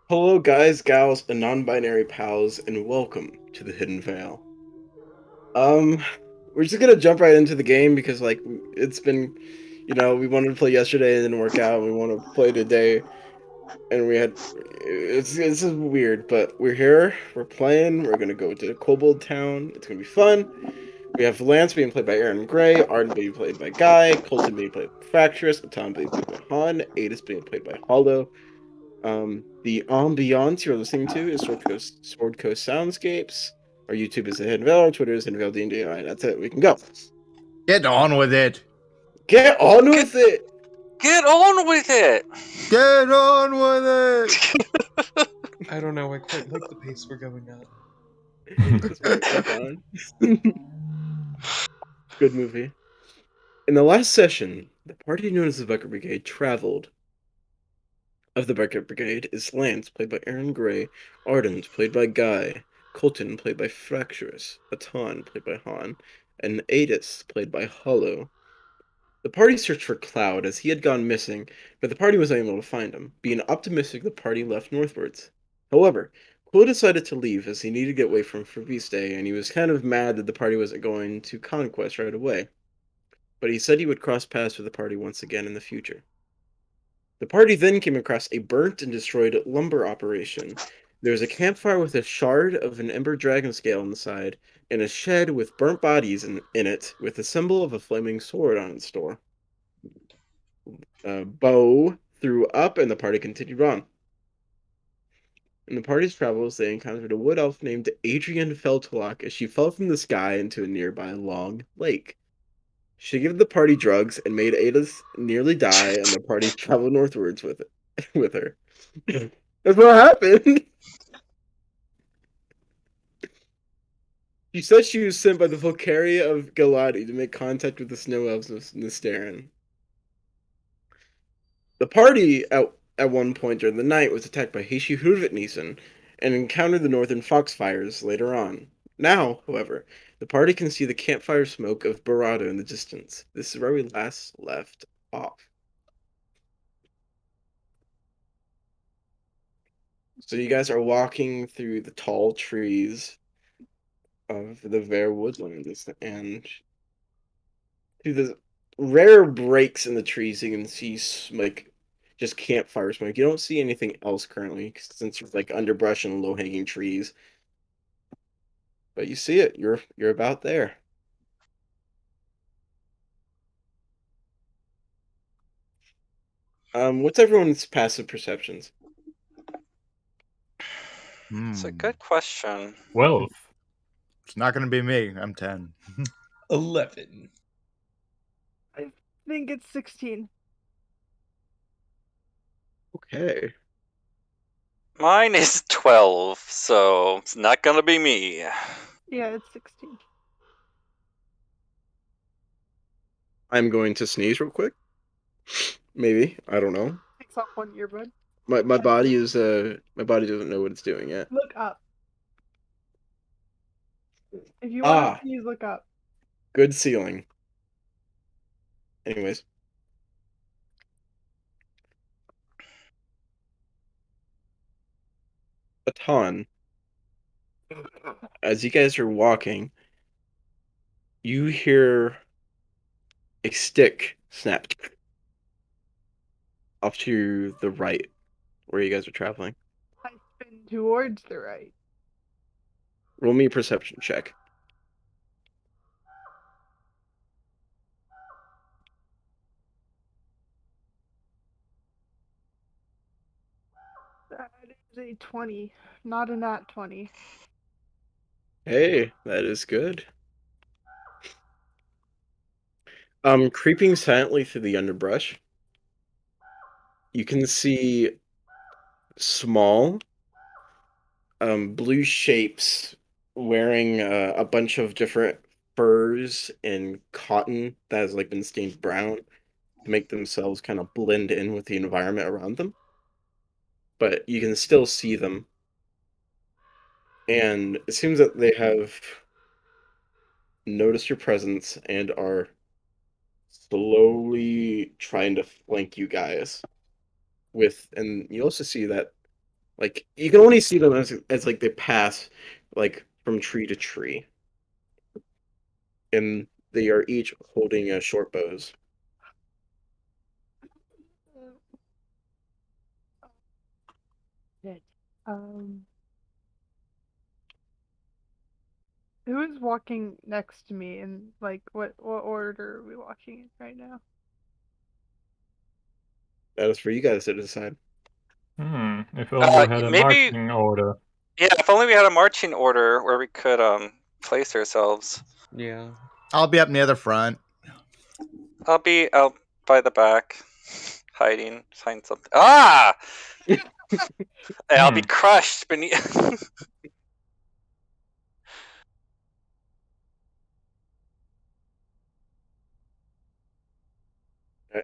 Hello, guys, gals, and non-binary pals, and welcome to the Hidden Veil. Um, we're just gonna jump right into the game because, it's been, we wanted to play yesterday, it didn't work out. We want to play today, and it's just weird, but we're here, we're playing. We're gonna go to Kobold Town. It's gonna be fun. We have Lance being played by Aaron Gray, Arden being played by Guy, Colton being played by Fracturous, Atom being played by Han, Adis being played by Hollow. The ambiance you're listening to is Sword Coast Soundscapes. Our YouTube is the Hidden Veil. Our Twitter is Hidden Veil D&D. All right, that's it. We can go. Get on with it. Get on Get with it. get on with it. Get on with it. I don't know. I quite like the pace we're going at. This movie's so fun. Good movie. In the last session, the party known as the Bucket Brigade traveled. Of the Bucket Brigade is Lance, played by Aaron Gray, Ardent, played by Guy, Colton, played by Fracturous, Atan, played by Han, and Adis, played by Hollow. The party searched for Cloud as he had gone missing, but the party was unable to find him. Being optimistic, the party left northwards. However, Quill decided to leave as he needed to get away from Ferviste, and he was kind of mad that the party wasn't going to Conquest right away. But he said he would cross paths with the party once again in the future. The party then came across a burnt and destroyed lumber operation. There was a campfire with a shard of an ember dragon scale on the side, and a shed with burnt bodies in it, with the symbol of a flaming sword on its door. Bo threw up, and the party continued on. In the party's travels, they encountered a wood elf named Adrian Feltlock as she fell from the sky into a nearby long lake. She gave the party drugs and made Ada's nearly die, and the party traveled northwards with it, with her. That's what happened. She said she was sent by the Volcaria of Galati to make contact with the snow elves of Nistaran. The party, at one point during the night, was attacked by Heishi Hurvitnisen and encountered the northern foxfires later on. Now, however, the party can see the campfire smoke of Barado in the distance. This is where we last left off. So you guys are walking through the tall trees of the Vare woodlands, and through the rare breaks in the trees, you can see just campfire smoke. You don't see anything else currently since it's like underbrush and low hanging trees. But you see it. You're about there. What's everyone's passive perceptions? It's a good question. 12. It's not gonna be me. I'm 10. 11. I think it's 16. Okay. Mine is 12, so it's not gonna be me. Yeah, it's 16. I'm going to sneeze real quick. Maybe. I don't know. Takes off one earbud. My body doesn't know what it's doing yet. Look up. If you want Ah. to sneeze, look up. Good ceiling. Anyways. Baton. As you guys are walking, you hear a stick snap off to the right where you guys are traveling. I spin towards the right. Roll me a perception check. That is a 20, not a nat 20. Hey, that is good. Creeping silently through the underbrush, you can see small, blue shapes wearing a bunch of different furs and cotton that has been stained brown to make themselves kind of blend in with the environment around them. But you can still see them, and it seems that they have noticed your presence and are slowly trying to flank you guys and you also see that Like you can only see them as like they pass like from tree to tree, and they are each holding short bows. Shit. Um, who is walking next to me, and like what order are we walking in right now? That is for you guys to decide. If only we had a maybe marching order. yeah. If only we had a marching order where we could place ourselves. Yeah. I'll be up near the front. I'll be out by the back, hiding, find something. Ah! I'll be crushed beneath.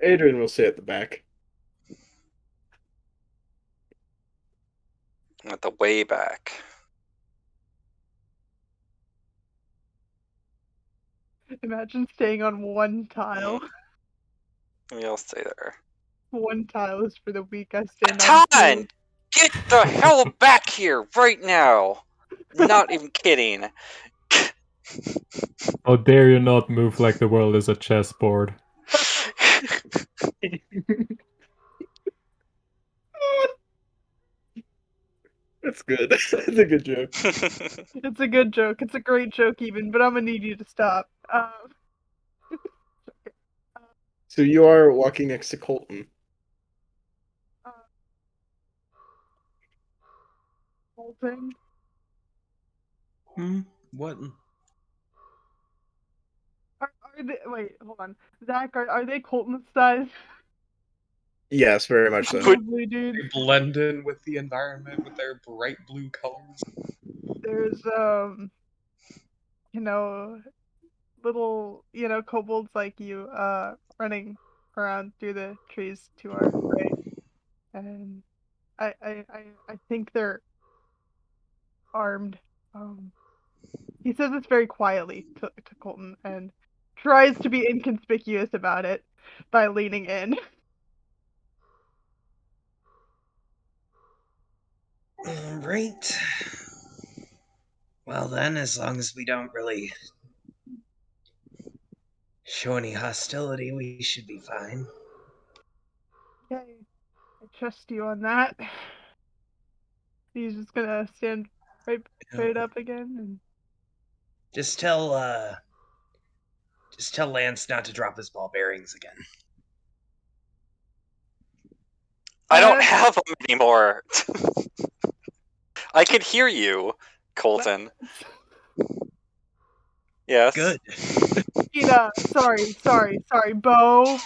Adrian will sit at the back. At the way back. Imagine staying on one tile. Maybe I'll stay there. One tile is for the weak. I stand on Atan! two. Get the hell back here right now! Not even kidding. How dare you not move like the world is a chessboard? That's good. That's a good joke. It's a good joke. It's a great joke, even. But I'm gonna need you to stop. So you are walking next to Colton. Colton. What? Are they? Wait, hold on. Zach, are they Colton size? Yes, very much so. Probably, dude. They blend in with the environment with their bright blue colors. There's you know, little kobolds like you running around through the trees to our right, and I think they're armed. He says this very quietly to Colton and tries to be inconspicuous about it by leaning in. Right. Well then, as long as we don't really show any hostility, we should be fine. Okay, I trust you on that. He's just gonna stand right up again and Just tell Lance not to drop his ball bearings again. I don't have them anymore. I can hear you, Colton. Yes. Good. Gina, sorry, Bo.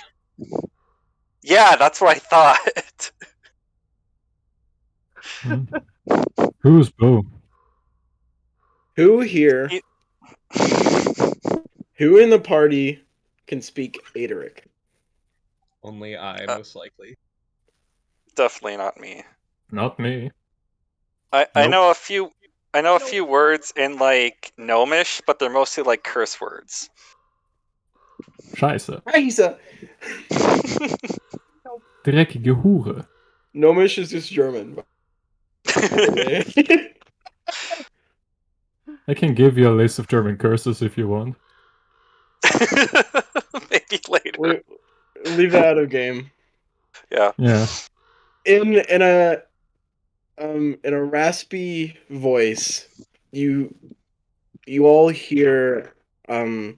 Yeah, that's what I thought. Who's Bo? Who here? Who in the party can speak Adaric? Only I, most likely. Definitely not me. Not me. I Nope. know a few words in like Gnomish, but they're mostly like curse words. Scheiße. Scheiße! Dreckige Hure. Gnomish is just German. I can give you a list of German curses if you want. Maybe later. Leave that out of game. Yeah. Yeah. In a raspy voice, you all hear a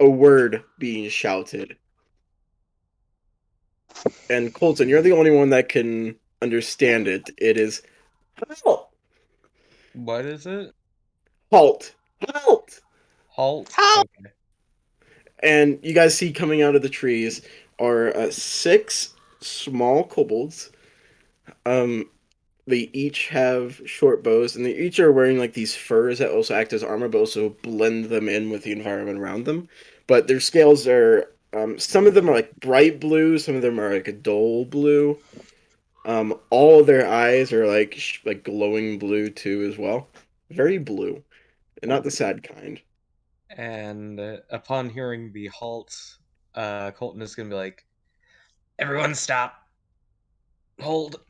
word being shouted. And Colton, you're the only one that can understand it. It is halt. What is it? Halt. Halt. Halt. Halt. Okay. And you guys see coming out of the trees are 6 small kobolds. They each have short bows, and they each are wearing like these furs that also act as armor, but also blend them in with the environment around them. But their scales are some of them are like bright blue, some of them are like a dull blue. All of their eyes are like glowing blue too as well, very blue, and not the sad kind. And upon hearing the halt, Colton is gonna be like, Everyone stop. Hold.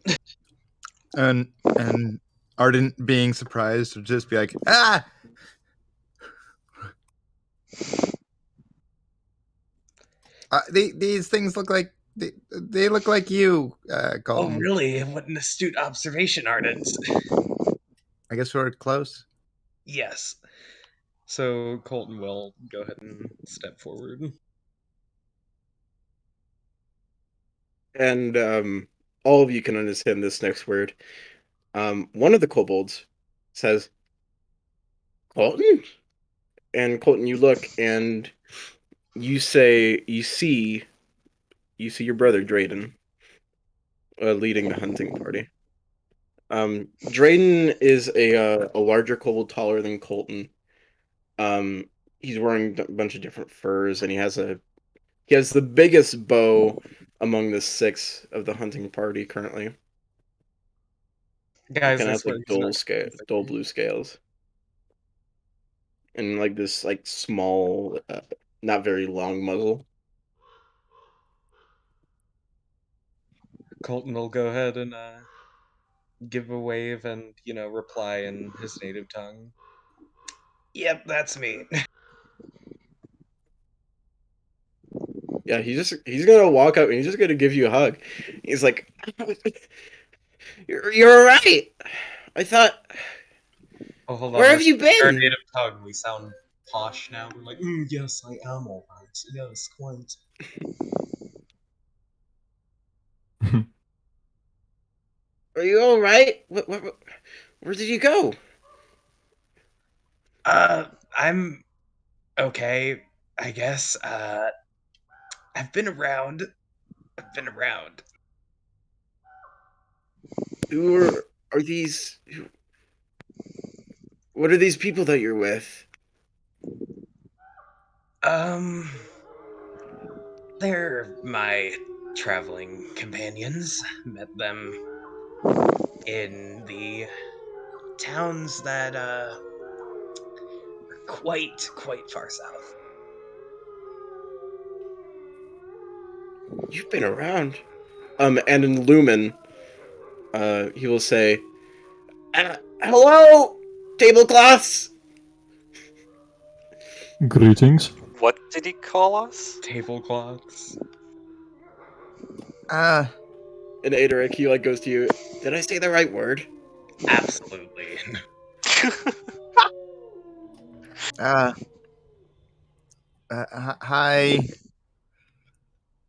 And Ardent, being surprised, would just be like, ah. These things look like they look like you, Oh, Colton. really? What an astute observation, Ardent. I guess we're close. Yes. So Colton will go ahead and step forward. And all of you can understand this next word. One of the kobolds says, "Colton," and Colton, you look and you say, you see your brother Drayden leading the hunting party. Drayden is a larger kobold, taller than Colton. He's wearing a bunch of different furs, and he has the biggest bow among the 6 of the hunting party currently. It Guys, kind I of has swear like he's not dull blue scales, and like this like small, not very long muzzle. Colton will go ahead and give a wave and, reply in his native tongue. Yep, that's me. Yeah, he's gonna walk up and he's just gonna give you a hug. He's like, "You're right. I thought, Oh, hold on. where have let's you change our been?" native tongue. We sound posh now. We're like, yes, I am all right. Yes, quite. Are you all right? Where did you go? I'm okay, I guess. I've been around. I've been around. Are these? What are these people that you're with? Um, they're my traveling companions. Met them in the towns that are quite far south. You've been around. And in Lumen, he will say, "Hello, tablecloths." Greetings. What did he call us? Tablecloths. Uh, And Adaric, he like goes to you. Did I say the right word? Absolutely. uh, hi.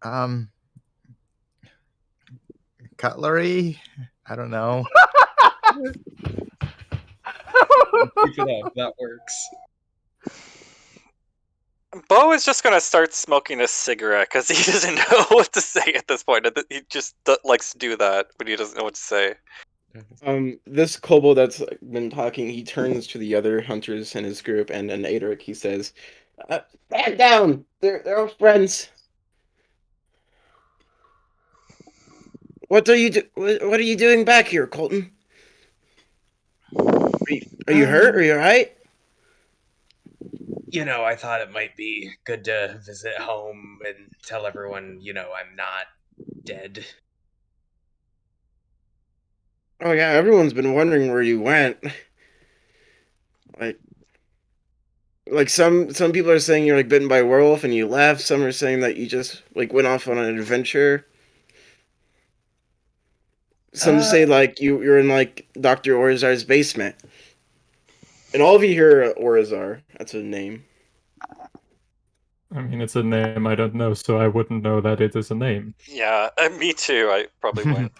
Um, cutlery. I don't know. Keep it up. That works. Bo is just gonna start smoking a cigarette because he doesn't know what to say at this point. He just likes to do that when he doesn't know what to say. This kobold that's been talking, he turns to the other hunters in his group, and Adaric, he says, "Stand down. They're all friends. What are you doing back here, Colton? Are you hurt? Are you alright?" I thought it might be good to visit home and tell everyone, I'm not dead. Oh yeah, everyone's been wondering where you went. Like, some people are saying you're like bitten by a werewolf and you left. Some are saying that you just like went off on an adventure. Some Uh, say like you're in like Dr. Orizar's basement. And all of you hear Orizar. That's a name. I mean, it's a name I don't know, so I wouldn't know that it is a name. Yeah, me too. I probably wouldn't.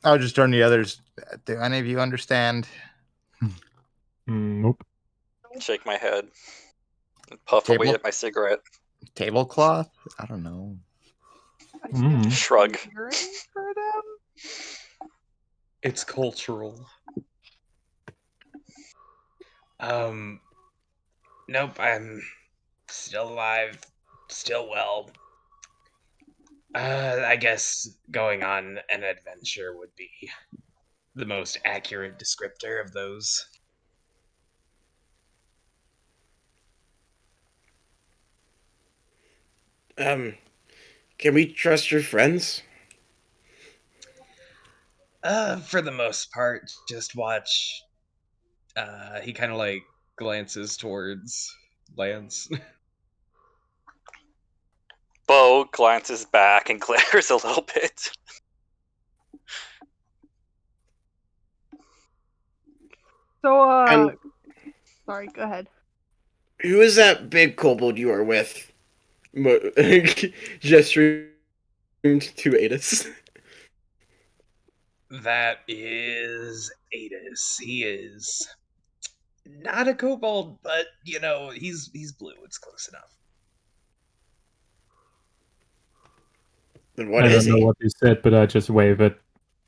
I'll just turn to the others. Do any of you understand? Nope. Shake my head and puff away at my cigarette. Tablecloth? I don't know. I Mm. think Shrug. endearing for them. It's cultural. Nope, I'm still alive, still well. I guess going on an adventure would be the most accurate descriptor of those. Can we trust your friends? For the most part, just watch. He kind of like glances towards Lance. Bo glances back and glares a little bit. So, And sorry, go ahead. who is that big kobold you are with? Gesturing to Adis. That is Adis. He is not a kobold, but you know, he's blue. It's close enough. Then what I is don't know he? what he said, but I just wave at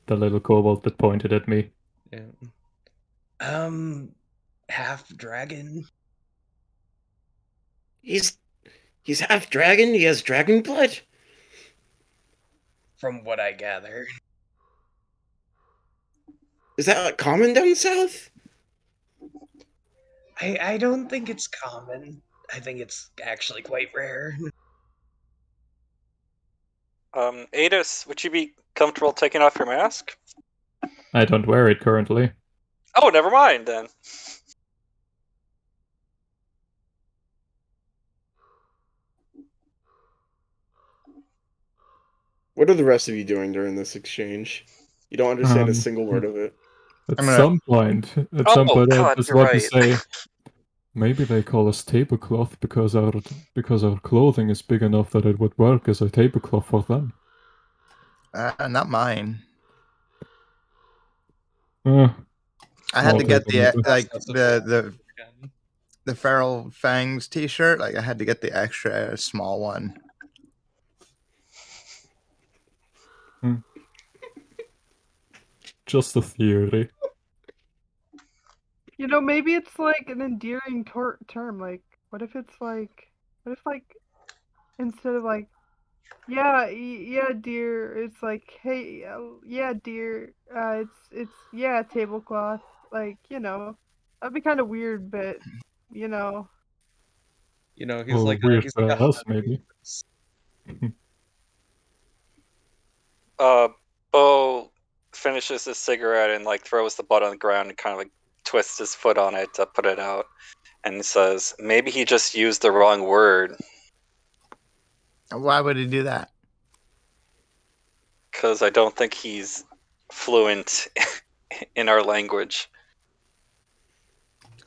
the little kobold that pointed at me. Yeah. Half dragon. He's half dragon. He has dragon blood. From what I gather. Is that like common down south? I don't think it's common. I think it's actually quite rare. Adis, would you be comfortable taking off your mask? I don't wear it currently. Oh, never mind then. What are the rest of you doing during this exchange? You don't understand a single word of it. At I'm gonna- some point, I God, just you're want to right. say, maybe they call us tablecloth because our clothing is big enough that it would work as a tablecloth for them. Not mine. Uh, I had I'll to get take them. like That's the Feral Fangs T-shirt. Like I had to get the extra small one. Just a theory. You know, maybe it's like an endearing term. Like, what if instead of like, yeah, yeah, dear, it's like, hey, yeah, dear, yeah, tablecloth. Like, you know, that'd be kind of weird, but you know, You know, he's Well, like weird he's for like a us, maybe. Bo finishes his cigarette and like throws the butt on the ground and kind of like twists his foot on it to put it out, and says, "Maybe he just used the wrong word Why would he do that? because I don't think he's fluent in our language."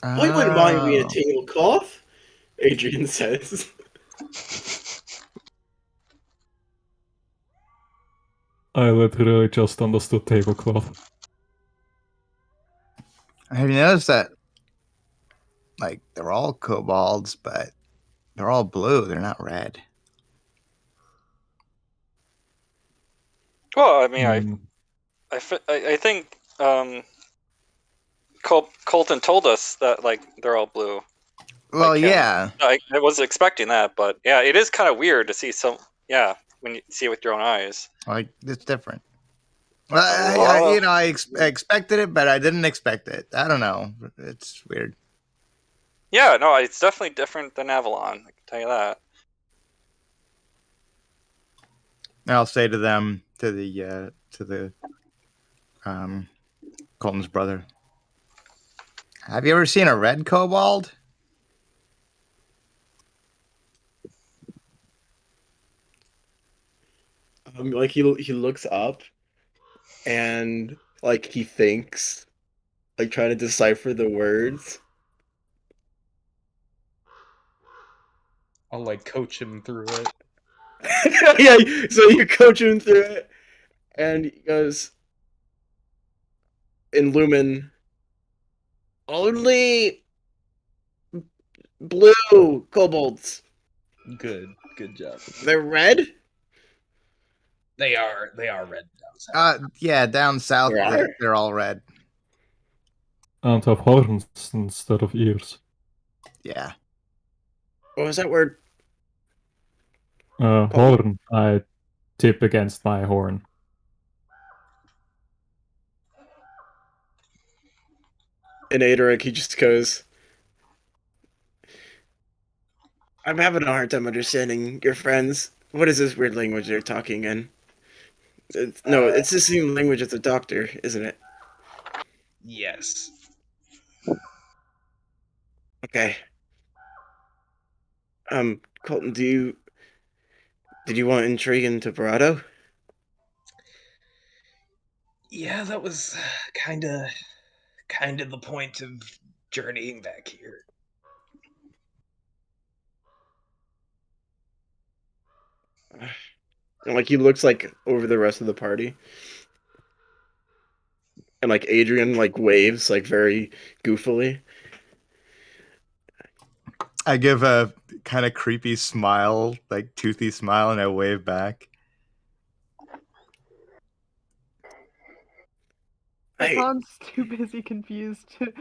I wouldn't mind being a Oh. tablecloth, Adrian says. I literally just understood tablecloth. Have you noticed that? Like they're all kobolds, but they're all blue. They're not red. Well, I mean, Hmm. I think Colton told us that like they're all blue. Well, can't- yeah. I wasn't expecting that, but yeah, it is kind of weird to see some. Yeah, when you see it with your own eyes. Like it's different. Well, I expected it, but I didn't expect it. I don't know. It's weird. Yeah, no, it's definitely different than Avalon. I can tell you that. And I'll say to them, to the Colton's brother. Have you ever seen a red kobold? Like he looks up, and like he thinks, like trying to decipher the words. I'll like coach him through it. Yeah, so you coach him through it, and he goes, in Lumen, only blue kobolds. Good job. They're red? They are red down south. Yeah, down south There are? they're all red. And have horns instead of ears. Yeah. What was that word? Horn. I tip against my horn. In Adaric, he just goes, I'm having a hard time understanding your friends. What is this weird language they're talking in? No, it's the same language as the doctor, isn't it? Yes. Okay. Colton, did you want intrigue into Barado? Yeah, that was kind of the point of journeying back here. And like he looks like over the rest of the party, and like Adrian like waves like very goofily. I give a kind of creepy smile, like toothy smile, and I wave back. Hey, Hassan's too busy confused to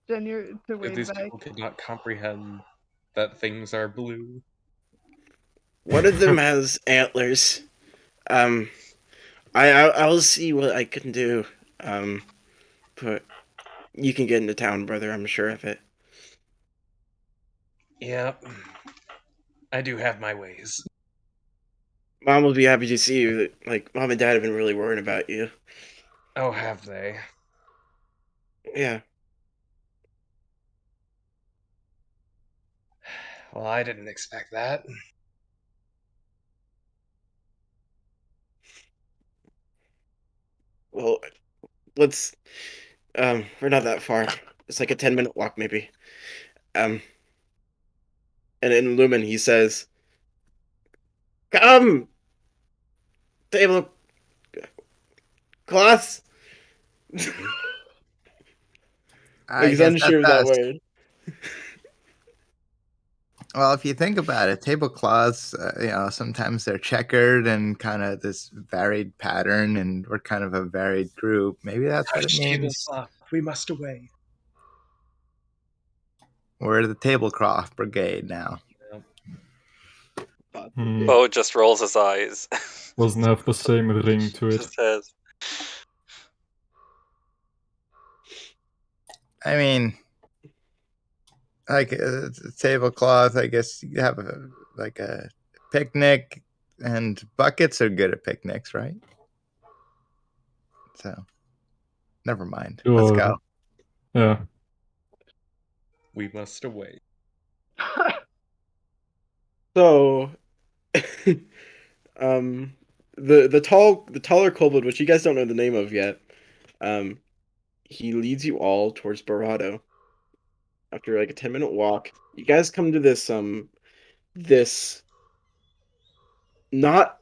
to wave These back. people could not comprehend that things are blue. one of them has antlers. Um, I'll see what I can do. But you can get into town, brother. I'm sure of it. Yeah, I do have my ways. Mom will be happy to see you. Like mom and dad have been really worrying about you. Oh, have they? Yeah. Well, I didn't expect that. Well, let's. We're not that far. It's like a 10-minute walk, maybe. Um, and in Lumen, he says, "Come, table cloth." Like I he's guess that's unsure of that us. word. Well, if you think about it, tablecloths, sometimes they're checkered and kind of this varied pattern, and we're kind of a varied group. Maybe that's what it Hush, means. tablecloth. We must away. We're the tablecloth brigade now. Hmm. Bo just rolls his eyes. Doesn't have the same ring to it. Just says, I mean, like a tablecloth, I guess you have like a picnic, and buckets are good at picnics, right? So, never mind. Let's Sure. go. Yeah. We must away. So, um, the taller kobold, which you guys don't know the name of yet, um, he leads you all towards Barado. After like a 10-minute walk, you guys come to this not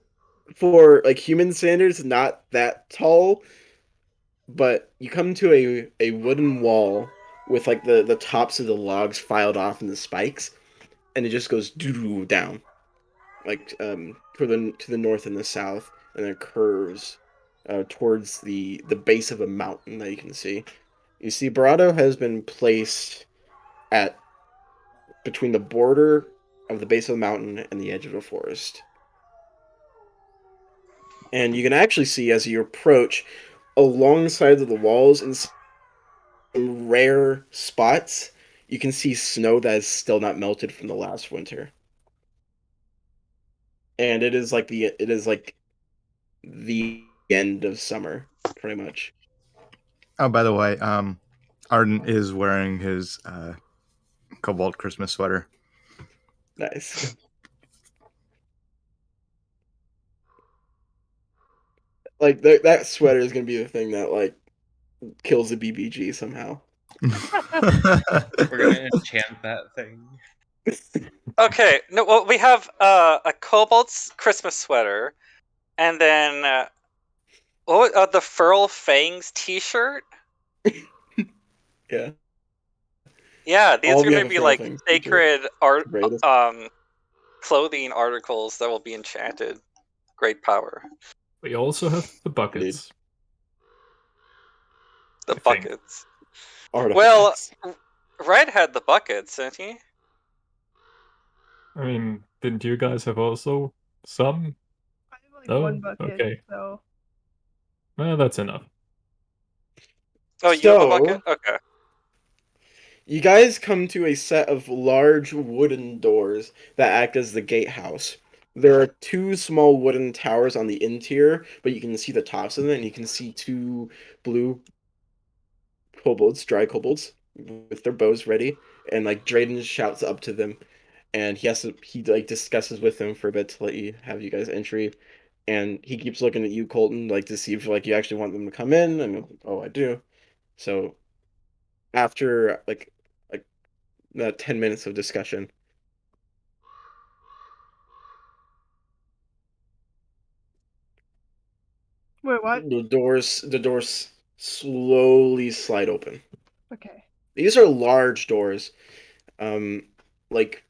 for like human standards, not that tall, but you come to a wooden wall with like the tops of the logs filed off in the spikes, and it just goes doo down, like to the north and the south, and then curves towards the base of a mountain that you can see. You see, Barado has been placed at between the border of the base of the mountain and the edge of the forest. And you can actually see as you approach alongside of the walls in some rare spots, you can see snow that is still not melted from the last winter. And it is like the end of summer, pretty much. Oh, by the way, Arden is wearing his cobalt Christmas sweater. Nice. Like that sweater is gonna be the thing that like kills the BBG somehow. We're gonna enchant that thing. okay, no, well, we have a kobold's Christmas sweater, and then the Furl Fangs T-shirt. Yeah. Yeah, these All are of you gonna have a be Furl like Fangs t-shirt. sacred art, Greatest. clothing articles that will be enchanted. Great power. We also have the buckets. The I think. buckets. Artifacts. Well, Red had the buckets, didn't he? I mean, didn't you guys have also some? I have like Oh, one bucket, okay. so Well, that's enough. Oh, you have a So- bucket? Okay. You guys come to a set of large wooden doors that act as the gatehouse. There are two small wooden towers on the interior, but you can see the tops of them, and you can see two blue kobolds, dry kobolds, with their bows ready, and like Drayden shouts up to them, and he like discusses with them for a bit to let you have you guys entry, and he keeps looking at you, Colton, like to see if like you actually want them to come in, and like, oh, I do. So after like 10 minutes of discussion, Wait, what? the doors slowly slide open. Okay. These are large doors, um, like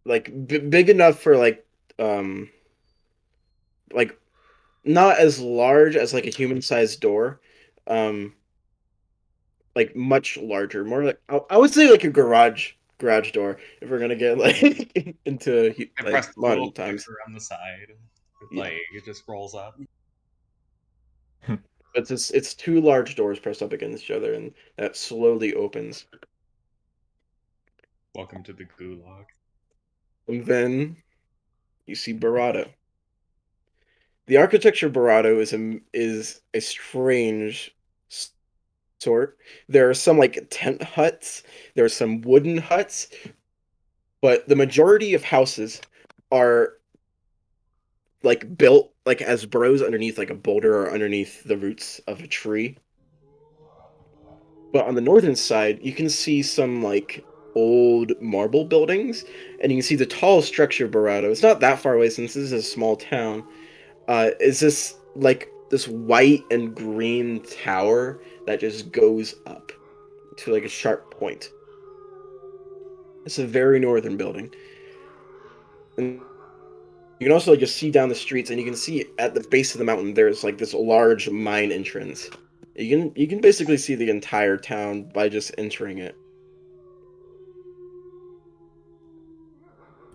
big enough for um like not as large as like a human-sized door, um, like much larger, more like I would say like a garage door if we're gonna get like into I like pressed the modern little times. clicker on the side. Yeah. Like it just rolls up. It's two large doors pressed up against each other, and that slowly opens. Welcome to the gulag. And then you see Barado. The architecture of Barado is a strange sort. There are some like tent huts, there are some wooden huts, but the majority of houses are like built like as burrows underneath like a boulder or underneath the roots of a tree. But on the northern side, you can see some like old marble buildings, and you can see the tall structure of Barado. It's not that far away since this is a small town. Is this like this white and green tower that just goes up to like a sharp point. It's a very northern building. And you can also like just see down the streets, and you can see at the base of the mountain there's like this large mine entrance. You can basically see the entire town by just entering it.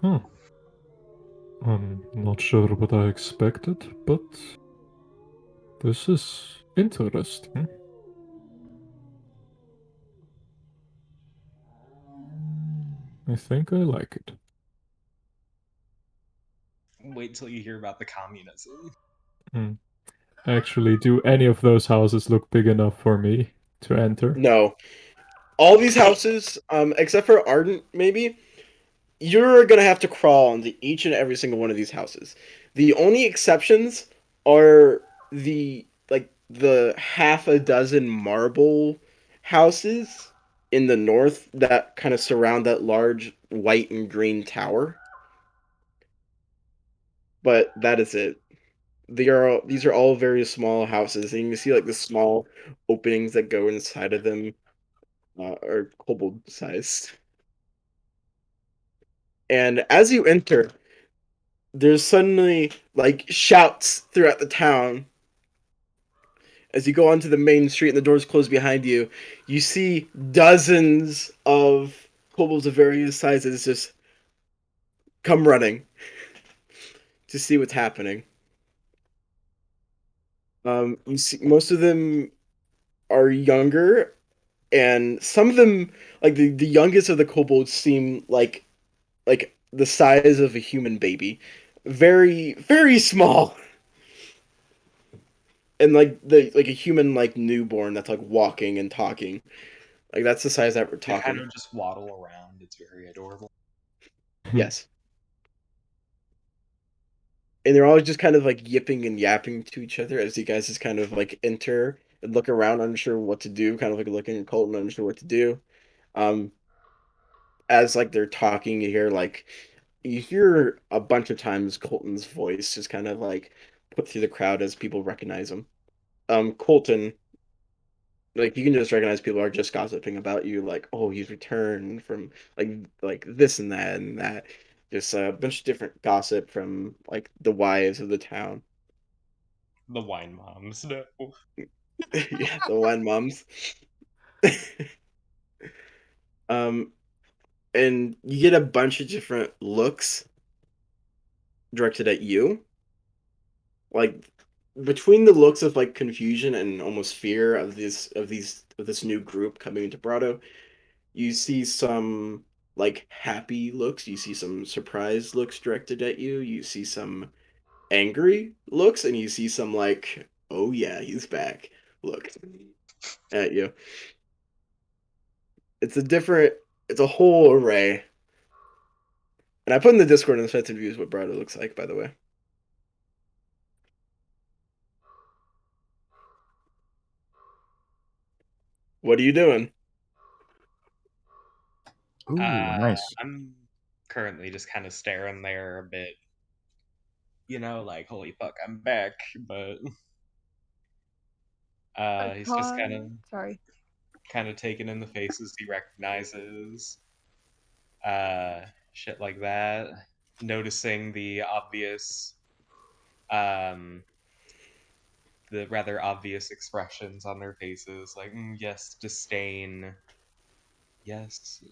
Hmm. I'm not sure what I expected, but this is interesting. I think I like it. Wait till you hear about the communism. Hmm. Actually, do any of those houses look big enough for me to enter? No, all these houses, except for Ardent, maybe you're gonna have to crawl into each and every single one of these houses. The only exceptions are the half a dozen marble houses in the north that kind of surround that large white and green tower. But that is it. These are all very small houses, and you can see like the small openings that go inside of them are kobold sized. And as you enter, there's suddenly like shouts throughout the town. As you go onto the main street and the doors close behind you, you see dozens of kobolds of various sizes just come running to see what's happening. You see most of them are younger, and some of them, like the youngest of the kobolds, seem like the size of a human baby, very very small. And like a human like newborn that's like walking and talking. Like that's the size that we're They kind talking. of just waddle around. It's very adorable. Yes. And they're all just kind of like yipping and yapping to each other as you guys just kind of like enter and look around, unsure what to do, kind of like looking at Colton, unsure what to do. Um, as like they're talking, you hear a bunch of times Colton's voice just kind of like put through the crowd as people recognize him. Colton, like you can just recognize people are just gossiping about you, like, oh, he's returned from like this and that. Just a bunch of different gossip from like the wives of the town. The wine moms. No. Yeah, the wine moms. um, and you get a bunch of different looks directed at you, like between the looks of like confusion and almost fear of this new group coming into Brado. You see some like happy looks. You see some surprised looks directed at you. You see some angry looks, and you see some like, oh yeah, he's back looks at you. It's a whole array. And I put in the Discord in the sets and views what Brado looks like, by the way. What are you doing? Ooh, nice. I'm currently just kind of staring there a bit. You know, like, holy fuck, I'm back. But he's just Sorry. kind of taking in the faces he recognizes. Shit like that. Noticing the rather obvious expressions on their faces, like, yes, disdain. Yes,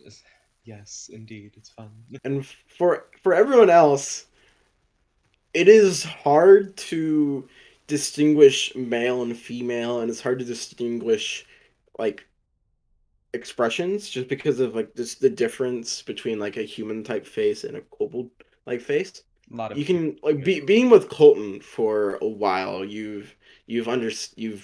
yes, indeed, it's fun. And for everyone else, it is hard to distinguish male and female, and it's hard to distinguish like expressions just because of like just the difference between like a human type face and a kobold like face. A lot of You can like being with Colton for a while, you've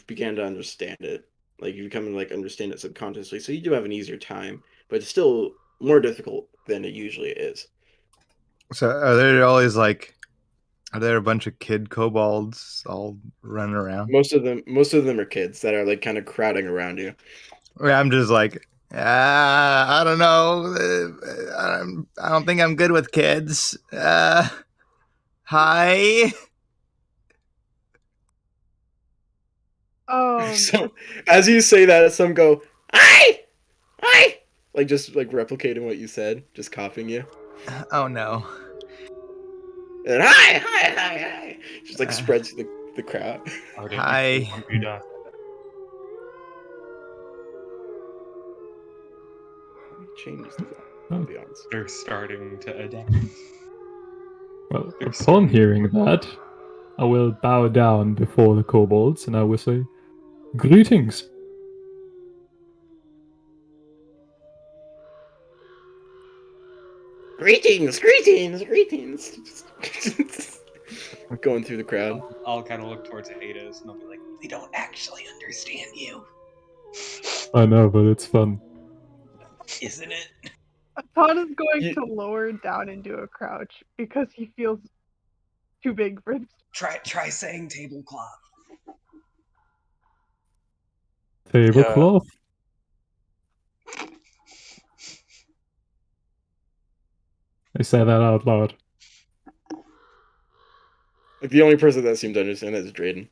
began to understand it. Like you become to like understand it subconsciously, so you do have an easier time, but it's still more difficult than it usually is. So are there always like, are there a bunch of kid kobolds all running around? Most of them are kids that are like kind of crowding around you. I'm just like, I don't know. I don't think I'm good with kids. Hi. So as you say that, some go, "Hi, hi," like just like replicating what you said, just copying you. Oh no. And then, hi, hi, hi, hi, just like spreads the crowd. Hi. Changes the ambiance. They're starting to adapt. Well, upon hearing that, I will bow down before the kobolds and I will say, "Greetings." Greetings, greetings, greetings. Going through the crowd. I'll kind of look towards Ada's and I'll be like, "We don't actually understand you, I know, but it's fun. isn't it?" Todd is going to lower down into a crouch because he feels too big for this. Try saying tablecloth. Tablecloth. I say that out loud. Like the only person that seemed to understand that is Drayden.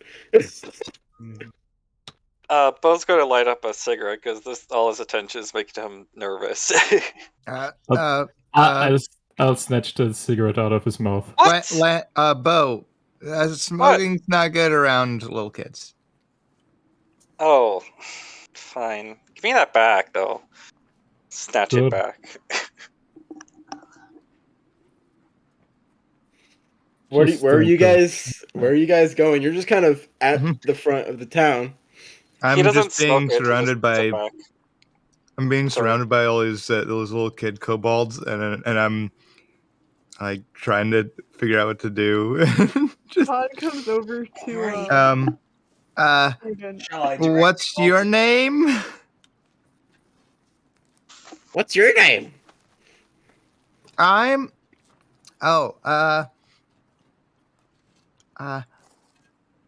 Bo's going to light up a cigarette because all his attention is making him nervous. I'll snatch the cigarette out of his mouth. Bo, smoking's not good around little kids. Oh, fine. Give me that back, though. Snatch it back. Where are you guys going? You're just kind of at the front of the town. I'm just being surrounded by. I'm being surrounded by all these those little kid kobolds, and I'm like trying to figure out what to do. Todd comes over to what's your name? What's your name? And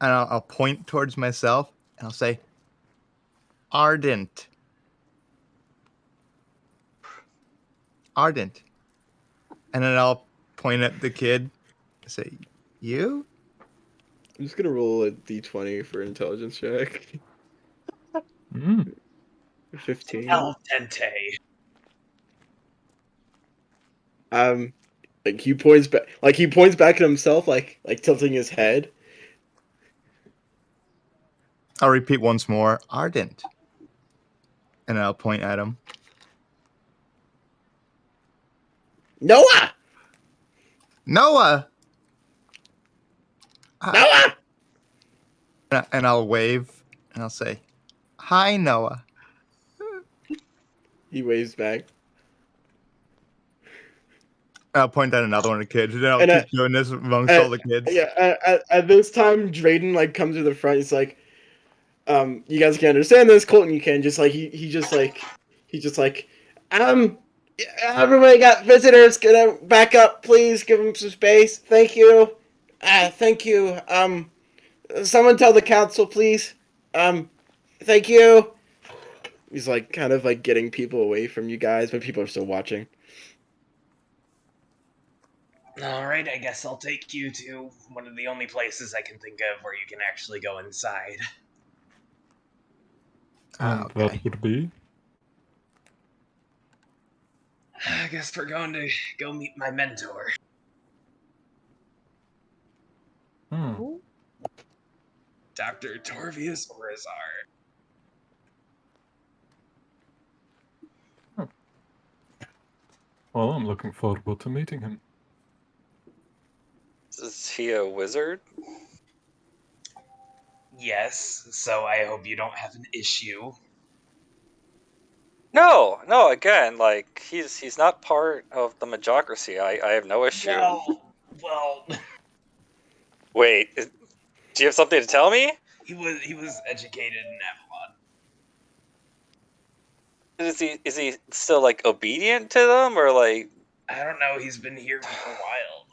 I'll point towards myself and I'll say, Ardent. Ardent. And then I'll point at the kid and say, you? I'm just gonna roll a d20 for intelligence check. 15. El dente. Like he points back at himself, like tilting his head. I'll repeat once more, Ardent. And I'll point at him. Noah! Noah! Noah! And I'll wave and I'll say, hi, Noah. He waves back. I'll point out another one of the kids, and then I'll And, keep doing this amongst all the kids. Yeah, at this time, Drayden like comes to the front. He's like, you guys can understand this. Colton, you can just like he just like, everybody got visitors. Gonna back up, please. Give them some space. Thank you. Thank you. Someone tell the council, please. Thank you. He's like kind of like getting people away from you guys, but people are still watching. Alright, I guess I'll take you to one of the only places I can think of where you can actually go inside. And Okay. that would be? I guess we're going to go meet my mentor. Hmm. Dr. Torvius Orizar. Well, I'm looking forward to meeting him. Is he a wizard? Yes, so I hope you don't have an issue. No, again, like, he's not part of the Magocracy. I have no issue. Well, Wait, do you have something to tell me? he was educated in Avalon. Is he still, like, obedient to them, or, like... I don't know, he's been here for a while.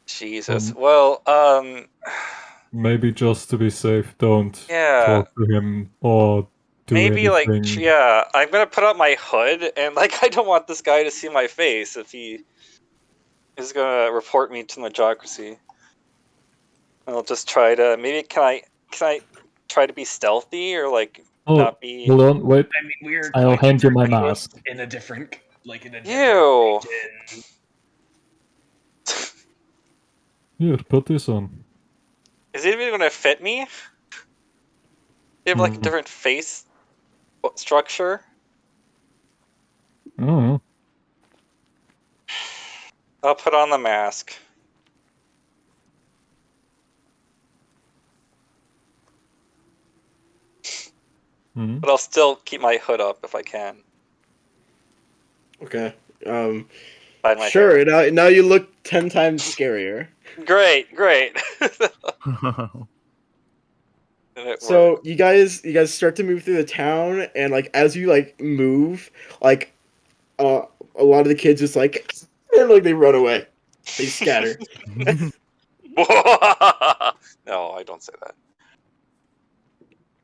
Jesus. Well, Maybe just to be safe, don't yeah. talk to him or do Maybe, like, anything. yeah, I'm gonna put up my hood, and, like, I don't want this guy to see my face if he is gonna report me to Magocracy. I'll just try to, maybe, can I try to be stealthy, or, like, Oh, not be... hold on, wait. I mean, we're I'll like, hand you my mask. in a different region. Here, put this on. Is it even gonna fit me? You have, like, a Hmm. different face structure? I don't know. I'll put on the mask. Hmm. But I'll still keep my hood up if I can. Okay. Hide my Sure. hair. Now you look 10 times scarier. Great. And it So worked. you guys start to move through the town, and like as you like move, like a lot of the kids just like and like they run away, they scatter. No, I don't say that.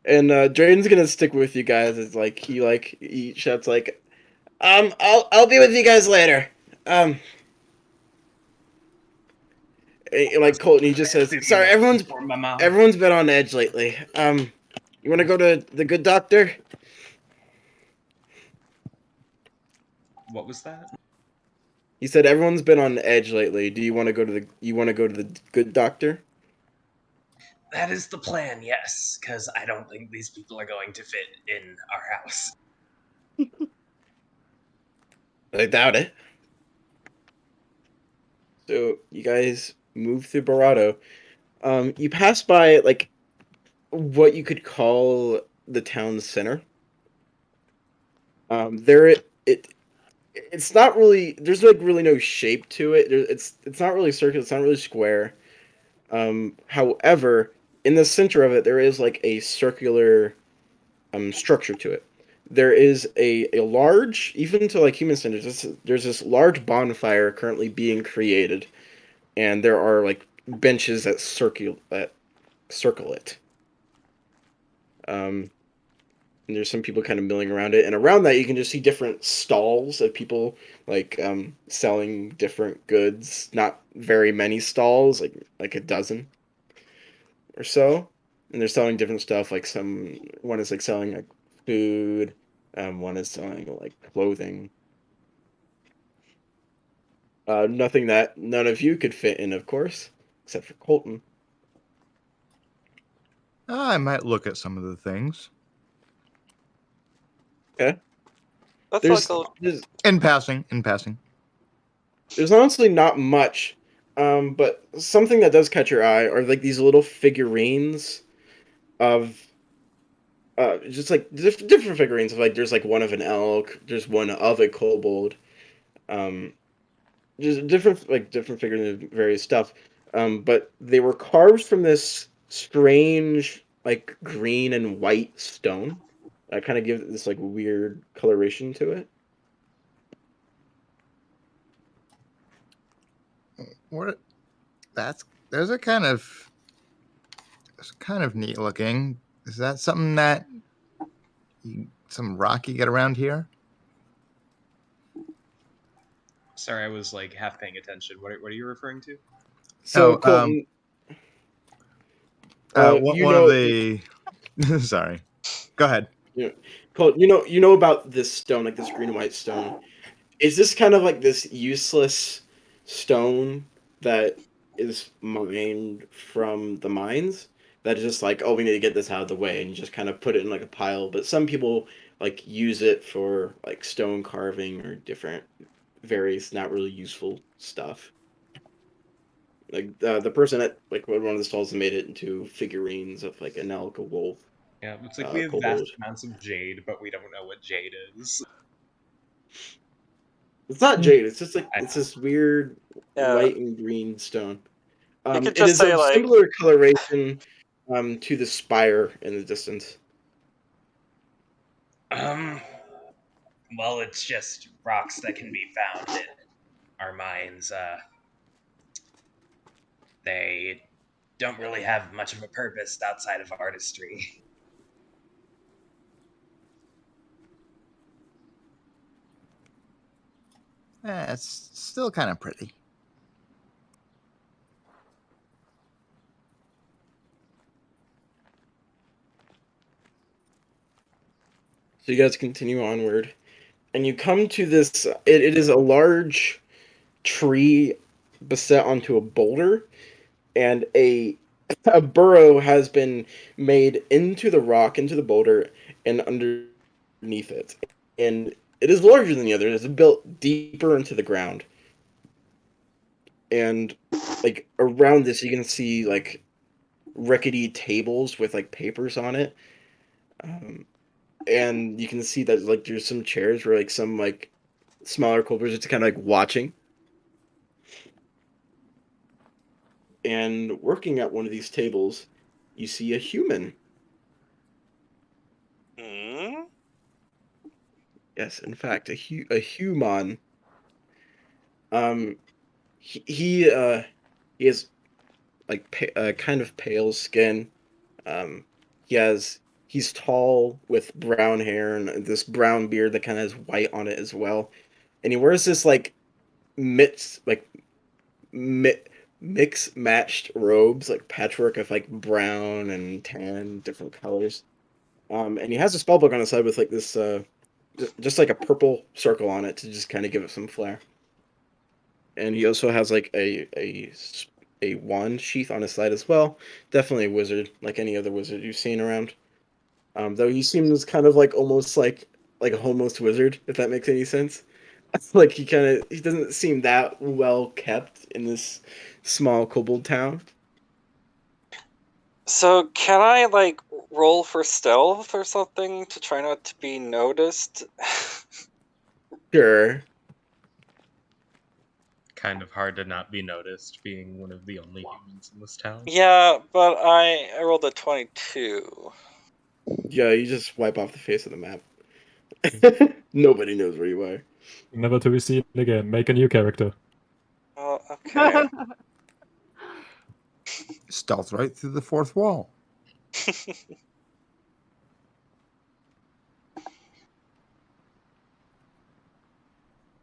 And Drayden's gonna stick with you guys. It's like he shouts like, I'll be with you guys later. Like Colton, he just says, sorry, everyone's been on edge lately. You want to go to the good doctor? What was that? He said everyone's been on edge lately. Do you want to go to the good doctor? That is the plan, yes, because I don't think these people are going to fit in our house. I doubt it. So you guys move through Barado. You pass by like what you could call the town center. It's not really, there's like really no shape to it. It's not really circular. It's not really square. However, in the center of it, there is like a circular structure to it. There is a large, even to like human standards, there's this large bonfire currently being created, and there are like benches that circle it. And there's some people kind of milling around it, and around that you can just see different stalls of people like selling different goods. Not very many stalls, like a dozen or so, and they're selling different stuff. Like one is like selling like food, one is selling like clothing. Nothing that none of you could fit in, of course, except for Colton. I might look at some of the things. Okay. That's In passing. There's honestly not much, but something that does catch your eye are like these little figurines of just like different figurines of like there's like one of an elk, there's one of a kobold, just different figures and various stuff. But they were carved from this strange like green and white stone. I kind of give it this like weird coloration to it. What? Those are kind of neat looking. Is that something that some rock you get around here? Sorry, I was like half paying attention. What are you referring to? So Oh, Colton, you one of know, the. Sorry. Go ahead. you know, Colton, you know about this stone, like this green and white stone. Is this kind of like this useless stone that is mined from the mines? That is just like, oh, we need to get this out of the way, and you just kind of put it in like a pile. But some people like use it for like stone carving or different various not really useful stuff. Like the person at like one of the stalls made it into figurines of like Anelka Wolf, Yeah, it's like we have vast Kobold. amounts of jade, but we don't know what jade is. It's not jade. It's just like I it's know. this weird Yeah, white and green stone. you could It just is say of like, similar coloration to the spire in the distance. Um, well, it's just rocks that can be found in our mines. They don't really have much of a purpose outside of artistry. It's still kind of pretty. So you guys continue onward, and you come to this. It is a large tree beset onto a boulder, and a burrow has been made into the rock, into the boulder, and underneath it. And it is larger than the others. It's built deeper into the ground. And like around this you can see like rickety tables with like papers on it. Um, and you can see that like there's some chairs where like some like smaller culprits are just kind of like watching. And working at one of these tables, you see a human. hmm? Yes, in fact, a human. Um, he has like kind of pale skin. Um, he's tall with brown hair and this brown beard that kind of has white on it as well. And he wears this like mix like mi- mix matched robes, like patchwork of like brown and tan, different colors. And he has a spell book on his side with like this just like a purple circle on it to just kind of give it some flair. And he also has like a wand sheath on his side as well. Definitely a wizard, like any other wizard you've seen around. Though he seems kind of like almost like a homeless wizard, if that makes any sense. Like he doesn't seem that well kept in this small kobold town. So can I like roll for stealth or something to try not to be noticed? Sure. Kind of hard to not be noticed, being one of the only humans in this town. Yeah, but I rolled a 22. Yeah, you just wipe off the face of the map. Nobody knows where you are. Never to be seen again. Make a new character. Oh, okay. Stealth right through the fourth wall.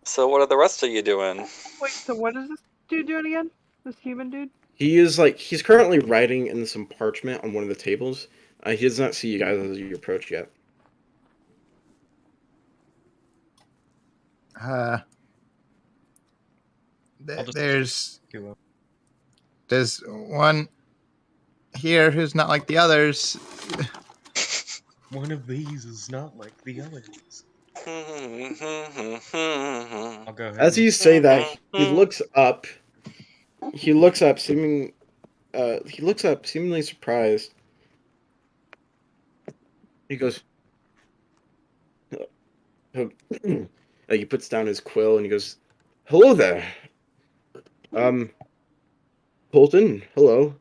So what are the rest of you doing? Wait, so what is this dude doing again? This human dude? He's currently writing in some parchment on one of the tables. He does not see you guys as you approach yet. I'll just There's one here who's not like the others. one of these is not like the others. I'll go ahead. As you say that, he looks up. He looks up, seemingly surprised. He goes. He puts down his quill and he goes, "Hello there. Colton, hello.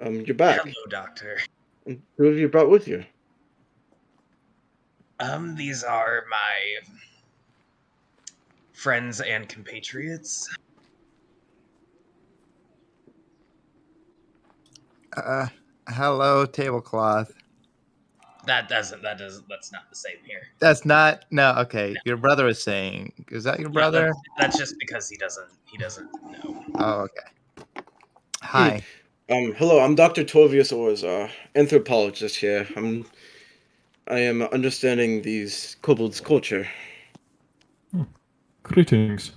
You're back. Hello, Doctor. And who have you brought with you? These are my friends and compatriots. Hello, tablecloth. That's not the same here. That's not no. Okay, your brother was saying. Is that your Yeah, brother? that's just because he doesn't know. Oh, okay. Hi. Hello, I'm Dr. Torvius Orzar, anthropologist here. I am understanding these kobolds' culture. Greetings.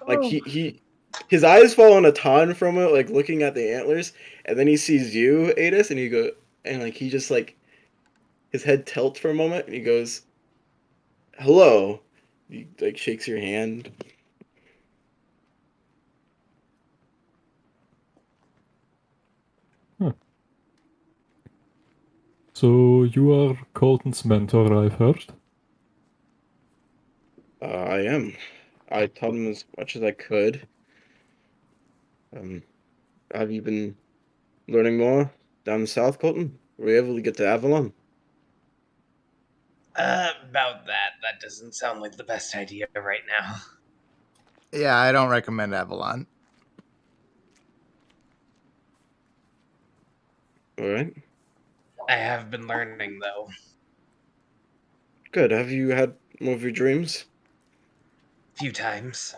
Like Oh, his eyes fall on a ton from it, like looking at the antlers, and then he sees you, Adis, and like he just like his head tilts for a moment, and he goes, "Hello." He like shakes your hand. So you are Colton's mentor, I've heard. I am. I taught him as much as I could. Um, have you been learning more down south, Colton? Were you able to get to Avalon? About that. That doesn't sound like the best idea right now. Yeah, I don't recommend Avalon. All right. I have been learning though. Good. Have you had more of your dreams? Few times.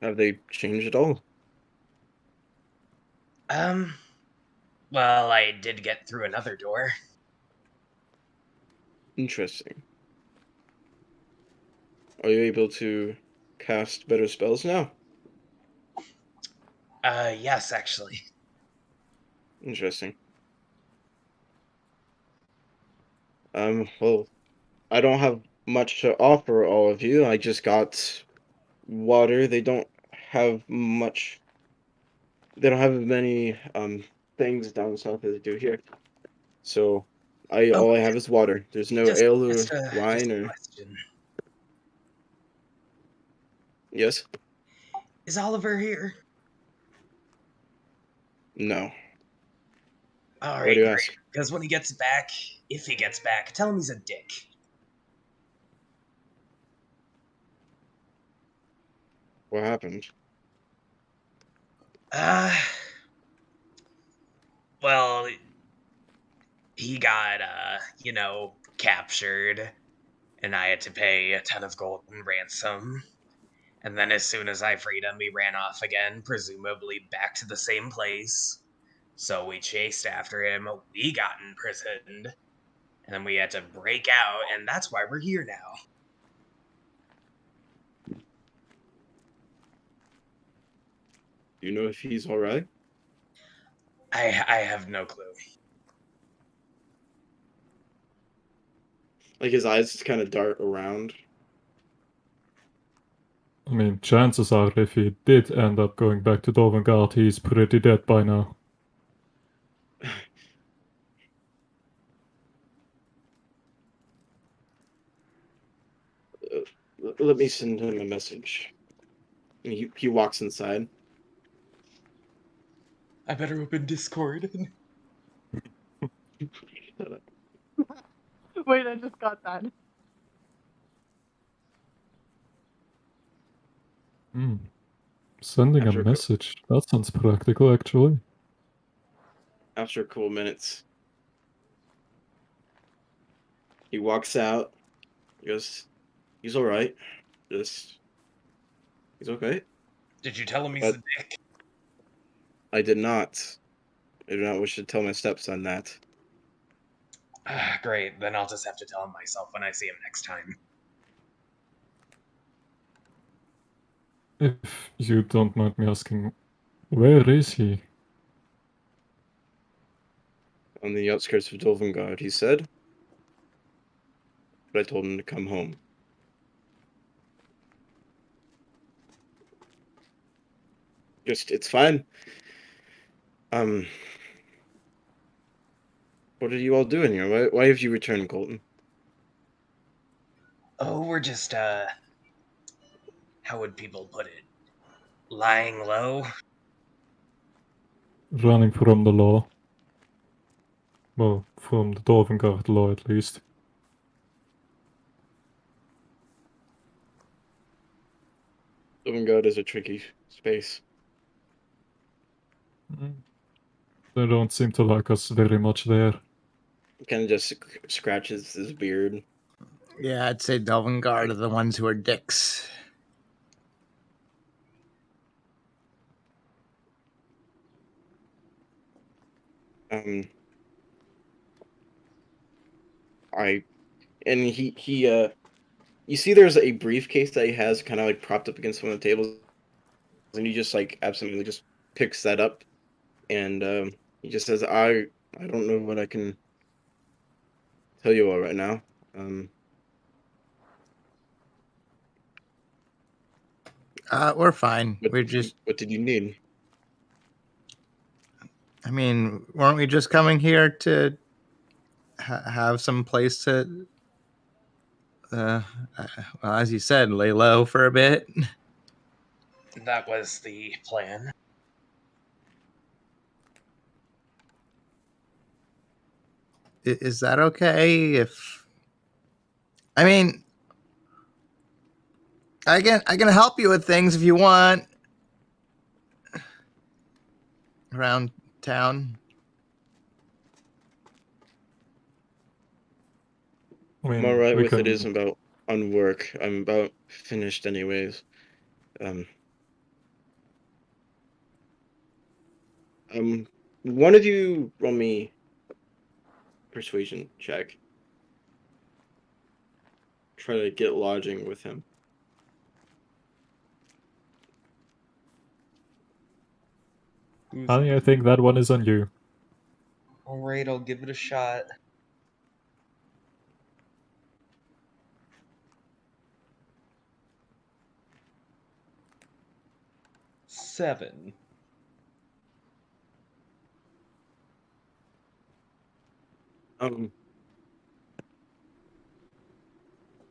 Have they changed at all? Um, well, I did get through another door. Interesting. Are you able to cast better spells now? Yes, actually. Interesting. Well, I don't have much to offer all of you. I just got water. They don't have as many things down south as they do here. So Oh, all I have is water. There's no ale or just wine a or question. yes? Is Oliver here? No. All Why right, do you great. ask? Because when he gets back, if he gets back, tell him he's a dick. What happened? Uh, well, he got, captured, and I had to pay a ton of gold in ransom. And then as soon as I freed him, he ran off again, presumably back to the same place. So we chased after him, we got imprisoned, and then we had to break out, and that's why we're here now. Do you know if he's all right? I have no clue. Like his eyes just kind of dart around. I mean, chances are if he did end up going back to Dovengard, he's pretty dead by now. Let me send him a message. And he walks inside. I better open Discord. wait, I just got that. Hmm. Sending a After message. That sounds practical, actually. after a couple minutes, he walks out. He goes, "He's all right. Just he's okay." Did you tell him he's But a dick? I did not. I do not wish to tell my stepson that. Great, then I'll just have to tell him myself when I see him next time. If you don't mind me asking, where is he? On the outskirts of Dovengard, he said. But I told him to come home. Just it's fine. Um, What are you all doing here? Why have you returned, Colton? Oh, we're just, how would people put it? Lying low? Running from the law. Well, from the Dovengard law at least. Dovengard is a tricky space. They don't seem to like us very much there. He kind of just scratches his beard. Yeah, I'd say Delvengard are the ones who are dicks. You see there's a briefcase that he has kind of like propped up against one of the tables, and he just like absently just picks that up, and he just says, I don't know what I can tell you all right now. We're fine. What did you need? I mean, weren't we just coming here to have some place to, well, as you said, lay low for a bit? That was the plan. Is that okay? I mean, I can help you with things if you want around town. I mean, I'm all right we with can... it isn't about on work. I'm about finished anyways. One of you roll me persuasion check. Try to get lodging with him. Honey, I think that one is on you. Alright, I'll give it a shot. Seven.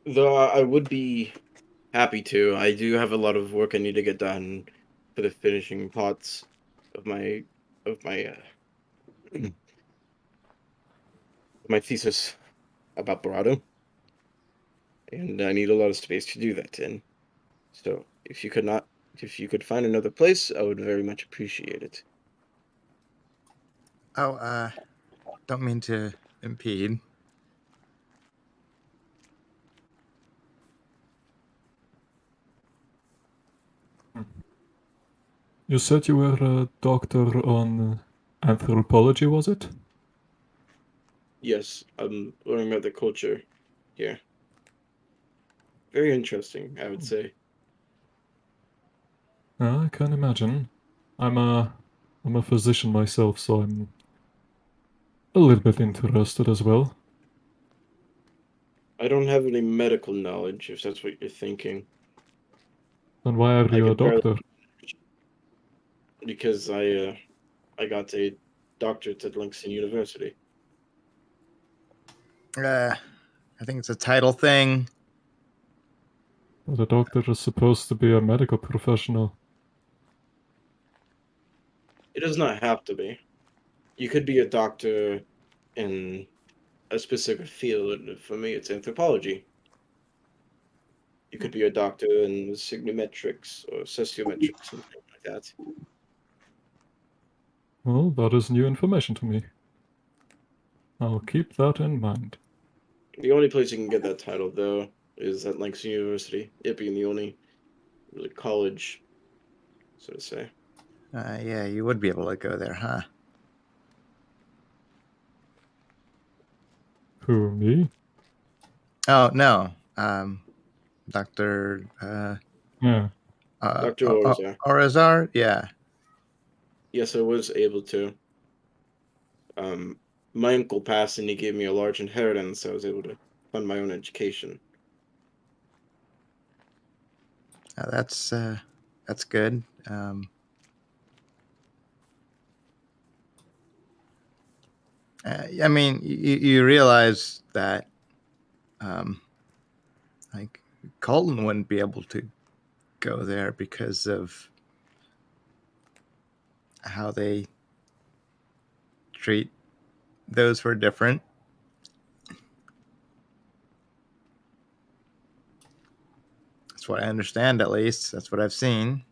Though I would be happy to. I do have a lot of work I need to get done for the finishing parts of my my thesis about Barado, and I need a lot of space to do that in. So if you could find another place, I would very much appreciate it. Oh, don't mean to impede. You said you were a doctor on anthropology, was it? Yes, I'm learning about the culture here. Very interesting, I would say. I can imagine. I'm a physician myself, so I'm a little bit interested as well. I don't have any medical knowledge, if that's what you're thinking. Then why are I you a can barely, doctor? because I got a doctorate at Langston University. I think it's a title thing. But a doctor is supposed to be a medical professional. It does not have to be. You could be a doctor in a specific field. For me, it's anthropology. You could be a doctor in signometrics or sociometrics, something like that. Well, that is new information to me. I'll keep that in mind. The only place you can get that title, though, is at Langston University. It being the only really college, so to say. Yeah, you would be able to go there, huh? Who, me? Oh, no. Dr. Yeah. Dr. Orzar. Orazar? Yeah. Yes, I was able to. My uncle passed and he gave me a large inheritance, so I was able to fund my own education. That's good. I mean, you realize that, like, Colton wouldn't be able to go there because of how they treat those who are different. That's what I understand, at least. That's what I've seen.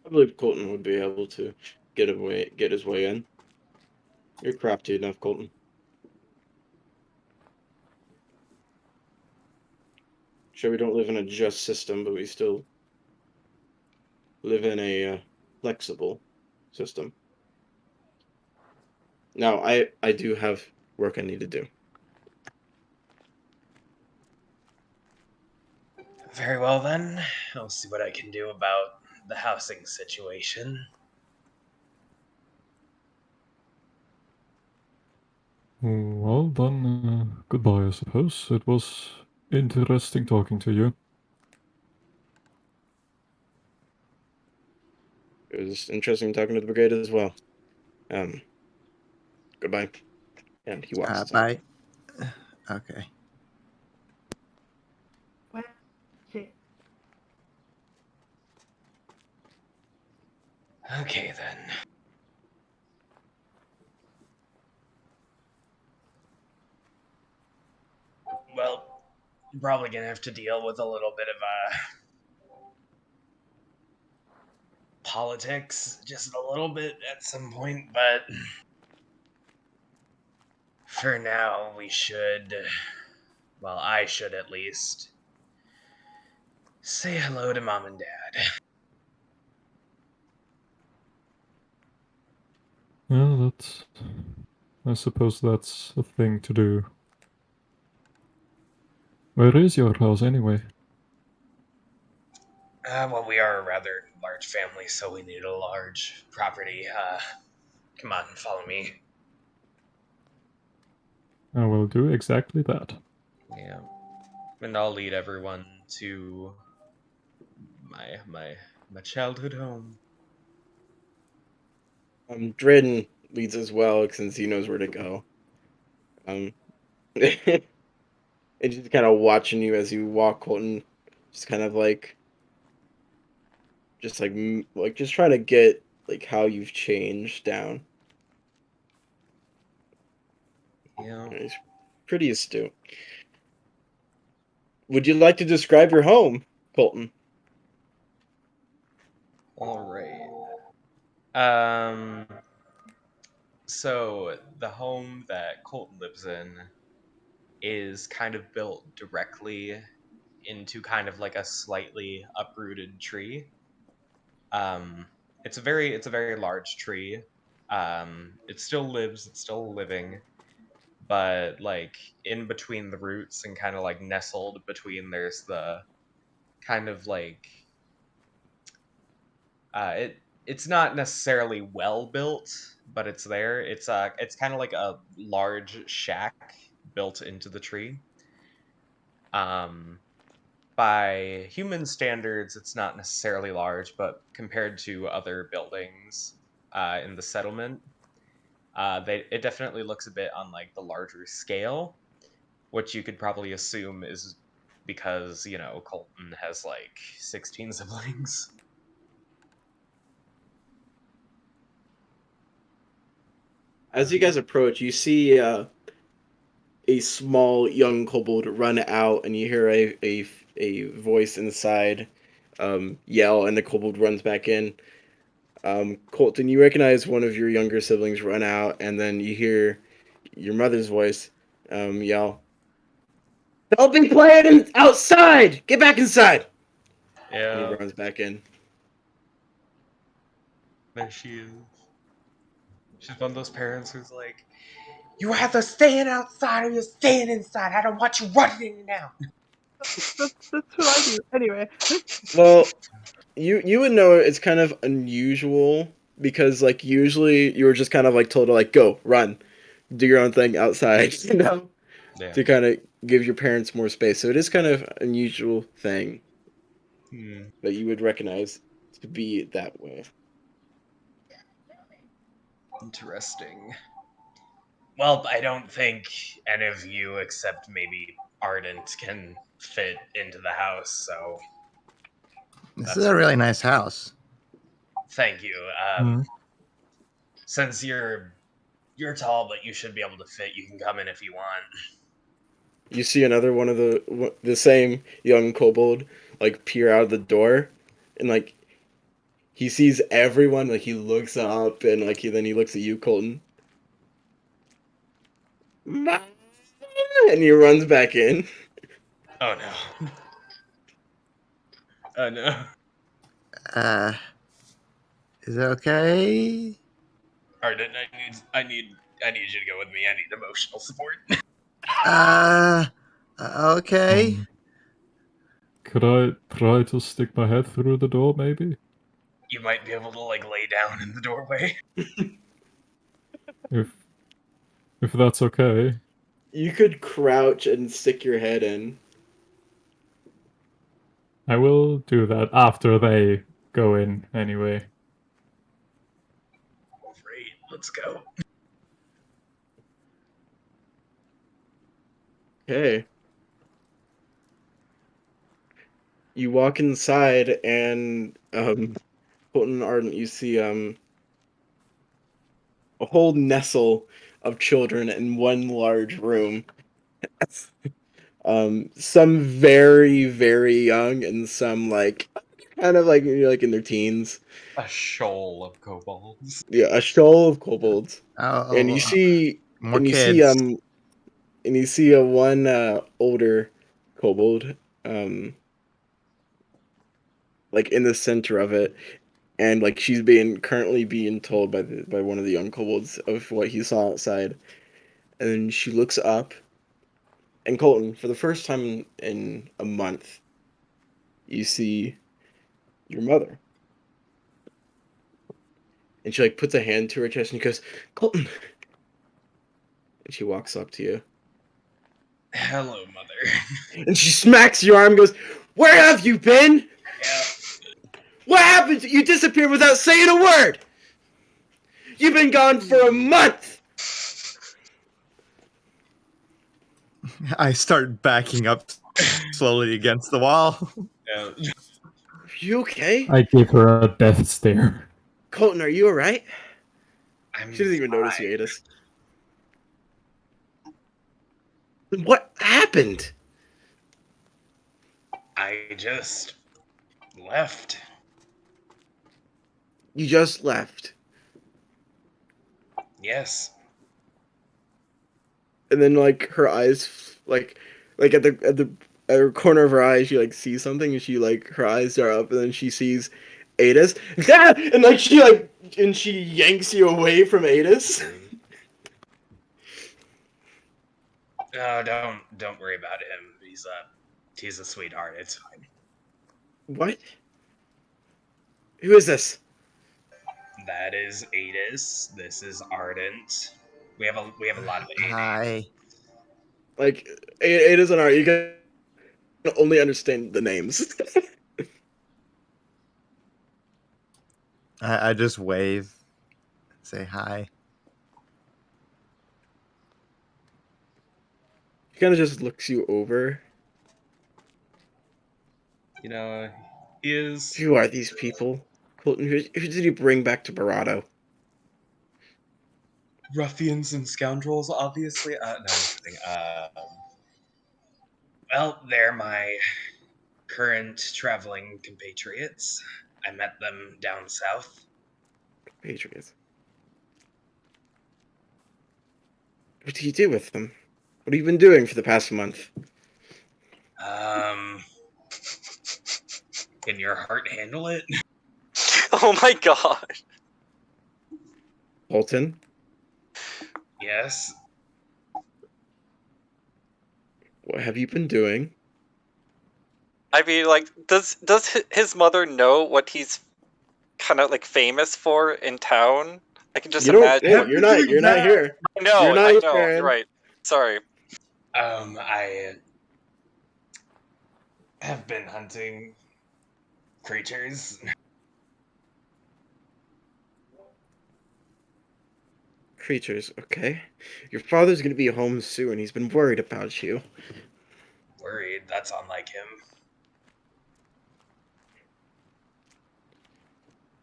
I believe Colton would be able to get his way in. You're crafty enough, Colton. Sure, we don't live in a just system, but we still live in a flexible system. Now, I do have work I need to do. Very well then. I'll see what I can do about the housing situation. Well, then, goodbye, I suppose. It was interesting talking to you. It was interesting talking to the brigade as well. Goodbye. And he walks out. Bye. Okay. Well, shit. Okay then. Well, I'm probably gonna have to deal with a little bit of politics, just a little bit at some point, but for now we should, well, I should at least say hello to Mom and Dad. Yeah, I suppose that's a thing to do. Where is your house anyway? Well, we are a rather large family, so we need a large property. Come on, follow me. I will do exactly that. Yeah. And I'll lead everyone to my childhood home. Drayden leads as well since he knows where to go. And just kind of watching you as you walk, Colton. Just kind of like, just trying to get like how you've changed down. Yeah. He's pretty astute. Would you like to describe your home, Colton? All right. So the home that Colton lives in is kind of built directly into kind of like a slightly uprooted tree. Um, it's a very large tree. It still lives, it's still living, but like in between the roots and kind of like nestled between, there's the kind of like it's not necessarily well built, but it's there. It's kind of like a large shack built into the tree. Um, by human standards, it's not necessarily large, but compared to other buildings in the settlement, it definitely looks a bit on like the larger scale, which you could probably assume is because Colton has like 16 siblings. As you guys approach, you see a small young kobold run out, and you hear a voice inside yell, and the kobold runs back in. Colton, you recognize one of your younger siblings run out, and then you hear your mother's voice yell, "Don't be playing outside! Get back inside!" And he Yeah, runs back in. there she is. She's one of those parents who's like, "You have to stay outside or you're staying inside. I don't want you running in and out." That's what I do. Anyway. Well, you would know it's kind of unusual because like usually you were just kind of like told to like go run, do your own thing outside, Yeah. to kind of give your parents more space. So it is kind of unusual thing Hmm. that you would recognize to be that way. Interesting. Well, I don't think any of you except maybe Ardent can fit into the house, so This That's is a really nice house. thank you. Hmm. Since you're tall, but you should be able to fit, you can come in if you want. You see another one of the same young kobold like peer out of the door, and like he sees everyone. Like he looks up and like then he looks at you, Colton, and he runs back in. Oh no. Oh no. Uh, is it okay? Ardent, I need you to go with me. I need emotional support. Uh, okay. Could I try to stick my head through the door, maybe? You might be able to like lay down in the doorway. If that's okay. You could crouch and stick your head in. I will do that after they go in anyway. Great, let's go. Okay. You walk inside and Colton and Ardent, you see a whole nestle of children in one large room. Some very, very young and some like kind of like like in their teens. A shoal of kobolds. Yeah, a shoal of kobolds. And Oh, you see more and you see kids. and you see a one older kobold like in the center of it, and like she's being currently being told by one of the young kobolds of what he saw outside. And then she looks up, and Colton, for the first time in a month, you see your mother. And she like puts a hand to her chest and she goes, Colton. And she walks up to you. Hello, mother. And she smacks your arm and goes, Where have you been? Yeah. What happened? You disappeared without saying a word. You've been gone for a month. I start backing up slowly against the wall. Yeah. Are you okay? I give her a death stare. Colton, are you alright? I'm She doesn't even notice you, fine. Adis. What happened? I just left. You just left. Yes. And then like her eyes like at her corner of her eye she like sees something and she like her eyes are up and then she sees Adis. Ah! And like she yanks you away from Adis. No, don't worry about him. He's a sweetheart. It's fine. What? Who is this? That is Adis. This is Ardent. We have a lot of Adis. Hi. Like Adis and Art, you can only understand the names. I just wave, say hi. He kind of just looks you over. You know, he is Who are these people? Colton, who did you bring back to Barado? ruffians and scoundrels, obviously. No, I'm just kidding. Well, they're my current traveling compatriots. I met them down south. Patriots. What do you do with them? What have you been doing for the past month? Can your heart handle it? Oh my god. Colton? Yes. What have you been doing? I mean, like, does his mother know what he's kind of like famous for in town? I can just You don't. imagine. No, you're not. You're not here. I know. You're not I here, know. Aaron. You're right. Sorry. I have been hunting creatures. creatures, okay? Your father's gonna be home soon. He's been worried about you. Worried? That's unlike him.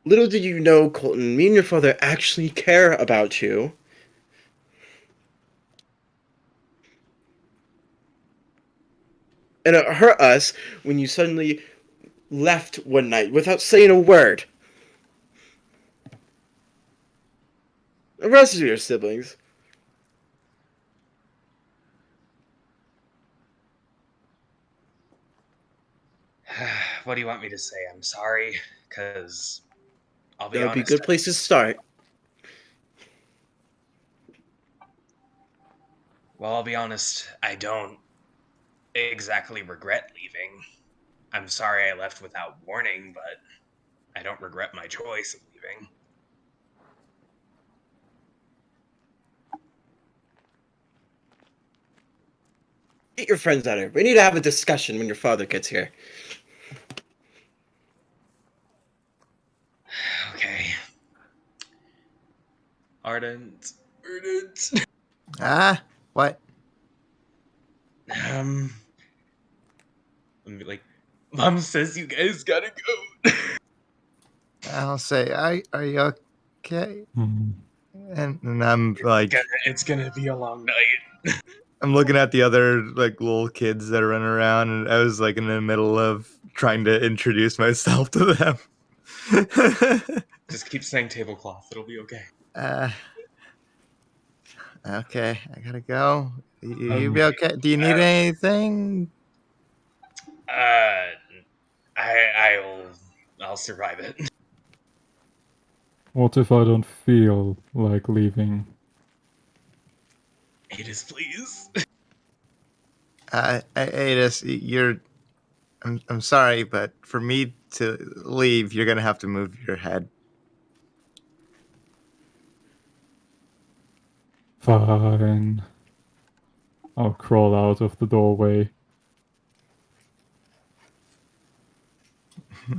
Little did you know, Colton, me and your father actually care about you. And it hurt us when you suddenly left one night without saying a word. The rest of your siblings. What do you want me to say? I'm sorry, because I'll be That would be a honest. good place to start. Well, I'll be honest. I don't exactly regret leaving. I'm sorry I left without warning, but I don't regret my choice of leaving. Get your friends out of here. We need to have a discussion when your father gets here. Okay. Ardent. Ah, what? Um. Let me like. Mom says you guys gotta go. I'll say, are you okay? Hmm. And I'm like, It's gonna be a long night. I'm looking at the other like little kids that are running around, and I was like in the middle of trying to introduce myself to them. Just keep saying tablecloth. It'll be okay. uh, okay, I gotta go. You be Um, okay? Do you need anything? Uh, I'll survive it. what if I don't feel like leaving? Adis, please. Adis, I'm sorry, but for me to leave, you're gonna have to move your head. Fine. I'll crawl out of the doorway.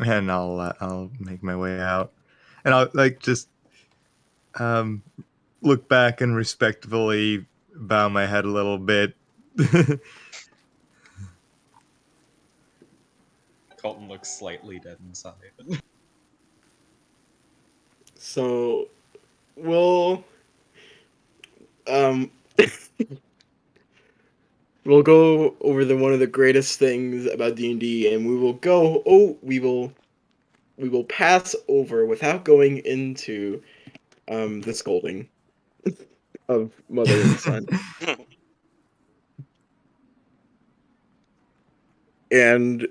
And I'll make my way out, and I'll like just look back and respectfully bow my head a little bit. Colton looks slightly dead inside. So, we'll um we'll go over the one of the greatest things about D&D, and we will pass over without going into the scolding of mother and son. And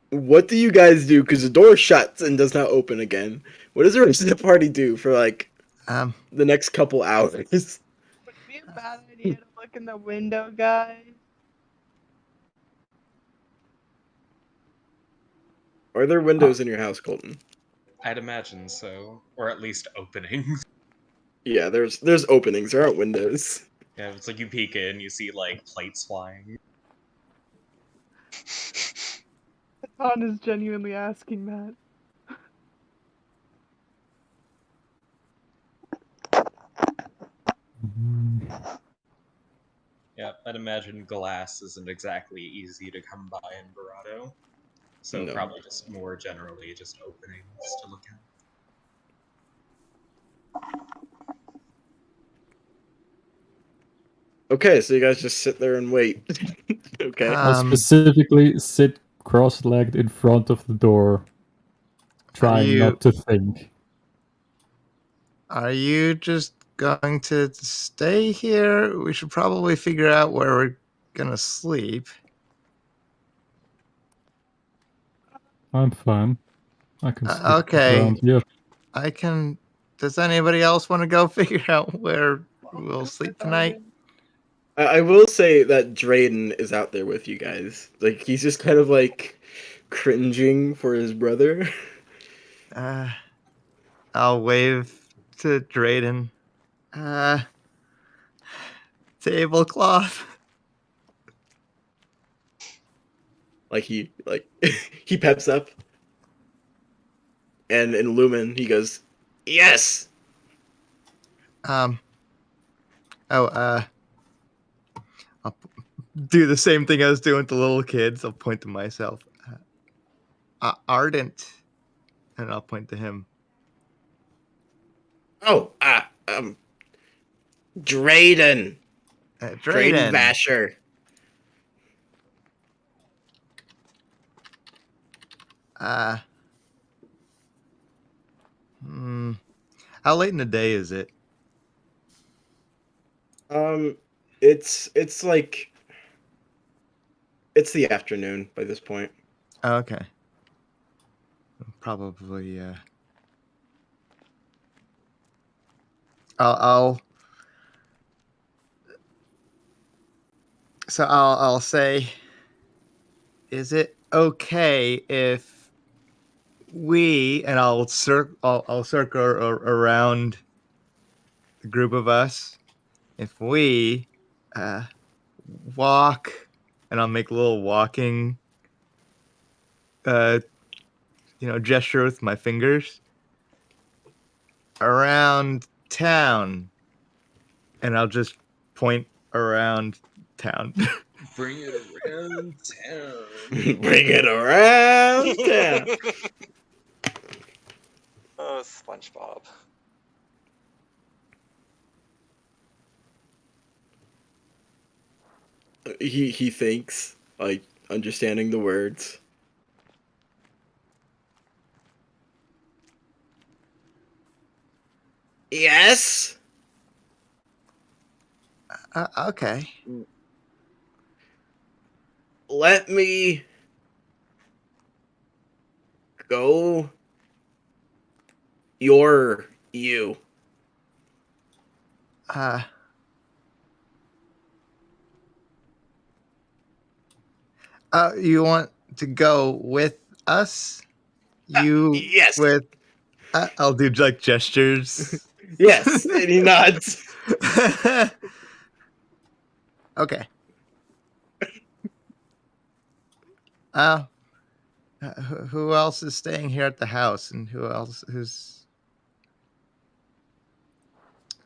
what do you guys do? Because the door shuts and does not open again. What does the rest of the party do for like um, the next couple hours? Would it be a bad idea to look in the window, guys? Are there windows in your house, Colton? I'd imagine so, or at least openings. Yeah, there's openings. There aren't windows. Yeah, it's like you peek in, you see like plates flying. Ton is genuinely asking that. Mm, Yeah, I'd imagine glass isn't exactly easy to come by in Verado. So No. probably just more generally just openings to look at. Okay, so you guys just sit there and wait. Okay. I specifically sit cross-legged in front of the door, trying you- not to think. Are you just going to stay here? We should probably figure out where we're gonna sleep. I'm fine. I can sleep Okay. around here. I can. Does anybody else want to go figure out where we'll sleep tonight? I will say that Drayden is out there with you guys. Like he's just kind of like cringing for his brother. I'll wave to Drayden. Tablecloth. Like he peps up. And in Lumen he goes, "Yes." Um, Oh, I'll do the same thing I was doing with the little kids. I'll point to myself. Ardent, and I'll point to him. Oh, Drayden. Drayden Drayden. Vasher. How late in the day is it? It's like it's the afternoon by this point. Oh, okay. Probably. I'll. So I'll say. Is it okay if I'll circle around the group of us, if we walk, and I'll make a little walking gesture with my fingers around town, and I'll just point around town. Bring it around town. Bring it around town. Oh, SpongeBob. He thinks, like, understanding the words. Yes. Okay. Let me go. You. You want to go with us? You Yes. with? I'll do like gestures. Yes. And he nods. Okay. Who else is staying here at the house, and who's?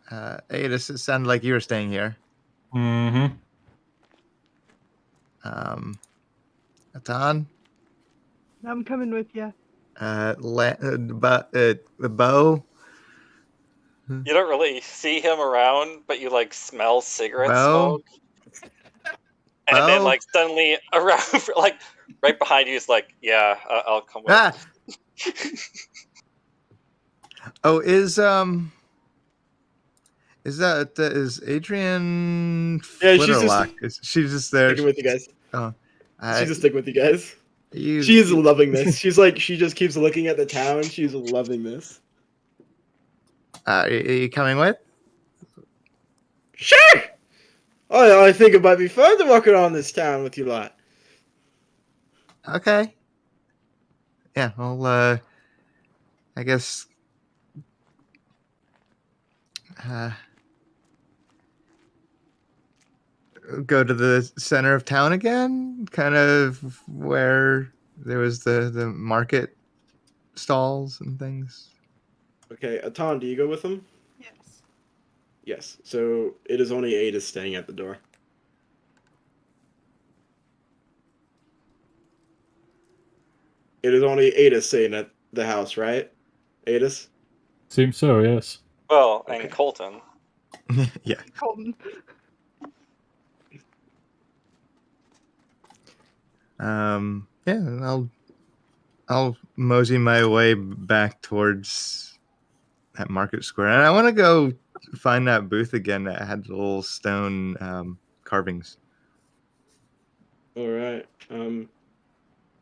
Hey, this sounded like you were staying here. Mm-hmm. Atan, I'm coming with you. Bo, You don't really see him around, but you like smell cigarette Bo, smoke. And then Bo. like suddenly around like right behind you is like, yeah, I'll come with. Ah. Oh, is Adrian Yeah, she's just Flitterlock? Is she just there? sticking with you guys. Oh, She's just sticking with you guys. you. She's loving this. She's like, she just keeps looking at the town. She's loving this. Are you coming with? Sure. I think it might be fun to walk around this town with you lot. Okay. Yeah. Well, I guess. Go to the center of town again, kind of where there was the market stalls and things. Okay, Atan, do you go with them? Yes. Yes. So it is only Ada staying at the door. It is only Ada staying at the house, right? Adis? Seems so, yes. Well, Okay. and Colton. Yeah. Colton. Yeah, and I'll mosey my way back towards that market square, and I want to go find that booth again that had the little stone carvings. All right. You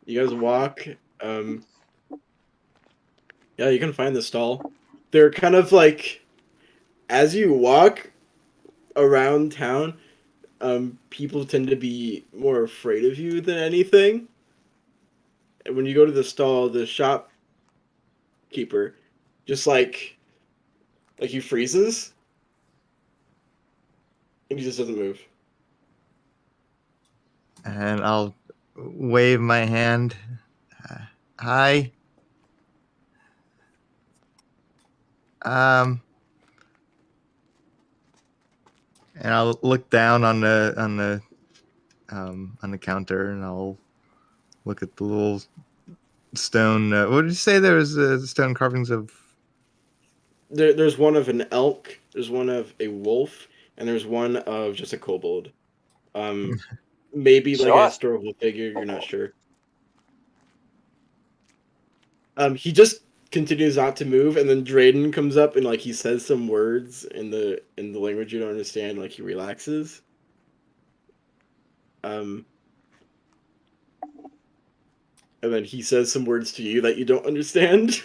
guys walk. Yeah, you can find the stall. They're kind of like, as you walk around town, people tend to be more afraid of you than anything. And when you go to the stall, the shopkeeper just like he freezes, and he just doesn't move. And I'll wave my hand. Hi. And I'll look down on the counter, and I'll look at the little stone. What did you say? There was stone carvings of. There's one of an elk, there's one of a wolf, and there's one of just a kobold. Maybe like a Sure. historical figure. You're not sure. He just continues not to move, and then Drayden comes up and like he says some words in the language you don't understand. Like he relaxes. And then he says some words to you that you don't understand.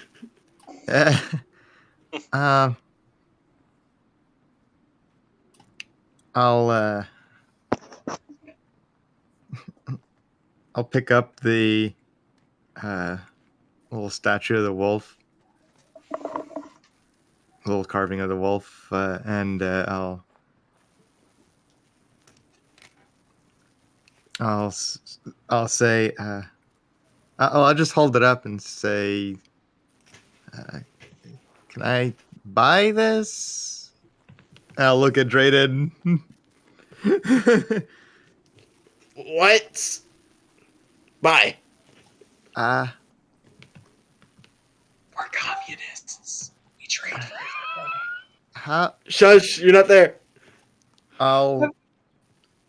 I'll I'll pick up the little statue of the wolf, little carving of the wolf, and I'll say, I'll just hold it up and say, "Can I buy this?" And I'll look at Drayden. What? Bye. We're communists. We trade for How Shush! You're not there. I'll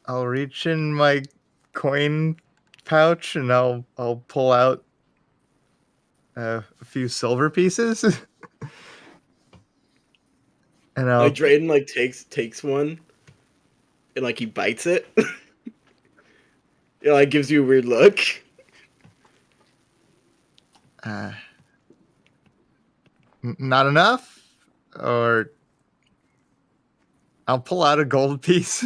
reach in my coin pouch and I'll pull out a few silver pieces. And I'll Like Drayden like takes one, and like he bites it. It like gives you a weird look. Not enough, or I'll pull out a gold piece.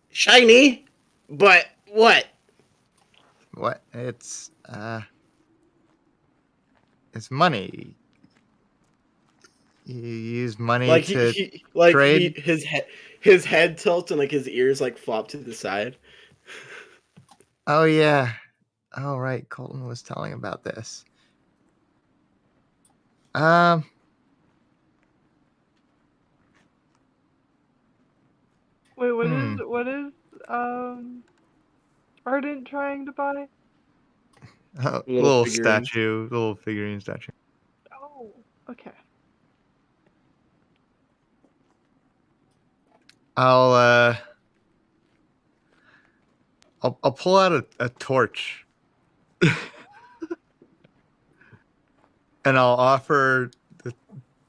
Shiny, but what? What? It's money. You use money Like to he like trade. his head tilts and like his ears like flop to the side. Oh yeah. Oh right, Colton was telling about this. Wait, Hmm. what is Ardent trying to buy? Little figurine. Little figurine statue. Oh, okay. I'll pull out a torch. And I'll offer the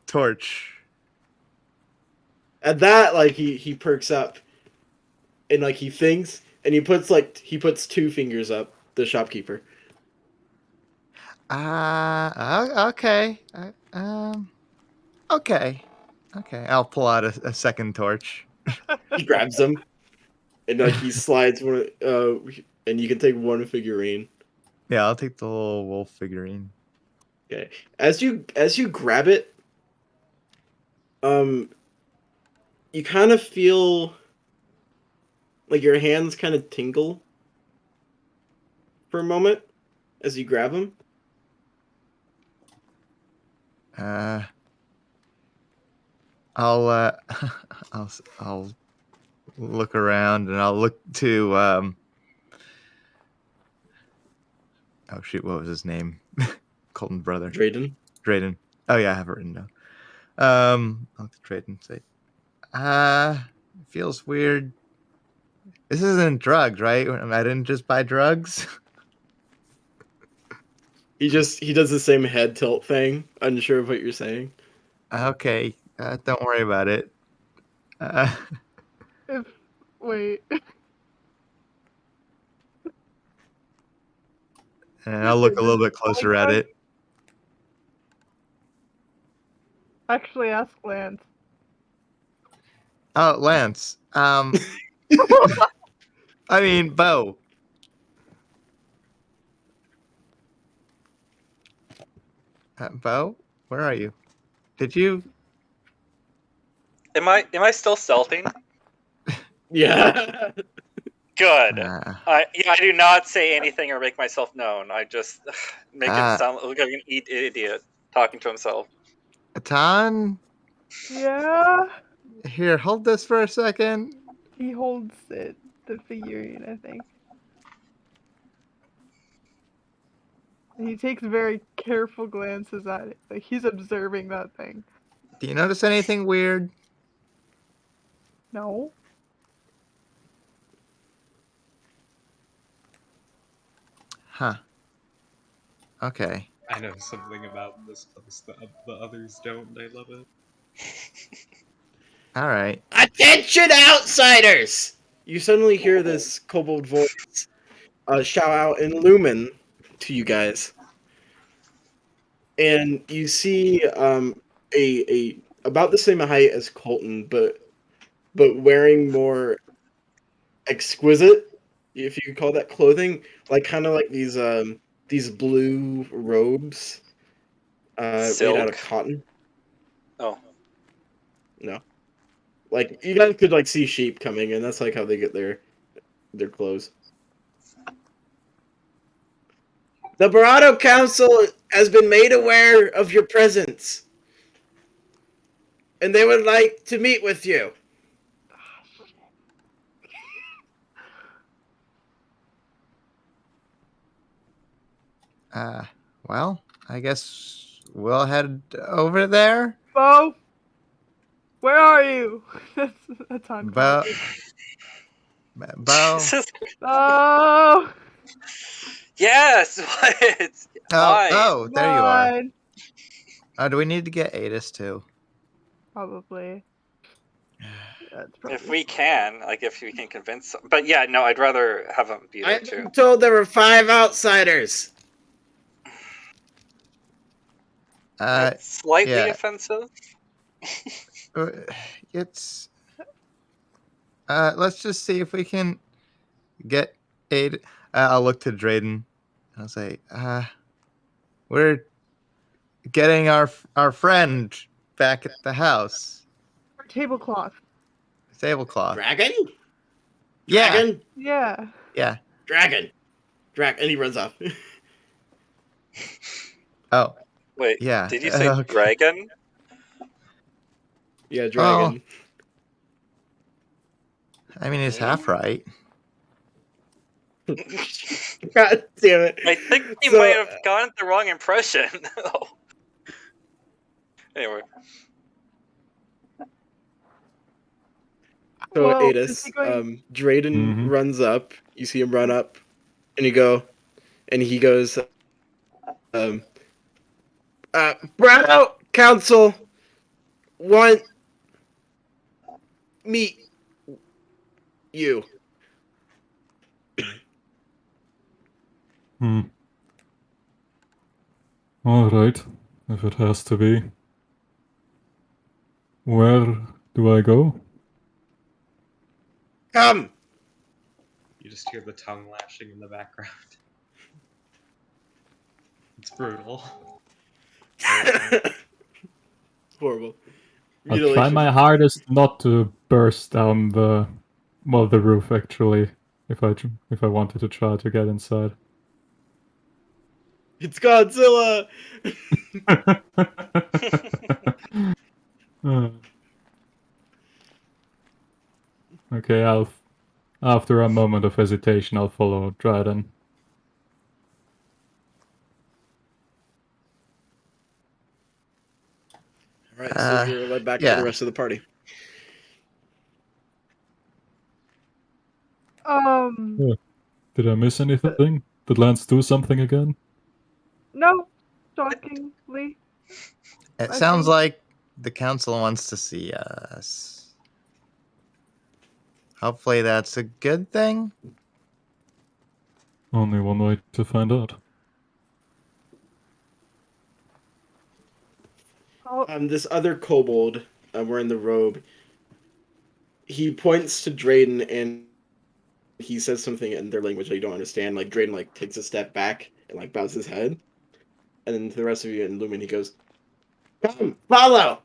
torch. At that, like he perks up, and like he thinks, and he puts two fingers up. The shopkeeper. Okay. Okay. Okay. I'll pull out a second torch. He grabs them, and like he slides one. And you can take one figurine. Yeah, I'll take the little wolf figurine. Okay. As you grab it, you kind of feel like your hands kind of tingle for a moment as you grab them. I'll I'll look around and I'll look to oh shoot, what was his name? Colton's brother. Drayden. Drayden. Oh yeah, I have it written down. I'll look to Drayden and say, it feels weird. This isn't drugs, right? I didn't just buy drugs. He does the same head tilt thing, unsure of what you're saying. Okay, don't worry about it. Wait. And I'll look a little bit closer at it. Actually, ask Lance. Oh, Lance. I mean, Bo. Bo, where are you? Did you? Am I still stealthing? Yeah. Good. I do not say anything or make myself known. I just make it sound look like an idiot talking to himself. Atan? Yeah. Here, hold this for a second. He holds it, the figurine, I think. And he takes very careful glances at it. Like he's observing that thing. Do you notice anything weird? No. Huh. Okay. I know something about this place that the others don't. I love it. All right. Attention, outsiders! You suddenly hear this kobold voice shout out in Lumen to you guys, and you see a about the same height as Colton, but wearing more exquisite, if you could call that clothing, like kind of like these blue robes made out of Silk? cotton. Oh, No, like you guys could like see sheep coming, and that's like how they get their clothes. The Barado Council has been made aware of your presence, and they would like to meet with you. Well, I guess we'll head over there. Bo, where are you? That's on. Bo. Bo. Jesus. Oh, Yes. What? Fine. Oh, there you are. God. Oh, do we need to get Adis too? Probably. That's probably. If we can, like, if we can convince them. But yeah, no, I'd rather have them be there I've too. been told there were 5 outsiders. That's slightly yeah. offensive. It's. Let's just see if we can get aid. I'll look to Drayden. I'll say, we're getting our friend back at the house. Tablecloth. Tablecloth. Dragon? Yeah. Dragon? Yeah. Yeah. Dragon. And he runs off. Oh. Wait, Yeah. did you say Okay. dragon? Yeah, dragon. I mean, he's half right. God damn it. I think he So- might have gotten the wrong impression. Anyway, So Well, Adis, is he going- Drayden Mhm. runs up. You see him run up, and he goes, Bravo Council want meet you. Hmm. Alright, if it has to be. Where do I go? Come. You just hear the tongue lashing in the background. It's brutal. Horrible. I'll try Mutilation. my hardest not to burst down the roof actually, if I wanted to try to get inside. It's Godzilla. Okay, after a moment of hesitation, I'll follow Dryden. All right, so you're led back to yeah. the rest of the party. Did I miss anything? Did Lance do something again? No. Shockingly. It I sounds think- like the council wants to see us. Hopefully that's a good thing. Only one way to find out. Oh, This other kobold wearing the robe, he points to Drayden and he says something in their language that you don't understand. Like Drayden like takes a step back and like bows his head, and then to the rest of you in Lumen he goes, "Come, follow."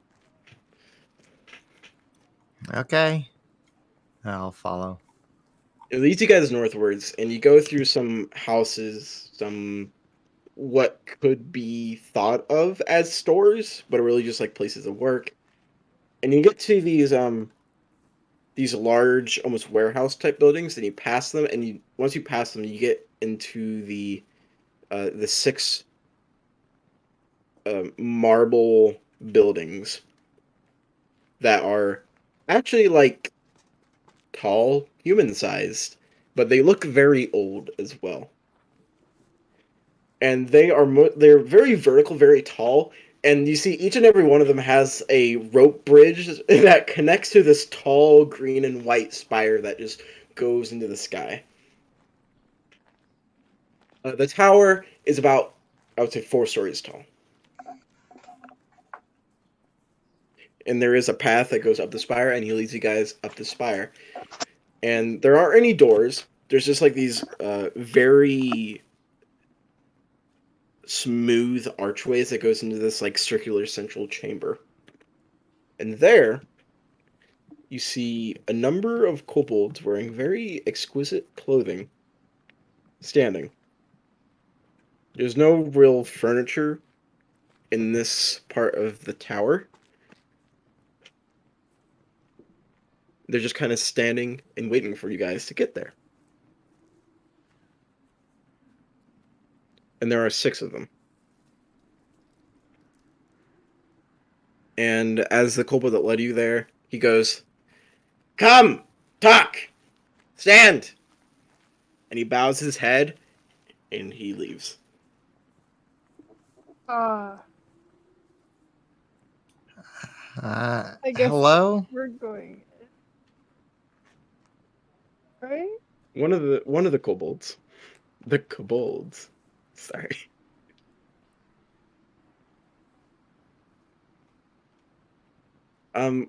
Okay. I'll follow. It leads you guys northwards, and you go through some houses, some what could be thought of as stores, but are really just like places of work. And you get to these large, almost warehouse type buildings, and you pass them, and once you pass them, you get into the 6 marble buildings that are actually like tall, human sized, but they look very old as well. And they're very vertical, very tall, and you see each and every one of them has a rope bridge that connects to this tall green and white spire that just goes into the sky. The tower is about, I would say, 4 stories tall. And there is a path that goes up the spire, and he leads you guys up the spire. And there aren't any doors. There's just like these very smooth archways that goes into this like circular central chamber. And there, you see a number of kobolds wearing very exquisite clothing standing. There's no real furniture in this part of the tower. They're just kind of standing and waiting for you guys to get there. And there are 6 of them. And as the kobold that led you there, he goes, "Come! Talk! Stand!" And he bows his head, and he leaves. Uh, I guess hello? we're going. Right? One of the kobolds. The kobolds. Sorry.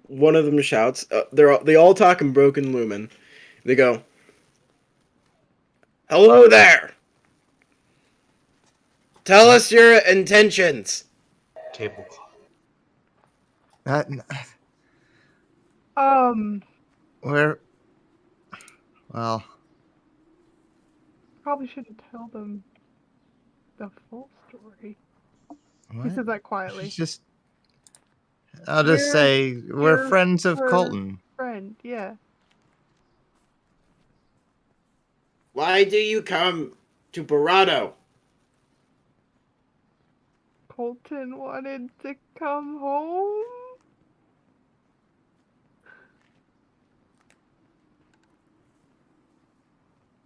One of them shouts. They all talk in broken lumen. They go, "Hello there. Tell us your intentions." Tablecloth. We're well. Probably shouldn't tell them the full story. He What? said that quietly. I'll just You're- say we're you're friends of her Colton. Friend, yeah. "Why do you come to Barado?" Colton wanted to come home.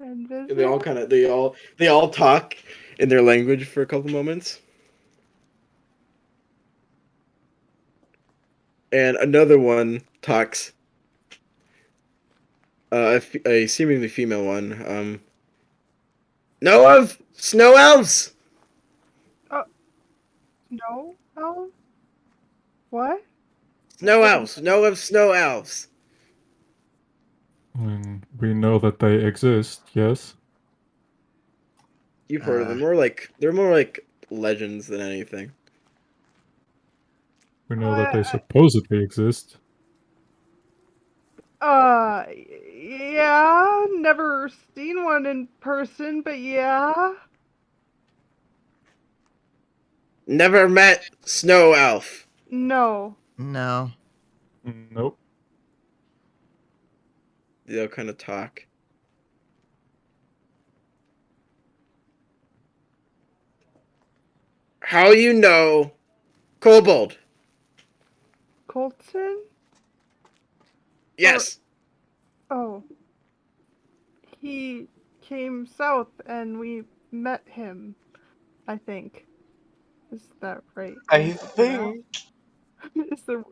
And visit. They all talk in their language for a couple moments. And another one talks, a seemingly female one. "Know of snow elves?" No? Oh? What? "Snow elves. Know of snow elves?" And we know that they exist, yes? You've heard of them. They're more like legends than anything. We know that they I- supposedly exist. Yeah, never seen one in person, but yeah. Never met snow elf. No. No. Nope. They'll kind of talk. "How you know kobold?" Colton? "Yes." Oh. He came south and we met him, I think. Is that right? I think. Is the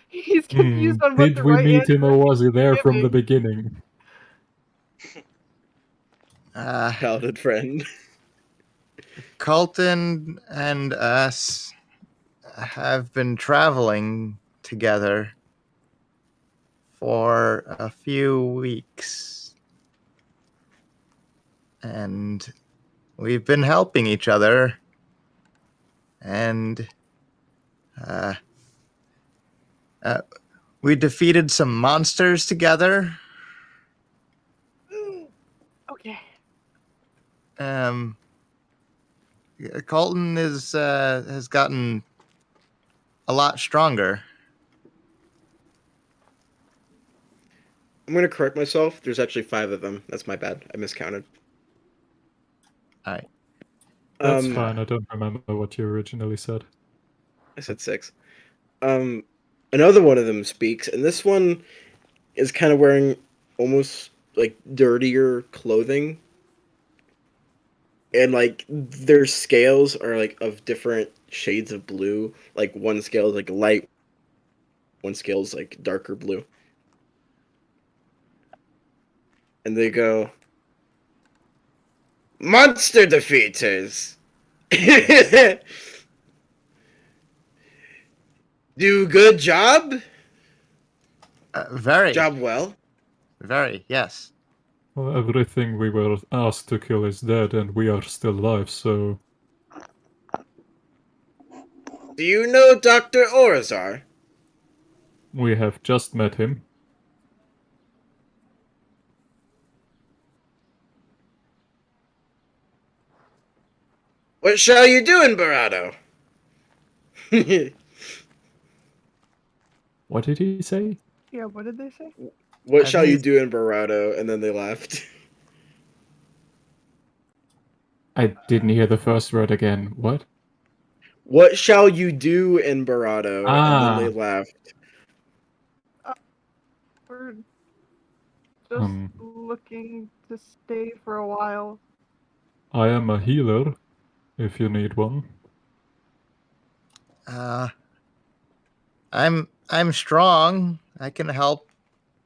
he's confused on what Did the we right meet him answer or was he there from the giving. beginning? Childhood friend. Colton and us have been traveling together for a few weeks. And we've been helping each other. And we defeated some monsters together. Okay. Colton has gotten a lot stronger. I'm gonna correct myself. There's actually 5 of them. That's my bad. I miscounted. All right. That's Um, fine. I don't remember what you originally said. I said 6. Another one of them speaks, and this one is kind of wearing almost like dirtier clothing, and like their scales are like of different shades of blue. Like one scale is like light, one scale is like darker blue. And they go, "Monster defeaters! Do good job? Very, Job well? very, yes. Well, everything we were asked to kill is dead, and we are still alive, so Do you know Dr. Orzar? we have just met him. What shall you do in Barado?" What did he say? Yeah, what did they say? What I shall think you it's- do in Barado? And then they laughed. I didn't hear the first word again. What? What shall you do in Barado? And then they Ah. laughed. We're just looking to stay for a while. I am a healer, if you need one. I'm strong. I can help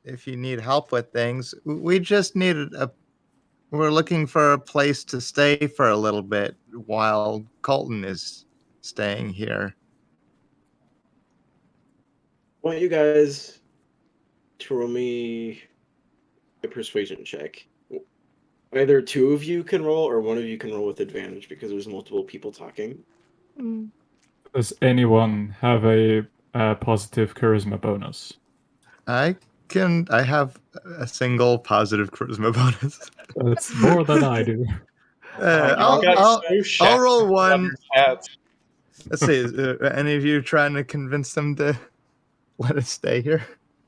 if you need help with things. We just needed a. We're looking for a place to stay for a little bit while Colton is staying here. I want you guys to roll me a persuasion check. Either 2 of you can roll, or 1 of you can roll with advantage because there's multiple people talking. Mm. Does anyone have a positive charisma bonus? I have a single positive charisma bonus. That's more than I do. I'll, got I'll, no I'll roll one. Hats. Let's see. Is any of you trying to convince them to let us stay here?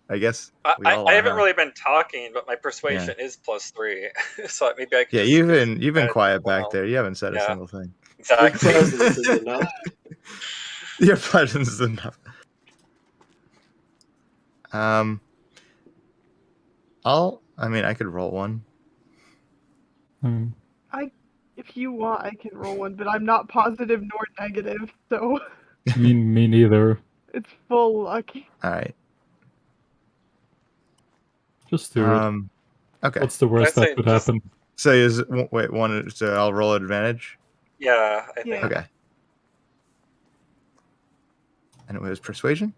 I guess we all I are, haven't huh? really been talking, but my persuasion is +3, so maybe I can. Yeah, just you've been kinda quiet do back well. there. You haven't said a Yeah. single thing. Your Exactly. presence is enough. Your presence is enough. I could roll one. Hmm. If you want, I can roll one, but I'm not positive nor negative, so Me neither. it's full luck. All right. Just do it. Okay. What's the worst I'd say that could just- happen? So wait one. So I'll roll advantage. Yeah, I think. Yeah. Okay. And it was persuasion.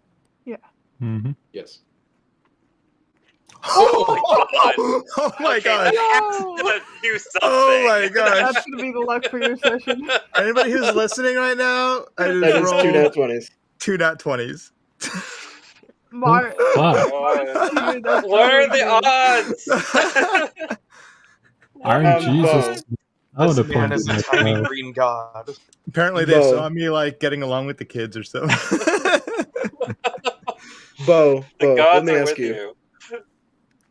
Mm-hmm. Yes. Oh my Okay, god! that has to do something. Oh my gosh! That's gonna be the luck for your session. Anybody who's listening right now, I just That is 2 rolled nat 20s. 2 nat 20s. Mar- Fuck. Dude, that's What are really the good. odds? Iron Jesus. I want to This man point is to a my tiny child. green god. Apparently, they Bo. saw me like getting along with the kids or something. Bo, The let gods me are ask with you. you.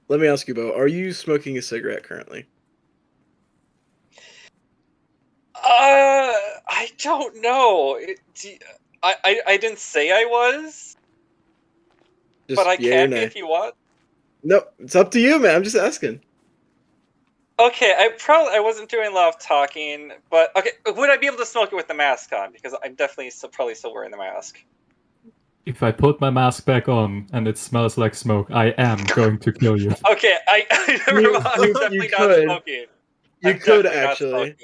Let me ask you, Bo. Are you smoking a cigarette currently? I don't know. I didn't say I was, Just but I yay or can be nay? if you want. No, it's up to you, man. I'm just asking. Okay, I wasn't doing a lot of talking, but okay, would I be able to smoke it with the mask on? Because I'm definitely probably still wearing the mask. If I put my mask back on and it smells like smoke, I am going to kill you. Okay, I never You- mind. I'm you definitely not could. smoking. You I'm could definitely not actually.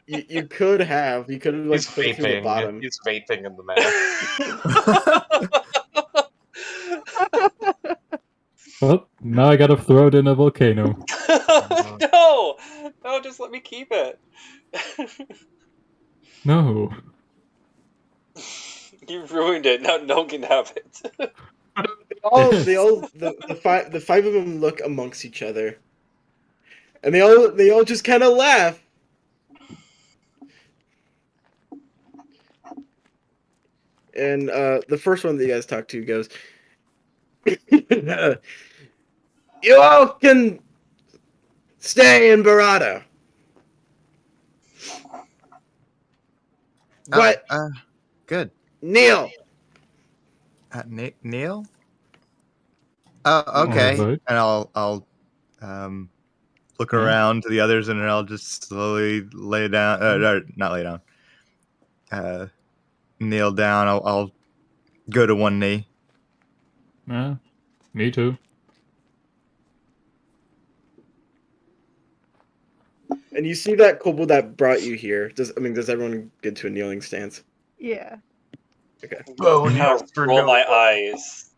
smoking. You could have. You could have like He's put it through the vaping. bottom. He's vaping in the mask. Well, now I gotta throw it in a volcano. No, just let me keep it. No. You ruined it. Now no one can have it. The 5 of them look amongst each other, and they all just kind of laugh. And the first one that you guys talk to goes, You all can stay in Barada. But Good. Neil, Neil. Oh, okay. Alright. And I'll look around to the others, and then I'll just slowly lay down. Or not lay down. Kneel down. I'll go to one knee. Yeah, me too. and you see that kobold that brought you here. Does everyone get to a kneeling stance? Yeah. Okay. Bow Kind kneels of for roll no my one. eyes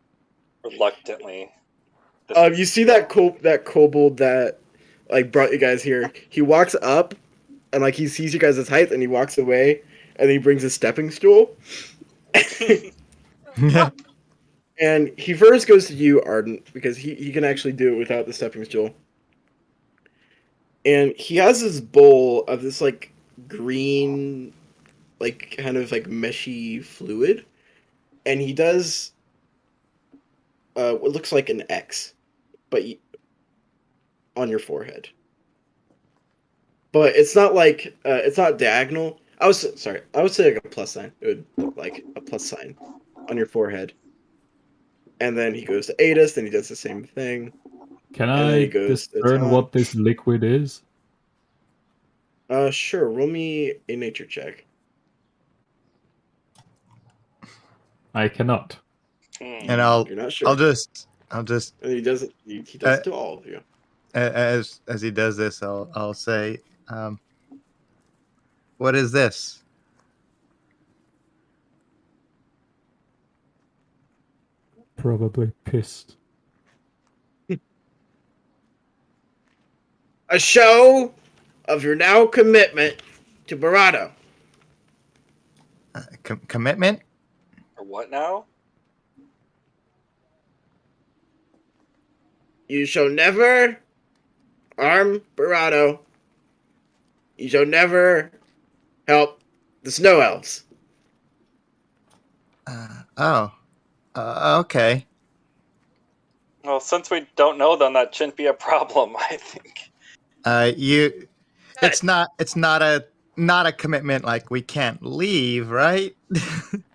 reluctantly. This You see that kobold that like brought you guys here. He walks up, and like he sees you guys' height, and he walks away, and he brings a stepping stool. And he first goes to you, Ardent, because he can actually do it without the stepping stool. And he has this bowl of this like green, like kind of like meshy fluid, and he does what looks like an X, but on your forehead. But it's not like it's not diagonal. I would say like a plus sign. It would look like a plus sign on your forehead. And then he goes to Adis, and he does the same thing. Can And then he I goes to discern Tan. what this liquid is? Sure. Roll me a nature check. I cannot. And I'll You're not sure. I'll just And he does it. He does it to all of you. as he does this, I'll say, what is this? Probably pissed. A show of your now commitment to Barado. Commitment? Or what now? You shall never harm Barado. You shall never help the Snow Elves. Okay. Well, since we don't know them, that shouldn't be a problem, I think. It's not a commitment like we can't leave, right?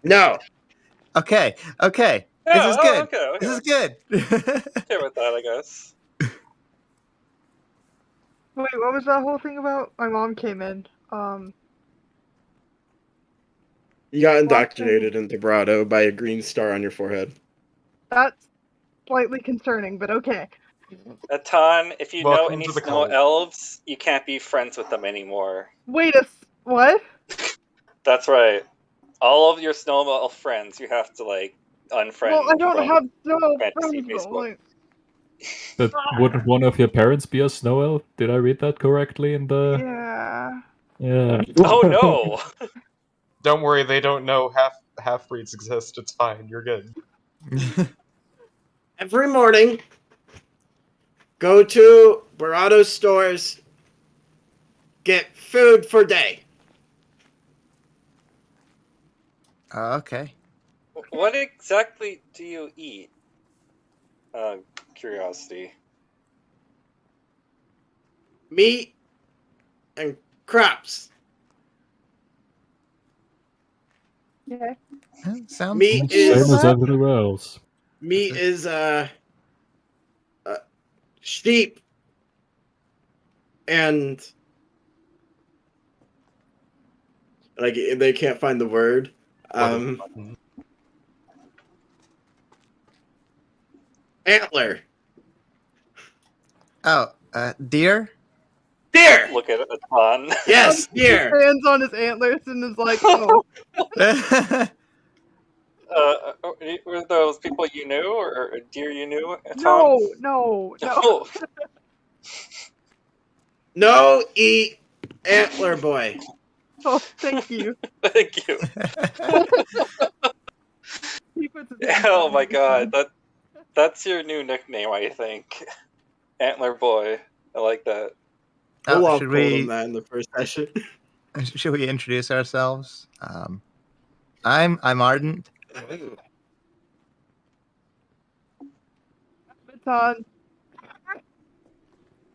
No. Okay. Yeah, This is good. okay. This is good. Okay with that, I guess. Wait, what was that whole thing about? My mom came in. You got indoctrinated into Barado by a green star on your forehead. That's slightly concerning, but okay. Atan, if you know Welcome any to the snow cult. elves, you can't be friends with them anymore. Wait what? That's right. All of your snow elf friends, you have to like unfriend. Well, I don't from have no Fantasy friends though. Facebook. Like, But wouldn't one of your parents be a snow elf? Did I read that correctly in the... yeah. Yeah. Oh no! Don't worry, they don't know half breeds exist. It's fine. You're good. Every morning, go to Barado stores, get food for day. Okay. What exactly do you eat? Curiosity. Meat and crops. Yeah. Sounds Meat Same is as everywhere else. sheep and like they can't find the word. Antler. Deer? Deer. Look at Atan. Yes, He deer. stands on his antlers and is like, oh. Were those people you knew, or deer you knew, Atan? No. Oh. No eat antler boy. Oh, thank you. Thank you. He puts his hands Oh on my his god, head. that's your new nickname, I think. Antler Boy. I like that. Olaf should called him we that in the first session. should we introduce ourselves? I'm Ardent. Baton.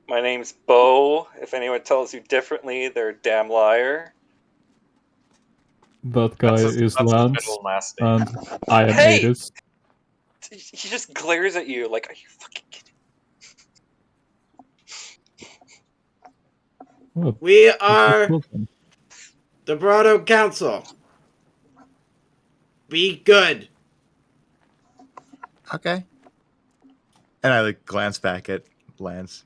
My name's Bo. If anyone tells you differently, they're a damn liar. That guy That's is his Lance, middle last name. and I am Hey! Adis. He just glares at you like, are you fucking kidding? What? We What's are the problem? the Brado Council. Be good. Okay. And I like glance back at Lance.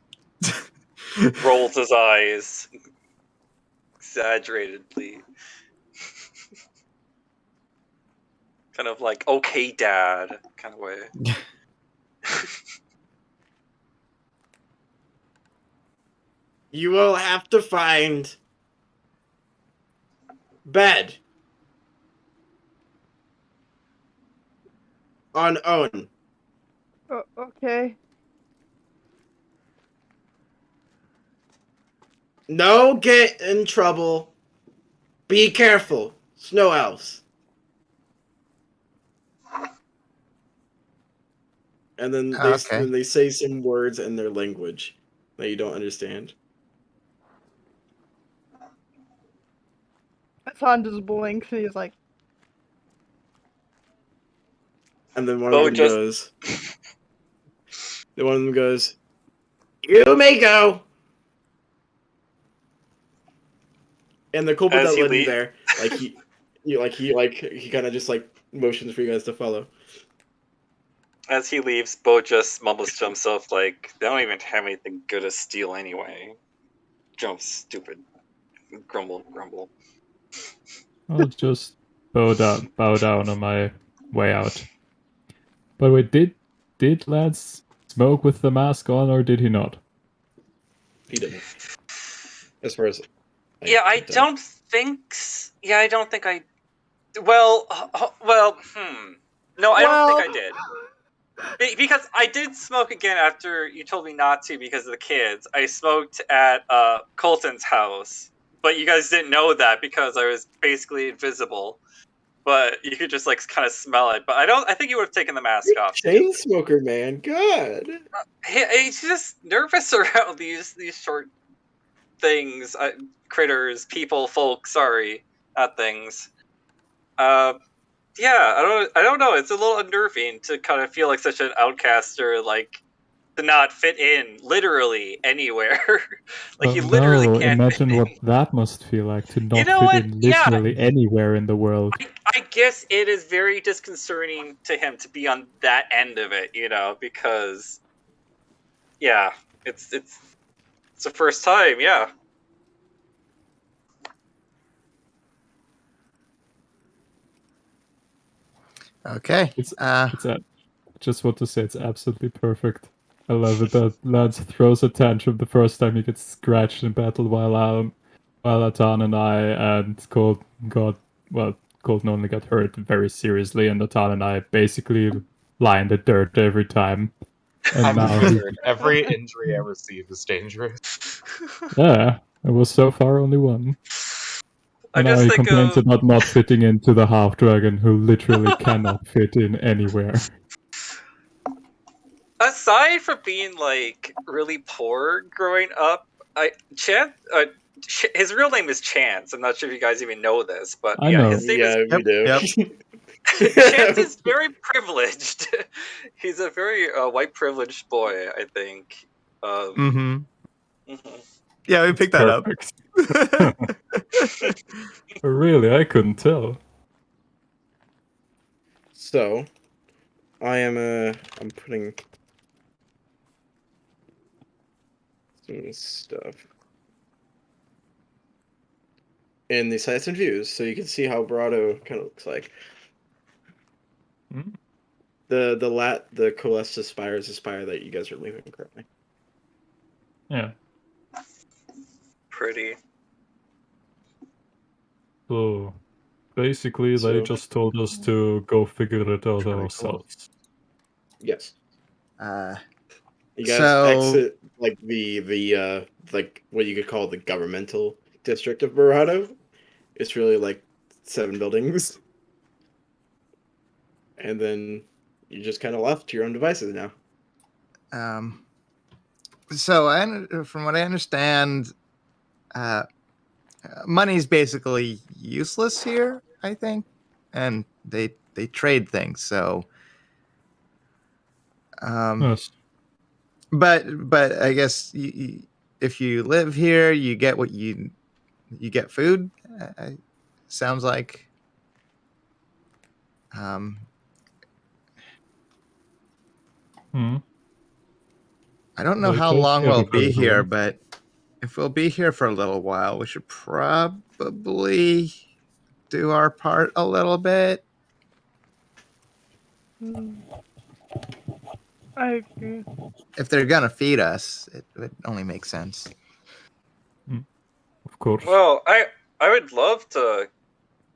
Rolls his eyes exaggeratedly. Kind of like, okay, dad, kind of way. You will have to find bed on own. Okay. No get in trouble. Be careful. Snow elves. And then Okay. they say some words in their language that you don't understand. Hassan just blinks and he's like, And then one Bo of them just- goes. Then one of them goes, "You may go." And the kobold As that he led you lea- there, he kind of just like motions for you guys to follow. As he leaves, Bo just mumbles to himself like, they don't even have anything good to steal anyway. Jump, stupid. Grumble, grumble. I'll just bow down on my way out. But wait, did Lance smoke with the mask on, or did he not? He didn't. As far as Yeah, I can tell. don't think. Yeah, I don't think I. Well, No, I don't think I did. Because I did smoke again after you told me not to because of the kids. I smoked at Colton's house, but you guys didn't know that because I was basically invisible. But you could just like kind of smell it. But I think you would have taken the mask You're a off. chain smoker, man. God. He's just nervous around these short things, critters, people, folk. Sorry, not things. Yeah, I don't know. It's a little unnerving to kind of feel like such an outcast or like to not fit in literally anywhere. Like you literally no, can't imagine fit what in. that must feel like to not know fit what? in Yeah. literally anywhere in the world. I guess it is very disconcerting to him to be on that end of it, because yeah, it's the first time, yeah. Okay. It's just want to say it's absolutely perfect. I love it that Lance throws a tantrum the first time he gets scratched in battle while Atan and I and Colton only got hurt very seriously, and Atan and I basically lie in the dirt every time. And I'm now, triggered. Every injury I receive is dangerous. yeah, it was so far only one. I And now just he think complains of about not fitting into the half dragon, who literally cannot fit in anywhere. aside from being like really poor growing up, his real name is Chance. I'm not sure if you guys even know this, but I yeah, know. his name Yeah, we do. Yep. Chance is very privileged. He's a very white privileged boy, I think. Mm-hmm. Mhm. Yeah, we picked that Perfect. up. Really, I couldn't tell. So, I'm putting some stuff in the sights and views so you can see how Brado kind of looks like. Hmm. The Coalesced Spire is the spire that you guys are leaving currently. Yeah. Pretty. So basically, they So- just told us to go figure it out Really cool. ourselves. Yes. Uh, You guys So- exit like the like what you could call the governmental district of Barado. It's really like 7 buildings. And then you just kind of left to your own devices now. So, from what I understand, money's basically useless here, I think, and they trade things. So, Yes. but I guess if you live here, you get what you get food. Sounds like. Um, Hmm. I don't know They how take long care we'll of be here, everyone. but if we'll be here for a little while, we should probably do our part a little bit. Mm, I agree. If they're gonna feed us, it would only make sense. Of course. Well, I would love to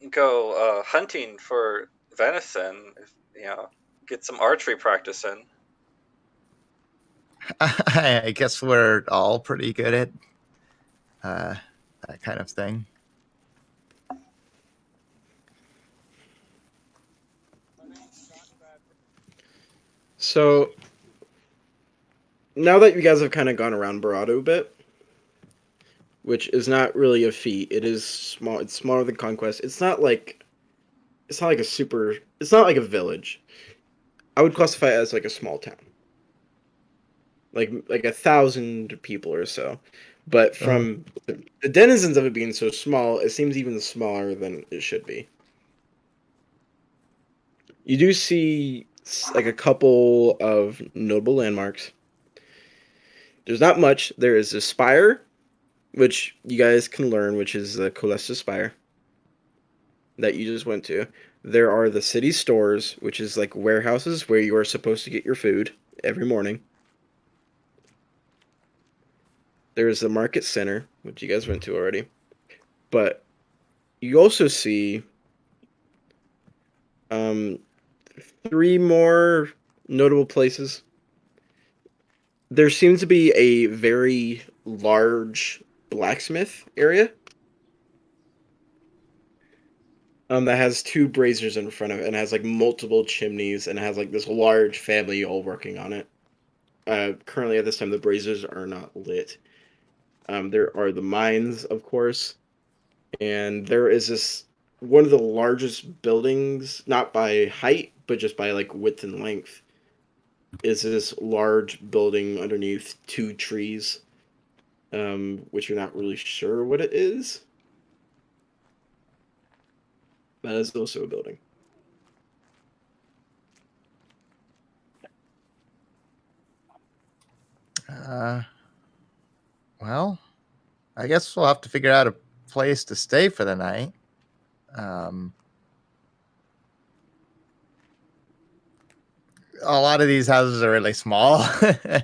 go hunting for venison. If get some archery practice in. I guess we're all pretty good at that kind of thing. So now that you guys have kind of gone around Barado a bit, which is not really a feat. It is small. It's smaller than Conquest. It's not like a super. It's not like a village. I would classify it as like a small town, like 1,000 people or so. But from the denizens of it being so small, it seems even smaller than it should be. You do see like a couple of notable landmarks. There's not much. There is a spire, which you guys can learn, which is the Colesta Spire that you just went to. There are the city stores, which is like warehouses where you are supposed to get your food every morning. There's the market center, which you guys went to already. But you also see um, 3 more notable places. There seems to be a very large blacksmith area that has 2 braziers in front of it and has like multiple chimneys and has like this large family all working on it. Currently, at this time, the braziers are not lit. There are the mines, of course, and there is this one of the largest buildings, not by height, but just by like width and length, is this large building underneath 2 trees, which you're not really sure what it is. That is also a building. Well, I guess we'll have to figure out a place to stay for the night. Um, a lot of these houses are really small. I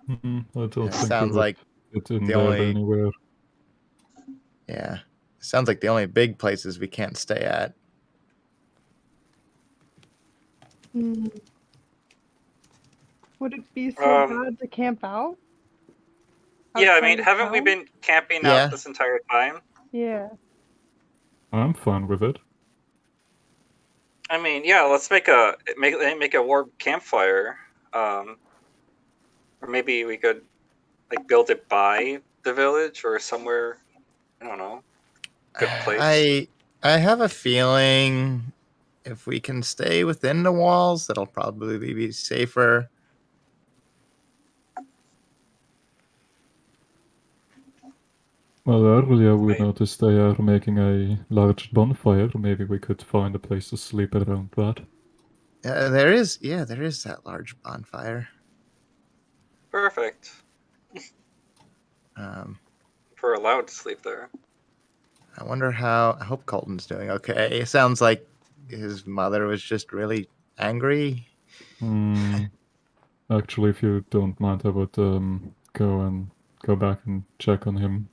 don't think sounds we would like fit in the there only- anywhere. yeah, sounds like the only big places we can't stay at. Mm. Would it be so Um, bad to camp out? Yeah, I outside mean, of haven't we town? been camping Yeah. out this entire time? Yeah. I'm fine with it. I mean, yeah, let's make a warm campfire. Or maybe we could like build it by the village or somewhere. I don't know. Good place. I have a feeling if we can stay within the walls, that'll probably be safer. Well, earlier we Right. noticed they are making a large bonfire. Maybe we could find a place to sleep around that. There is that large bonfire. Perfect. Um, If we're allowed to sleep there. I wonder how. I hope Colton's doing okay. It sounds like his mother was just really angry. Actually, if you don't mind, I would go back and check on him.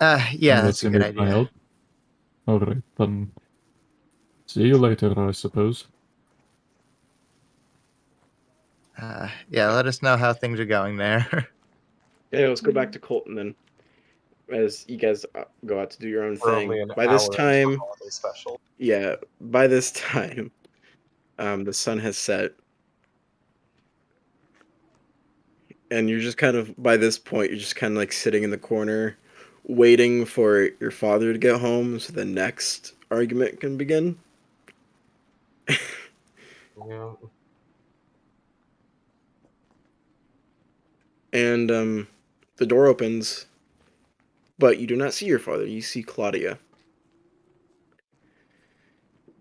Yeah, that's unless a you good need my idea. help. Alright, then see you later, I suppose. Yeah, let us know how things are going there. Yeah, let's go back to Colton then. As you guys go out to do your own We're thing. only an By this hour into the time, holiday special. yeah, by this time, the sun has set. and you're just kind of by this point you're just kind of like sitting in the corner waiting for your father to get home so the next argument can begin. Yeah. And the door opens, but you do not see your father. You see Claudia.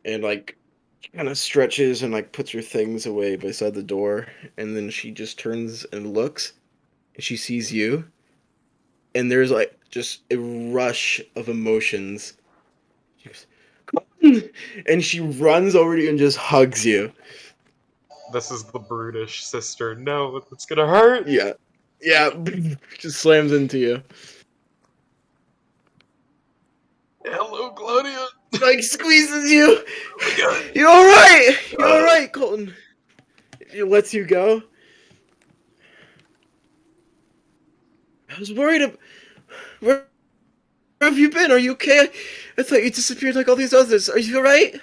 And like kind of stretches and like puts her things away beside the door, and then she just turns and looks, and she sees you, and there's like just a rush of emotions. She goes, "Come on!" And she runs over to you and just hugs you. This is the brutish sister. No, it's gonna hurt. Yeah. Yeah, just slams into you. Hello, Claudia. Like squeezes you. Oh my God. You alright? You alright, Colton? She lets you go. I was worried about where have you been? Are you okay? I thought you disappeared like all these others. Are you alright?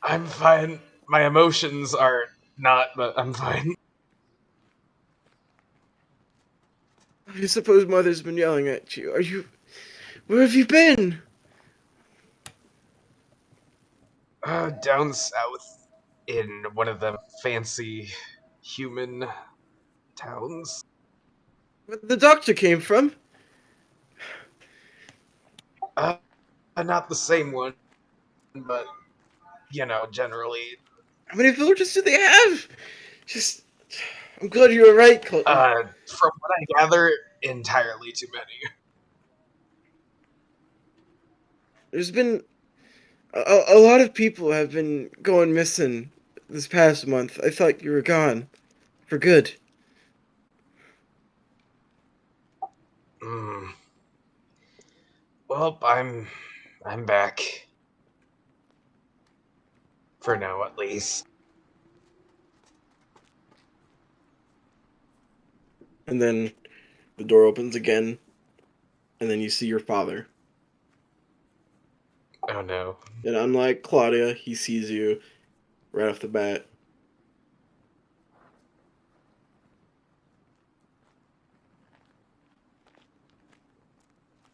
I'm fine. My emotions are not, but I'm fine. I suppose Mother's been yelling at you. Are you... Where have you been? Down south in one of them fancy human towns. Where the doctor came from? Uh, not the same one, but you know, generally. How many villagers do they have? Just... I'm glad you were right, Colton. From what I gather, entirely too many. There's been... A lot of people have been going missing this past month. I thought you were gone. For good. Hmm. Well, I'm back. For now, at least. And then the door opens again, and then you see your father. Oh no. And unlike Claudia, he sees you right off the bat.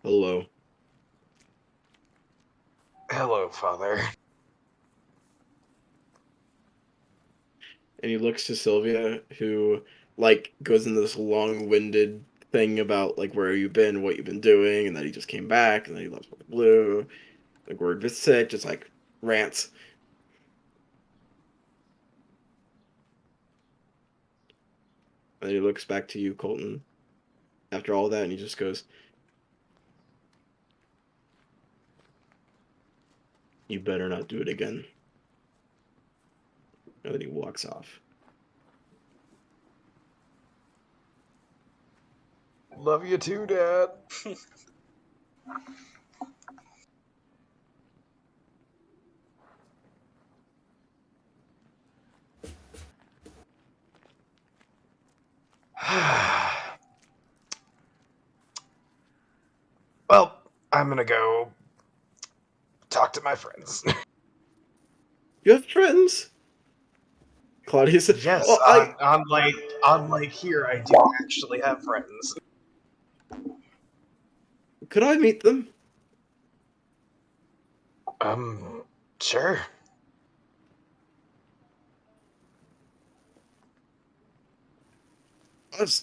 Hello. Hello, father. And he looks to Sylvia, who like goes into this long-winded thing about like where you've been, what you've been doing, and that he just came back, and then he left with the blue. Like word bit sick, just like rants. And he looks back to you, Colton, after all that, and he just goes, "You better not do it again." And then he walks off. Love you too, Dad. Well, I'm gonna go talk to my friends. You have friends? Claudia said, Yes, "Oh, unlike here, I do actually have friends. could I meet them?" Sure.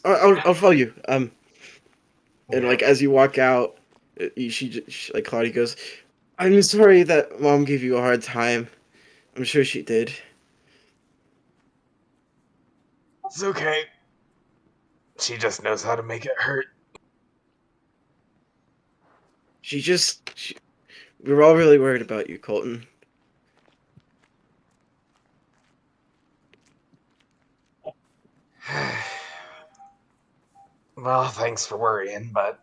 I'll follow you. And Yeah. like as you walk out, she like Claudia goes, "I'm sorry that Mom gave you a hard time. I'm sure she did. It's okay. She just knows how to make it hurt. We were all really worried about you, Colton." Well, thanks for worrying, but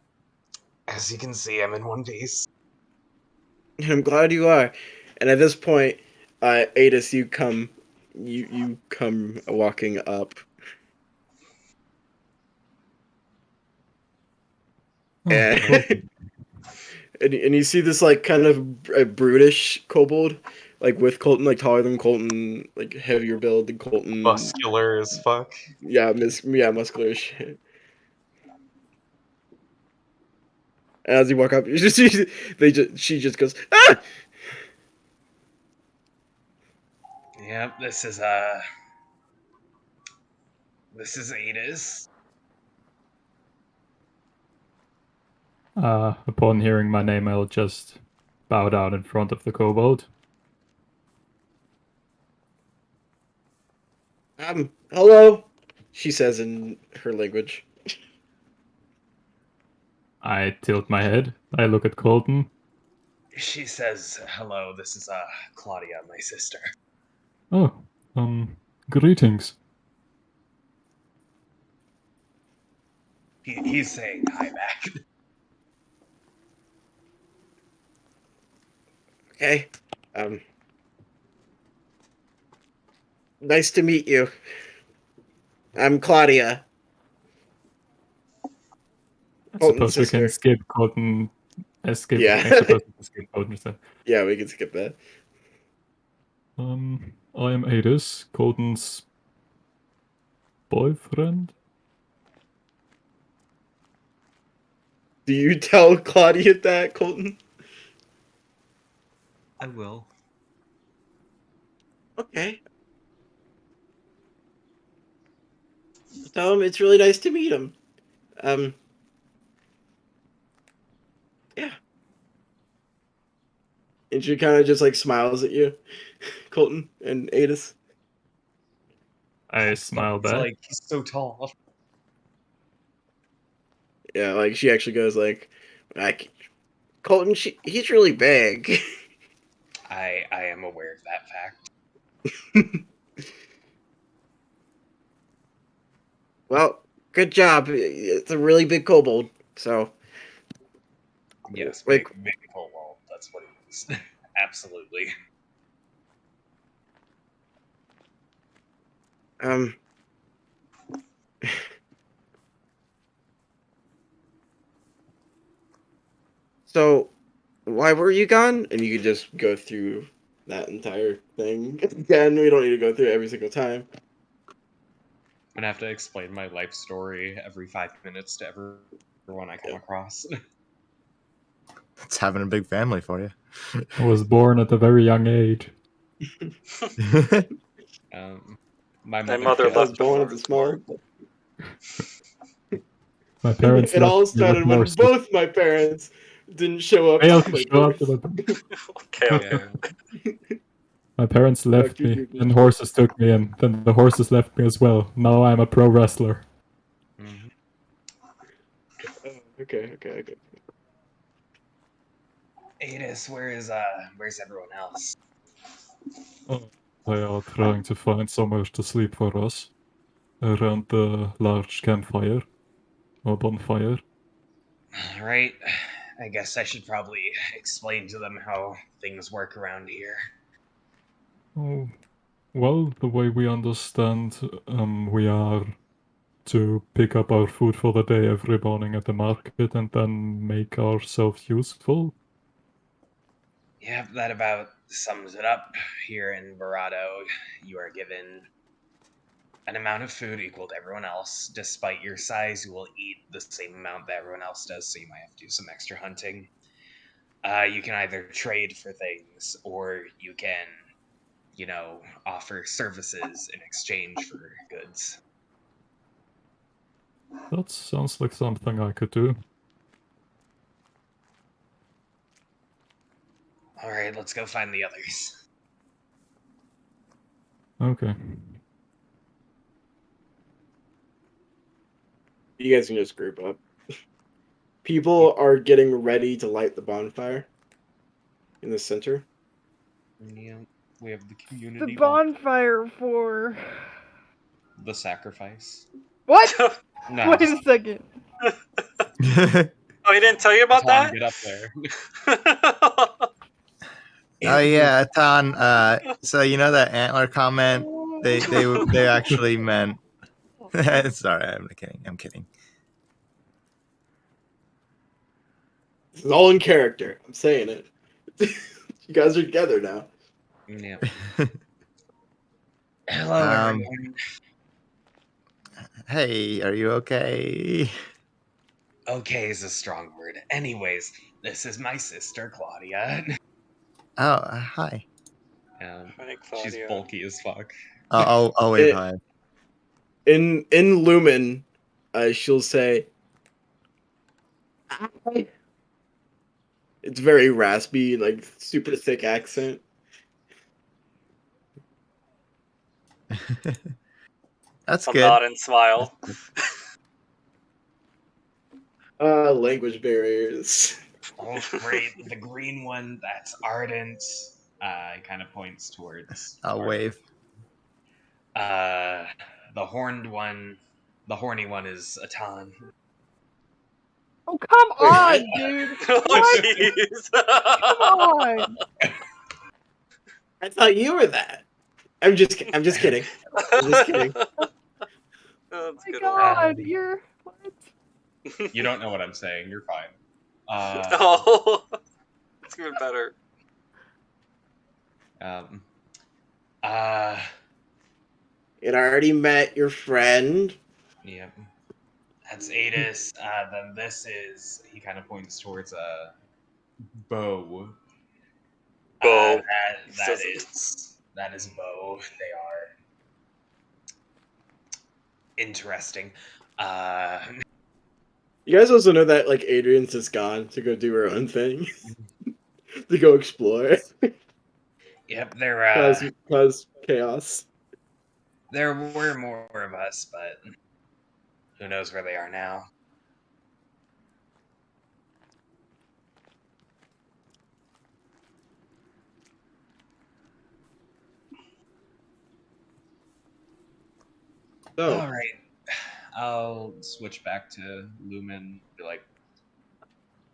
as you can see, I'm in one piece. And I'm glad you are. And at this point, Adis, you come walking up, Oh, and Colton. and you see this like kind of brutish kobold, like with Colton, like taller than Colton, like heavier build than Colton. Muscular as fuck. Yeah, muscular as shit. And as you walk up, she just goes, ah! Yep, this is Ada's. Upon hearing my name, I'll just bow down in front of the kobold. Hello, she says in her language. I tilt my head. I look at Colton. She says, "Hello, this is Claudia, my sister." Oh, greetings. He's saying hi back. Okay. Nice to meet you. I'm Claudia. I Colton's suppose we can sister. skip Colton. Skip. Yeah. I suppose we can skip Colton. So. Yeah, we can skip that. I am Adis, Colton's boyfriend. Do you tell Claudia that, Colton? I will. Okay. Tell him it's really nice to meet him. Yeah. And she kind of just like smiles at you, Colton and Adis. I smile It's back. like he's so tall. Yeah, like she actually goes like, Colton, he's really big. I am aware of that fact. Well, good job. It's a really big kobold. So, Yes, like, big kobold. That's what it is. Absolutely. So, why were you gone? And you could just go through that entire thing again. We don't need to go through it every single time. I'm gonna have to explain my life story every 5 minutes to everyone I come across. It's having a big family for you. I was born at a very young age. My My mother mother I was left born when I at the was small. born. My parents It left all me started with when mercy. both my parents didn't show up Failed to to my show up to birth. the Okay, okay. Yeah. My parents left keep me, your and business. horses took me, and then the horses left me as well. Now I'm a pro wrestler. Mhm. Oh, okay. Adis, where's everyone else? Oh, they are trying to find somewhere to sleep for us around the large campfire or bonfire. Right. I guess I should probably explain to them how things work around here. Oh, well, the way we understand, we are to pick up our food for the day every morning at the market and then make ourselves useful. Yep, that about sums it up. Here in Verado, you are given an amount of food equal to everyone else. Despite your size, you will eat the same amount that everyone else does, so you might have to do some extra hunting. You can either trade for things, or you can, offer services in exchange for goods. That sounds like something I could do. All right, let's go find the others. Okay. You guys can just group up. People are getting ready to light the bonfire in the center. Yeah, we have the The community bonfire for the sacrifice. what? No, Wait a second. Oh, he didn't tell you about Tom, that? get up there. Oh yeah, Tan. So you know that antler comment? They actually meant. Sorry, I'm kidding. I'm kidding. This is all in character. I'm saying it. You guys are together now. Yeah. Hello, Um, everyone. Hey, are you okay? Okay is a strong word. Anyways, this is my sister, Claudia. Oh, hi. Hi, She's Claudia. bulky as fuck. I'll wave It- hi. In Lumen, she'll say, "Hi." It's very raspy, like super thick accent. That's I'll good. nod and smile. Language barriers. Oh, great. The green one, that's Ardent. He kind of points towards. I'll Arden. wave. The horned one, the horny one is Atan. Oh, come Wait, on, what? dude. Oh, What? jeez. Come on. I thought you were that. I'm just kidding. I'm just kidding. I'm just kidding. Oh, Oh that's my good. god, you're what? You don't know what I'm saying. You're fine. Oh, it's even better. Um, It already met your friend. yeah. That's Adis. Then this is. He kind of points towards a bow. Bo. That is Bo. They are interesting. You guys also know that like Adrian's just gone to go do her own thing, to go explore, Yep, they're cause chaos. there were more of us, but who knows where they are now. So All right. I'll switch back to Lumen. Be like,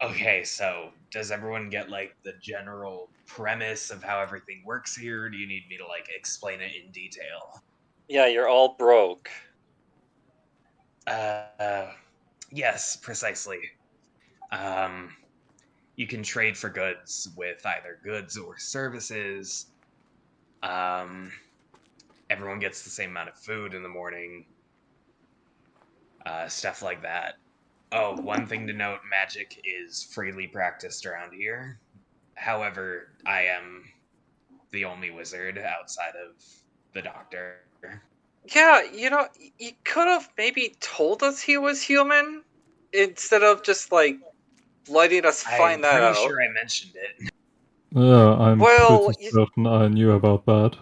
Okay, so does everyone get like the general premise of how everything works here? Or do you need me to like explain it in detail? Yeah, you're all broke. Yes, precisely. You can trade for goods with either goods or services. Everyone gets the same amount of food in the morning. Stuff like that. Oh, one thing to note, magic is freely practiced around here. However, I am the only wizard outside of the doctor. Yeah, you could have maybe told us he was human instead of just like letting us I'm find that pretty out. sure I mentioned it. Yeah, I'm Well, pretty certain I knew about that.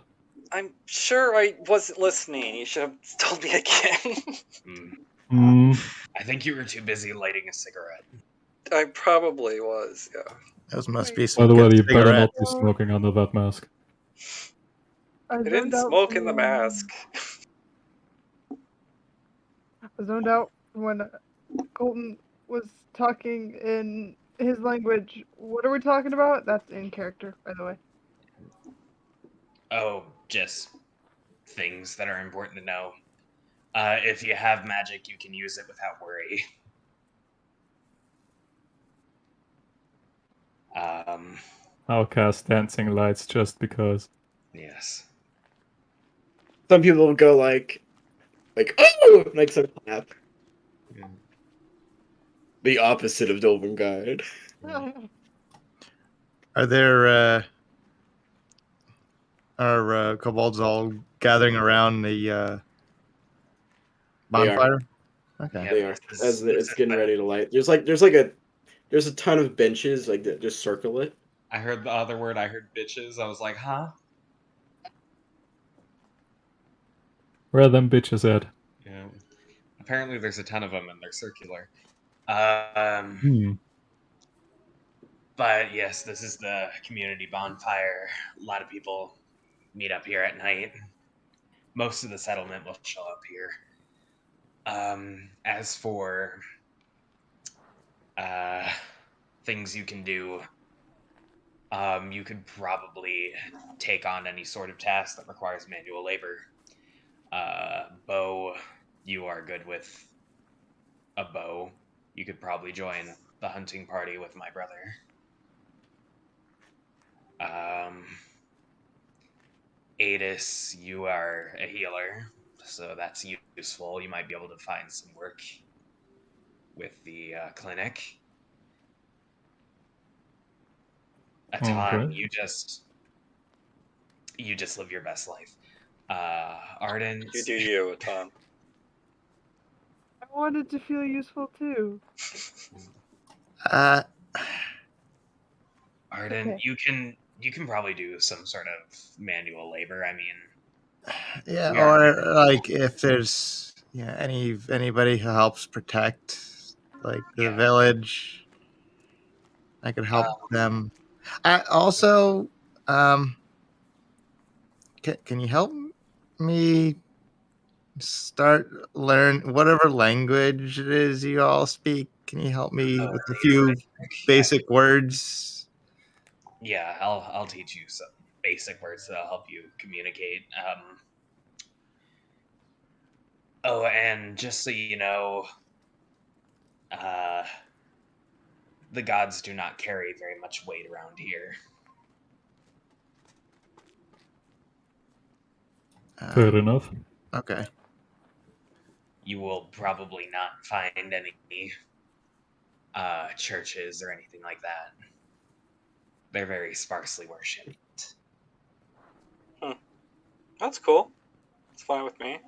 I'm sure I wasn't listening. You should have told me again. Hmm. I think you were too busy lighting a cigarette. I probably was, yeah. Those must Wait. be By some the way, good you better not cigarettes. be smoking under that mask. I I zoned didn't out smoke in the when- mask. I zoned out when Colton was talking in his language. What are we talking about? That's in character, by the way. Oh, just things that are important to know. If you have magic, you can use it without worry. I'll cast dancing lights just because. Yes. some people will go like oh, like some clap. The opposite of Dolben Guide. Are there kobolds all gathering around the They are. bonfire? Okay. Yeah, They are this as is it's getting the- ready to light. There's a ton of benches like that just circle it. I heard the other word. I heard bitches. I was like, huh? Where are them bitches at? Yeah. Apparently, there's a ton of them, and they're circular. Hmm. But yes, this is the community bonfire. A lot of people meet up here at night. Most of the settlement will show up here. As for things you can do, you could probably take on any sort of task that requires manual labor. Bow, you are good with a bow. You could probably join the hunting party with my brother. Adis, you are a healer, so that's useful. You might be able to find some work with the clinic. Okay. Atan, you just live your best life. Ardent, You do you, Tom. I wanted to feel useful too. Uh, Ardent, Okay. you can probably do some sort of manual labor. I mean, yeah, we aren't or really like if there's anybody who helps protect like the Yeah. village, I could help them. I also, can you help me start learn whatever language it is you all speak? Can you help me with a few basic words? Yeah, I'll teach you some basic words that'll help you communicate. Oh, and just so you know, uh, the gods do not carry very much weight around here. Fair enough. Okay. You will probably not find any churches or anything like that. They're very sparsely worshipped. That's cool. It's fine with me.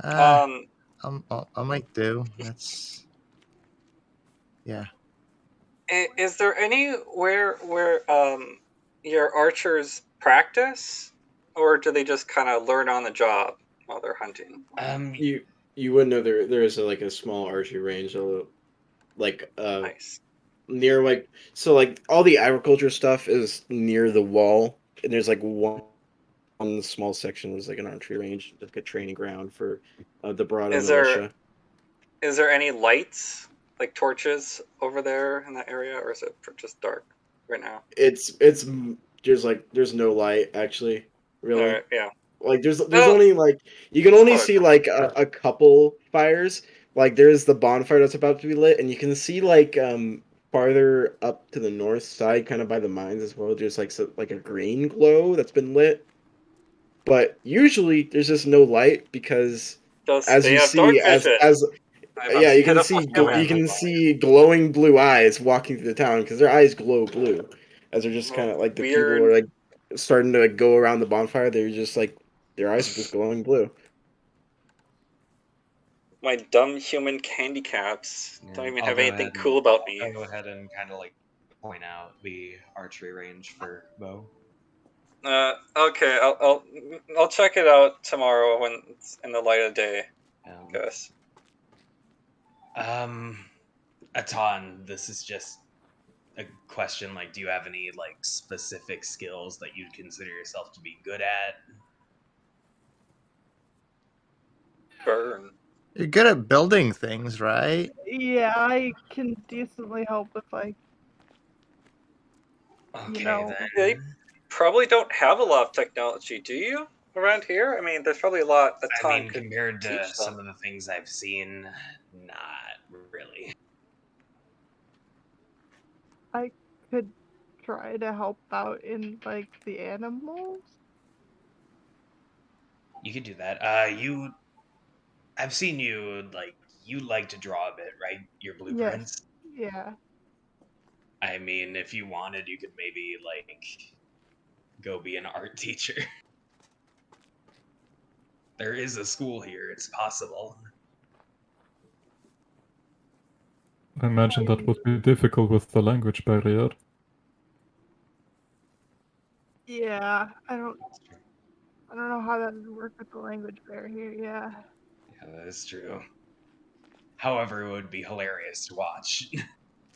I might do. That's yeah. Is there anywhere where your archers practice, or do they just kind of learn on the job while they're hunting? You wouldn't know there is like a small archery range, like Nice. near like so like all the agriculture stuff is near the wall, and there's like one small section is like an archery range, like a training ground for the Barado Is there militia. is there any lights like torches over there in that area, or is it just dark right now? It's there's no light actually, All really. right, yeah. Like there's Well, only like you can it's only probably see like a couple fires. Like there's the bonfire that's about to be lit, and you can see like farther up to the north side, kind of by the mines as well. There's like like a green glow that's been lit, but usually there's just no light because just as they you have dark see vision. as I yeah, must you hit can up see a human. you can see glowing blue eyes walking through the town because their eyes glow blue as they're just kind Well, of like the people weird. are like starting to like, go around the bonfire. They're just like their eyes are just glowing blue. My dumb human handicaps don't Yeah, even I'll have go anything ahead and cool about me. I'll go ahead and kind of like point out the archery range for Bo. Okay, I'll check it out tomorrow when it's in the light of day. Um, Guess. Atan, this is just a question. Like, do you have any like specific skills that you'd consider yourself to be good at? Burn. You're good at building things, right? Yeah, I can decently help with like Okay, know. They then. probably don't have a lot of technology, do you? Around here? I mean, there's probably a lot a I ton mean, could compared to teach some them. of the things I've seen, not really. I could try to help out in like the animals. You could do that. I've seen you like you like to draw a bit, right? Your Yes. blueprints. Yeah. I mean, if you wanted, you could maybe like go be an art teacher. There is a school here. It's possible. I imagine that would be difficult with the language barrier. Yeah. I don't know how that would work with the language barrier. Yeah. Yeah, that is true. However, it would be hilarious to watch.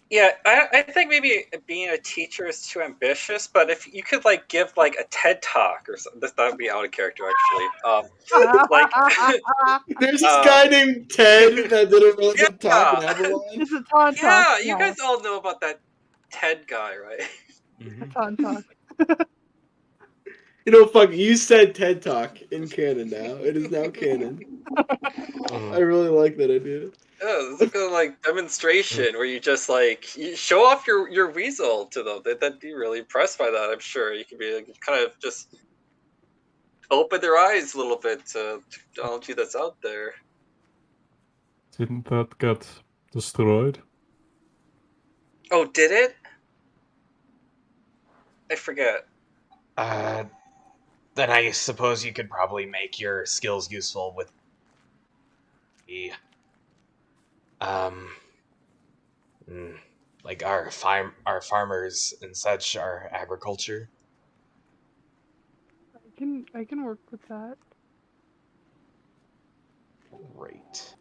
Yeah, I think maybe being a teacher is too ambitious, but if you could like give like a TED talk or something, that would be out of character actually. Like, There's this guy named Ted that did a really good talk in yeah, Avalon. It's a Ton Talk. yeah, you Yeah. guys all know about that TED guy, right? A Ton Talk. You know, fuck, you said TED Talk in canon now. It is now canon. I really like that idea. Yeah, it's a good like demonstration where you just like you show off your weasel to them. They'd be really impressed by that. I'm sure you could be like, kind of just open their eyes a little bit to technology that's out there. Didn't that get destroyed. Oh, did it? I forget. Then I suppose you could probably make your skills useful with the like our farmers and such, our agriculture. I can work with that. Great.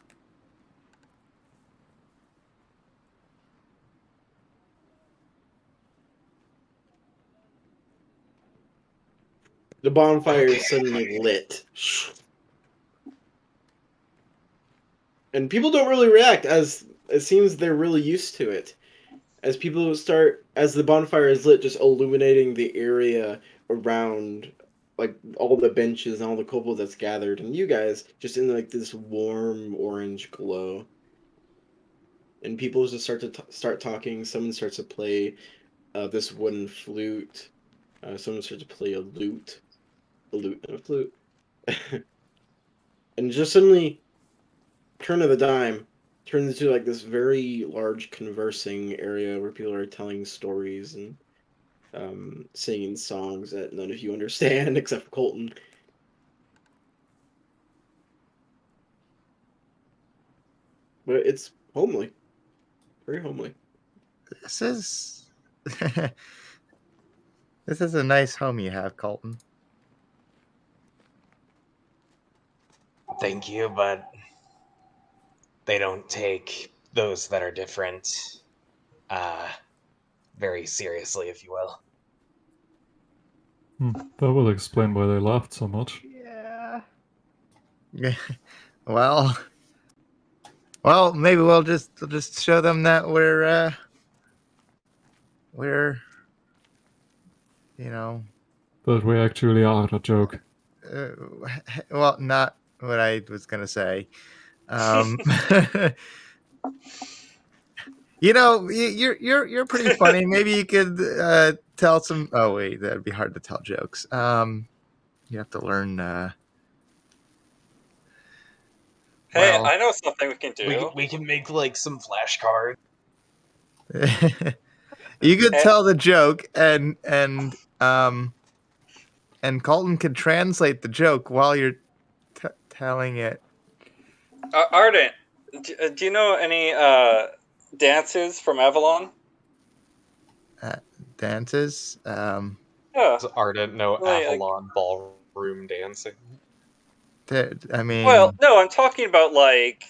The bonfire Okay. is suddenly lit. And people don't really react, as it seems they're really used to it. As the bonfire is lit, just illuminating the area around, like, all the benches and all the kobolds that's gathered, and you guys just in, like, this warm orange glow. And people just start talking. Someone starts to play this wooden flute. Someone starts to play a lute and a flute. And just suddenly, turn of the dime, turns into like this very large conversing area where people are telling stories and singing songs that none of you understand except for Colton. But it's homely, very homely. This is this is a nice home you have, Colton. Thank you, but they don't take those that are different very seriously, if you will. That will explain why they laughed so much. Yeah. well, maybe we'll just show them that we're you know, That we actually are a joke. well, not what I was gonna say. You know, you're pretty funny. Maybe you could tell some. Oh wait, that'd be hard to tell jokes. You have to learn. Hey, Well, I know something we can do. We can make like some flashcards. you could Eh. tell the joke, and Colton could translate the joke while you're telling it. Ardent, do you know any dances from Avalon? Dances. Yeah. Does Ardent know Like- Avalon ballroom dancing? I mean, Well, no, I'm talking about like,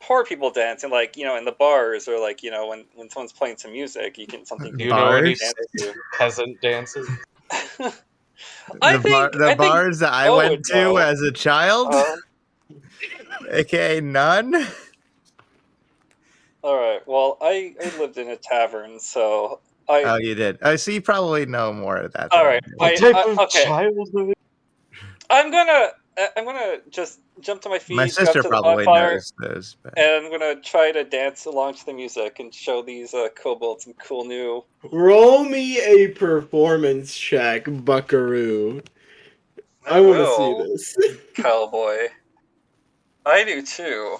poor people dancing, like, in the bars, or like, when someone's playing some music, you can something. Do you know any Bars? peasant dances? the bars that I went to as a child, aka none. All right. Well, I lived in a tavern, so Oh, you did. Oh, so you probably know more of that. All than right. I do. What type of okay. childhood? I'm gonna just jump to my feet, My grab sister to the probably bonfire, knows those. But... and I'm gonna try to dance along to the music and show these kobolds some cool new. Roll me a performance check, Buckaroo. I want to see this. Cowboy. I do too.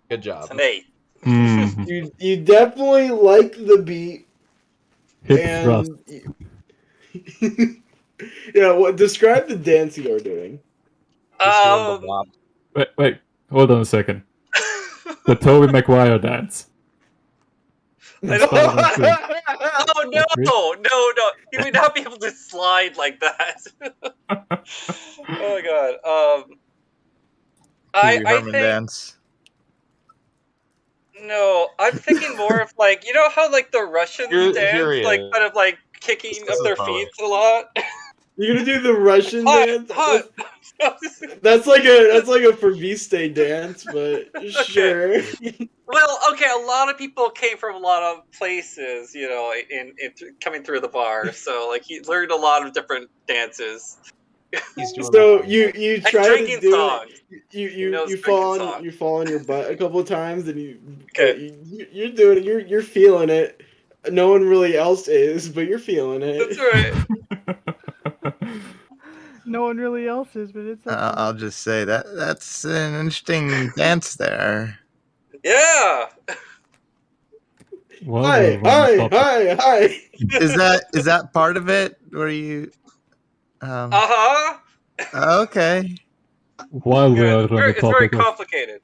Good job. It's an 8. Mhm. You definitely like the beat. Hip And thrust. yeah, what describe the dance you are doing? He's doing the wop. Wait, hold on a second. The Tobey Maguire dance. I That's don't- Spider-Man 2. Oh no! You would not be able to slide like that. Oh my god. Pee Wee I Herman think dance. no. I'm thinking more of like, how like the Russians Here dance, he like is. kind of like kicking This up their is feet a lot. You're gonna do the Russian dance? Hot. That's like a Ferviste dance, but sure. Well, okay, a lot of people came from a lot of places, in coming through the bar. So like he learned a lot of different dances. He's doing So the- you And try to drinking do songs. it. He knows You drinking fall songs. on you fall on your butt a couple of times, and Okay. you're doing it. You're feeling it. No one really else is, but you're feeling it. That's right. No one really else is, but it's okay. I'll just say that's an interesting dance there. Yeah. While Hi, we're on the hi, topic, hi. Is that part of it? Where you? Uh huh. Okay. while we Good. are on the It's very topic of complicated.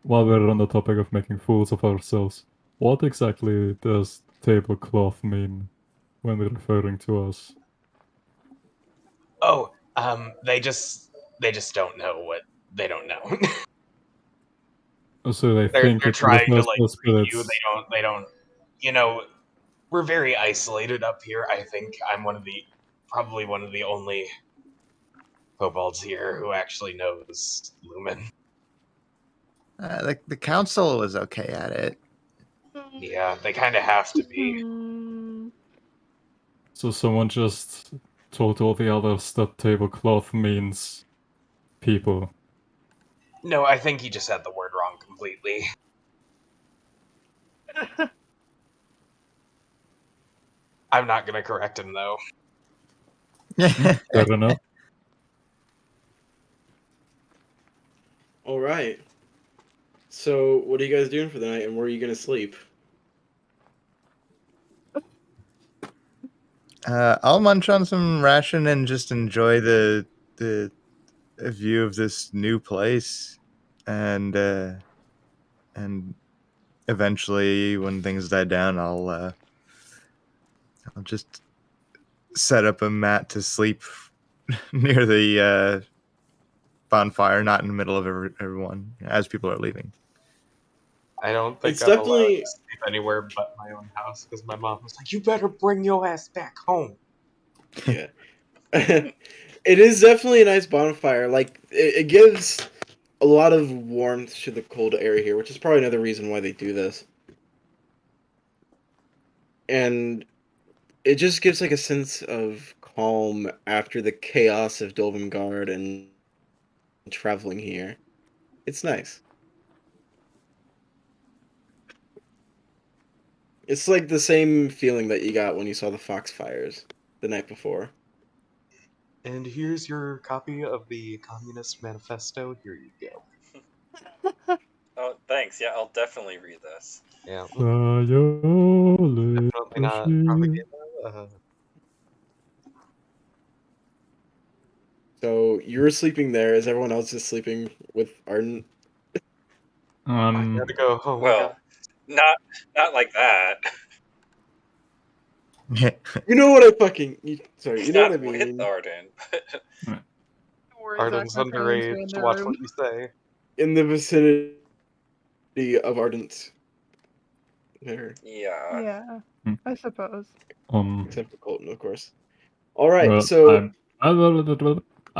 while we're on the topic of making fools of ourselves, what exactly does tablecloth mean when referring to us? Oh, they just don't know what they don't know. So they they're think it trying to refers like to us, but free you. it's They don't. You know, we're very isolated up here. I think I'm probably one of the only kobolds here who actually knows Lumen. The council was okay at it. Yeah, they kind of have to be. Hmm. so someone just told all the others that tablecloth means people. No, I think he just had the word wrong completely. I'm not gonna correct him though. Fair enough. All right. So, what are you guys doing for the night, and where are you gonna sleep? I'll munch on some ration and just enjoy the view of this new place, and eventually, when things die down, I'll just set up a mat to sleep near the bonfire, not in the middle of everyone as people are leaving. I don't think It's I'm allowed definitely to sleep anywhere but my own house because my mom was like, "You better bring your ass back home." yeah. It is definitely a nice bonfire. Like it gives a lot of warmth to the cold air here, which is probably another reason why they do this. And it just gives like a sense of calm after the chaos of Dolvengard and traveling here. It's nice. It's like the same feeling that you got when you saw the Foxfires the night before. And here's your copy of the Communist Manifesto. Here you go. Oh, thanks. Yeah, I'll definitely read this. Yeah, Sayole definitely not Toshi. propaganda. So you're sleeping there as everyone else is sleeping with Arden. I gotta go home. Well, not like that. You know what I fucking. Sorry, He's you know what I not with mean. Arden. Don't worry, Zach, Arden's my parents are underage. in their Watch room. what you say. In the vicinity of Ardent. There. Yeah. Yeah, Hmm. I suppose. Except for Colton, of course. Alright, Well, so. I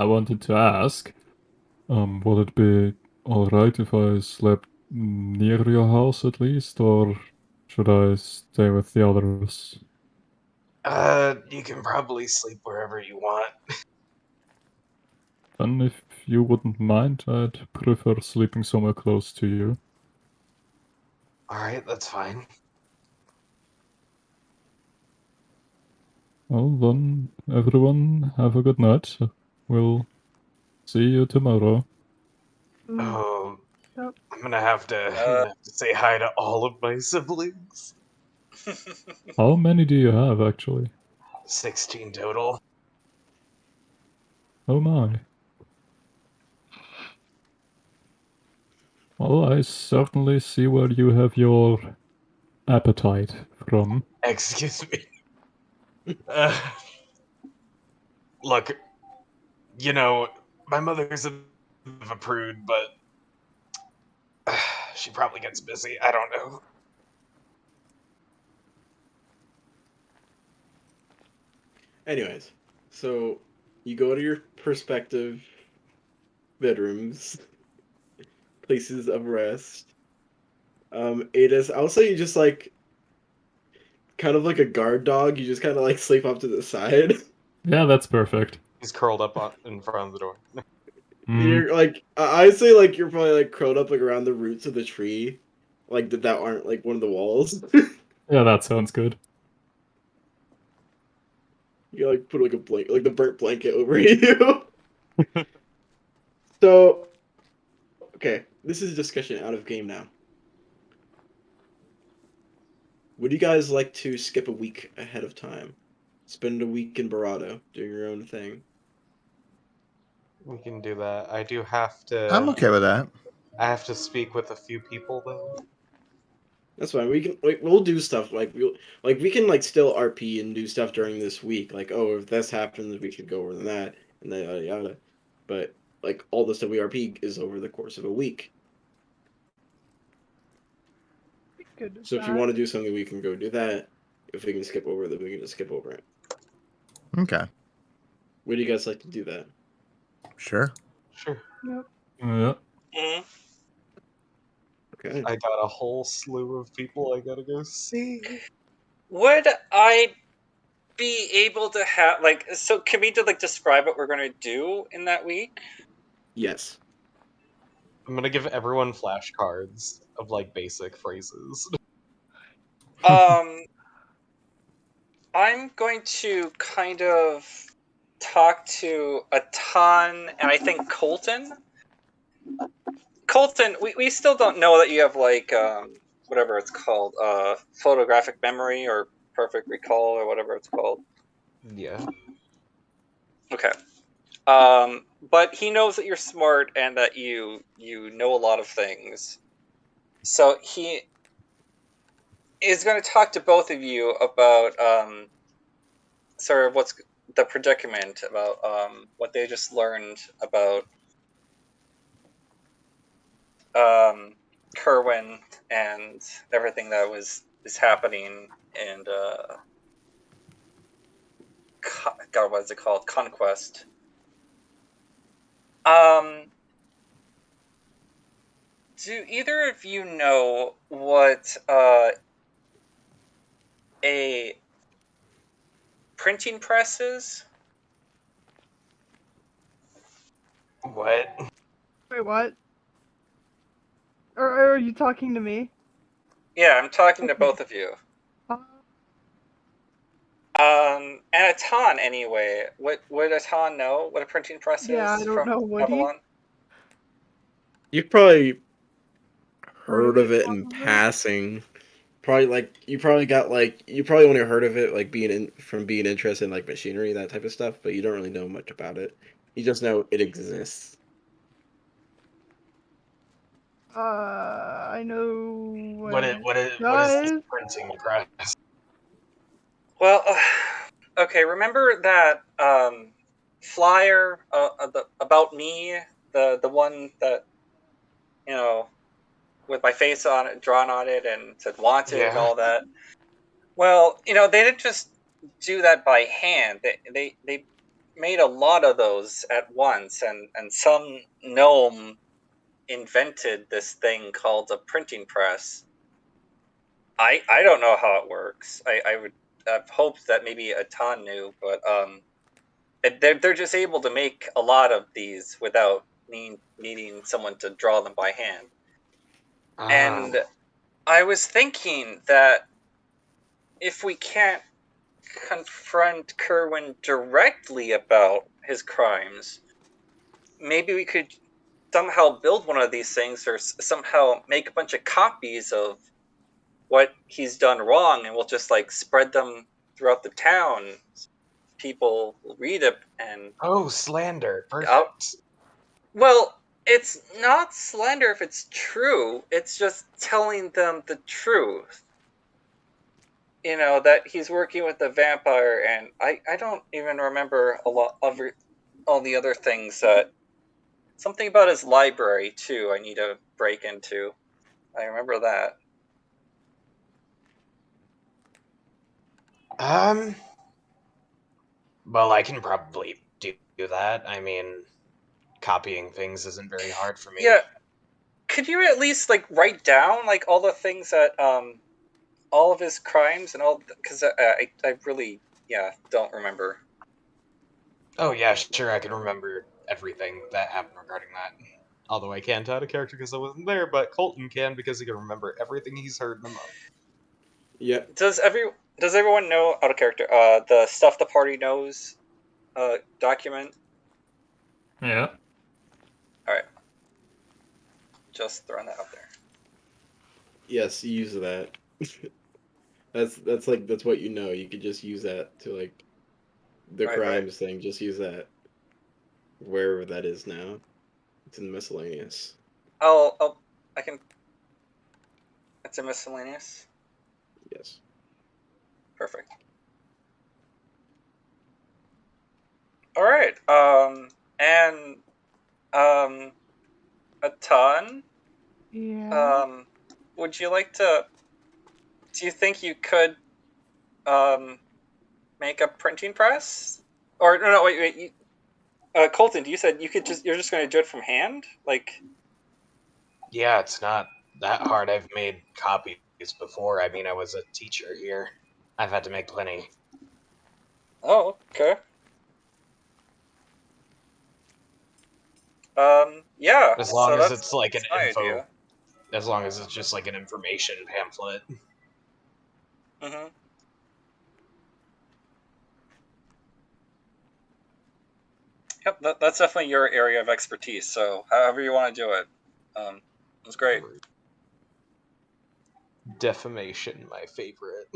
wanted to ask, would it be alright if I slept near your house at least, or should I stay with the others? You can probably sleep wherever you want. Then, if you wouldn't mind, I'd prefer sleeping somewhere close to you. Alright, that's fine. Well, then, everyone, have a good night. We'll see you tomorrow. Mm, Oh, yep. I'm gonna have to say hi to all of my siblings. How many do you have, actually? 16 total. Oh my. Well, I certainly see where you have your appetite from. Excuse me. Look, my mother's a bit of a prude, but she probably gets busy. I don't know. Anyways, so you go to your perspective bedrooms, places of rest. Adis, I'll say you just like kind of like a guard dog. You just kind of like sleep off to the side. Yeah, that's perfect. He's curled up in front of the door. Mm, You're like I'd say like you're probably like curled up like around the roots of the tree, like that aren't like one of the walls. yeah, that sounds good. You like put like a blanket, like the burnt blanket over you. So, okay, this is a discussion out of game now. Would you guys like to skip a week ahead of time? Spend a week in Barado doing your own thing. We can do that. I do have to. I'm okay with that. I have to speak with a few people though. That's fine. We can we'll do stuff we can like still RP and do stuff during this week. Like, oh, if this happens, we should go over that and then yada yada. But like all the stuff we RP is over the course of a week. Good with So if you that. want to do something, we can go do that. If we can skip over it, then we can just skip over it. Okay, Would you guys like to do that? sure. Sure. Yep. Yeah. Mhm. Okay. I got a whole slew of people I gotta go see. Would I be able to have like? So can we just like describe what we're gonna do in that week? Yes. I'm gonna give everyone flashcards of like basic phrases. I'm going to kind of talk to Atan and I think Colton. Colton, we still don't know that you have like whatever it's called, photographic memory or perfect recall or whatever it's called. Yeah. Okay. But he knows that you're smart and that you know a lot of things. So he is going to talk to both of you about sort of what's the predicament about what they just learned about Kerwin and everything that is happening and God, what is it called? Conquest. Do either of you know what a printing press is? What? Wait, what? Or are you talking to me? Yeah, I'm talking to Okay. both of you. Uh, And Atan, anyway. Would Atan know what a printing press yeah, is I don't from know. Would he? Avalon? You've probably heard of it in Probably. passing. Probably like you probably only heard of it like being interested in like machinery, that type of stuff, but you don't really know much about it. You just know it exists. I know What is what it what is this does. printing press? Well, okay. Remember that flyer about me, the one that with my face on it, drawn on it, and said wanted and Yeah. all that. Well, they didn't just do that by hand. They made a lot of those at once, and some gnome invented this thing called a printing press. I don't know how it works. I would have hoped that maybe Atan knew, but they're just able to make a lot of these without needing someone to draw them by hand. And I was thinking that if we can't confront Kerwin directly about his crimes, maybe we could somehow build one of these things or somehow make a bunch of copies of what he's done wrong, and we'll just like spread them throughout the town. People will read it and Oh, slander. Perfect. out. Well, it's not slander if it's true. It's just telling them the truth. That he's working with the vampire, and I don't even remember a lot of all the other things that. Something about his library too. I need to break into. I remember that. Well, I can probably do that. I mean, copying things isn't very hard for me. Yeah. Could you at least like write down like all the things that all of his crimes and all, because I really don't remember. Oh yeah, sure. I can remember everything that happened regarding that. Although I can't out of character because I wasn't there, but Colton can because he can remember everything he's heard in a month. Yeah. Does Does everyone know, out of character, the stuff the party knows document? Yeah. Alright. Just throwing that out there. Yes, use that. that's what you know. You could just use that to like the Right. crimes thing. Just use that wherever that is now. It's in miscellaneous. I can. It's a miscellaneous. Yes. Perfect. All right. And a ton. Yeah. Would you like to? Do you think you could, make a printing press? Or no, wait. Colton, you said you're just going to do it from hand, like. Yeah, it's not that hard. I've made copies before. I mean, I was a teacher here. I've had to make plenty. Oh, okay. Yeah. As long so as that's- it's like an that's my info. idea. As long as it's just like an information pamphlet. Mm-hmm. Yep, that's definitely your area of expertise. So however you want to do it, it's great. Defamation, my favorite.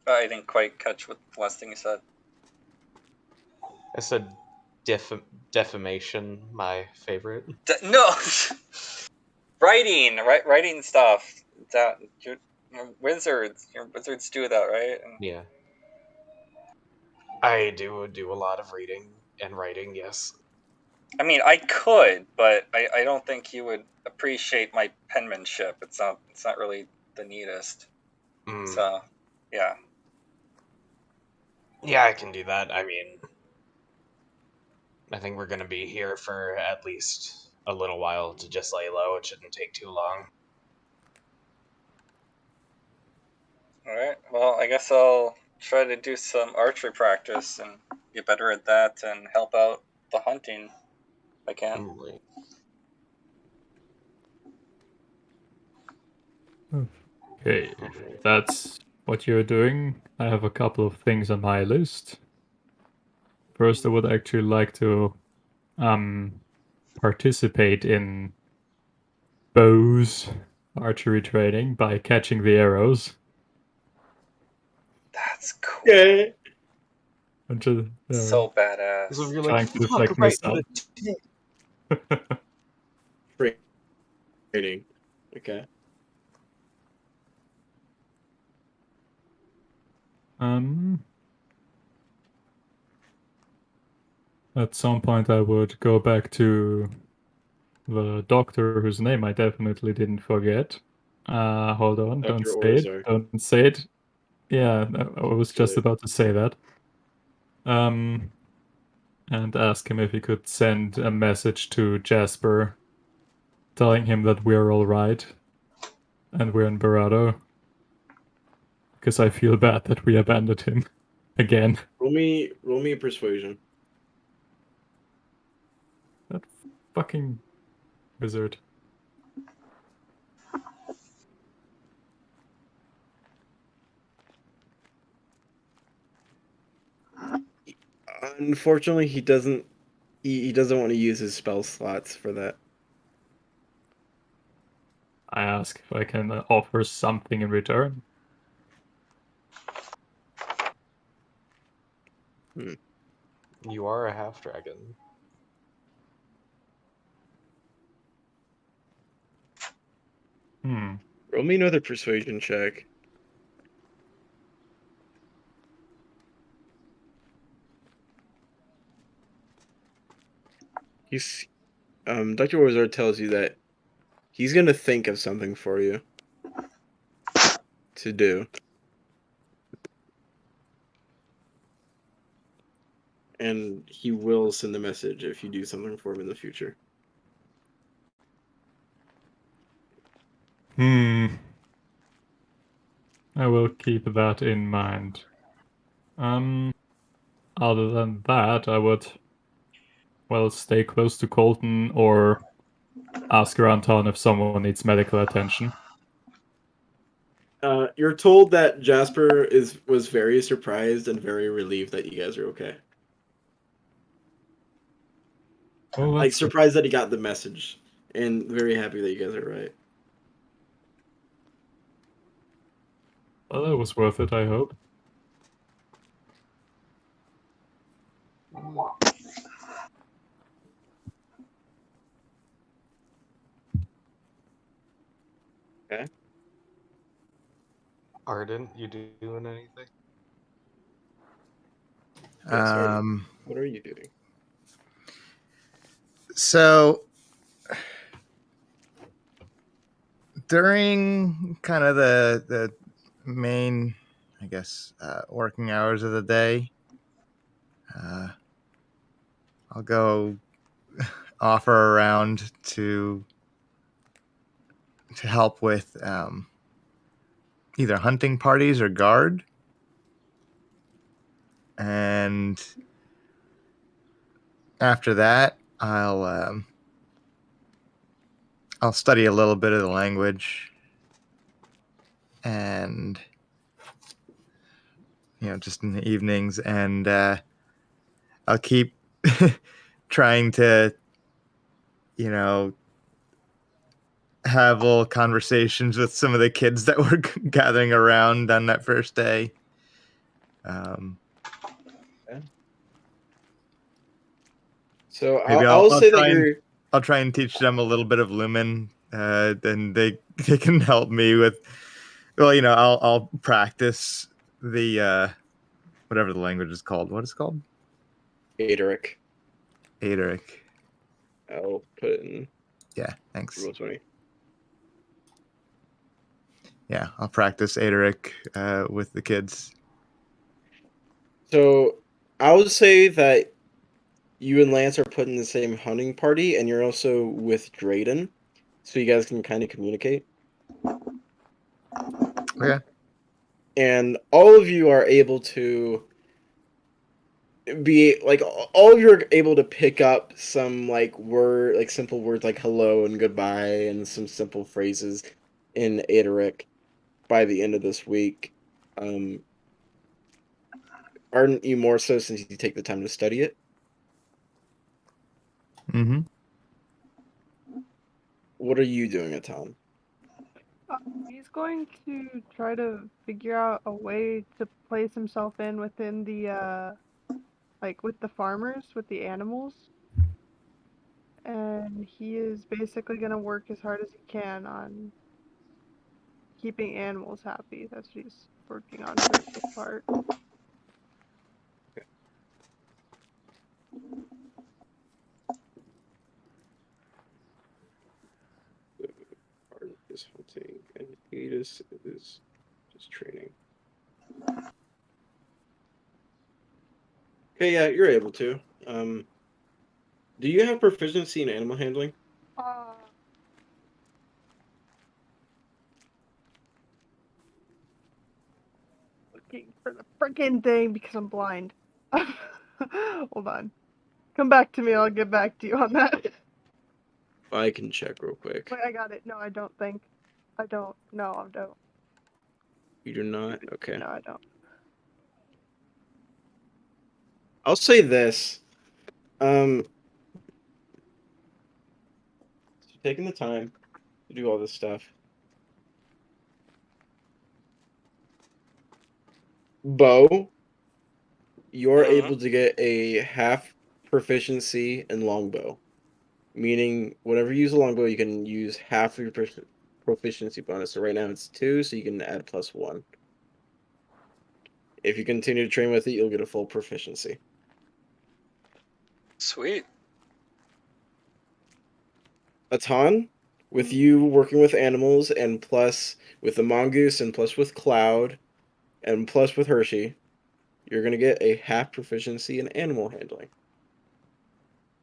I didn't quite catch what the last thing you said. I said defamation, my favorite. No, writing stuff. That you're wizards. Your wizards do that, right? And Yeah. I do a lot of reading and writing, yes. I mean, I could, but I don't think you would appreciate my penmanship. It's not really the neatest. Mm. So, yeah. Yeah, I can do that. I mean, I think we're going to be here for at least a little while to just lay low. It shouldn't take too long. All right. Well, I guess I'll try to do some archery practice and get better at that and help out the hunting if I can. Right. Okay, if that's what you're doing, I have a couple of things on my list. First, I would actually like to participate in Bo's archery training by catching the arrows. That's cool. Yeah. And just, So badass. So you're trying like, to fuck, deflect right missile. to the Training. Okay. At some point, I would go back to the doctor whose name I definitely didn't forget. Hold on, Dr. don't say it. Orzar. Don't say it. Yeah, I was just Good. about to say that. And ask him if he could send a message to Jasper telling him that we're all right and we're in Barado. Because I feel bad that we abandoned him again. Roll me a persuasion. That fucking wizard. Unfortunately, he doesn't want to use his spell slots for that. I ask if I can offer something in return. You are a half dragon. Roll me another persuasion check. Dr. Orzar tells you that he's gonna think of something for you to do. And he will send a message if you do something for him in the future. I will keep that in mind. Other than that, I would, well, stay close to Colton or ask around town if someone needs medical attention. You're told that Jasper was very surprised and very relieved that you guys are okay. Well, Like that's good. surprised that he got the message, and very happy that you guys are right. Well, that was worth it, I hope. Arden, you doing anything? Yes, Arden. Um, What are you doing? so during kind of the main, I guess, working hours of the day, I'll go offer around to help with either hunting parties or guard, and after that, I'll study a little bit of the language, and just in the evenings, and I'll keep trying to, have little conversations with some of the kids that were gathering around on that first day. So Maybe I'll say that I'll try and teach them a little bit of Lumen, then they can help me with. Well, I'll practice the whatever the language is called. What is it called? Aderic. Aderic. I'll put it in Yeah, thanks. Roll 20. Yeah, I'll practice Aderic with the kids. So I would say that you and Lance are put in the same hunting party, and you're also with Drayden, so you guys can kind of communicate. Okay. And all of you are able to be like, all of you are able to pick up some simple words like hello and goodbye and some simple phrases in Aderic by the end of this week. Aren't you more so since you take the time to study it? Mm-hmm. What are you doing at Tom? He's going to try to figure out a way to place himself in within the with the farmers, with the animals. And he is basically going to work as hard as he can on keeping animals happy. That's what he's working on for the most part. Art is hunting, and Edis is just training. Okay, yeah, you're able to. Do you have proficiency in animal handling? Uh, Looking for the freaking thing because I'm blind. Hold on. Come back to me. I'll get back to you on that. I can check real quick. Wait, I got it. No, I don't think. I don't. No, I don't. You do not? Okay. No, I don't. I'll say this. Taking the time to do all this stuff. Bo, you're able to get a half proficiency in longbow. Meaning, whenever you use a longbow, you can use half of your proficiency bonus. So right now it's 2, so you can add +1. If you continue to train with it, you'll get a full proficiency. Sweet. Atan, with you working with animals, and plus with the mongoose, and plus with Cloud, and plus with Hershey, you're going to get a half proficiency in animal handling.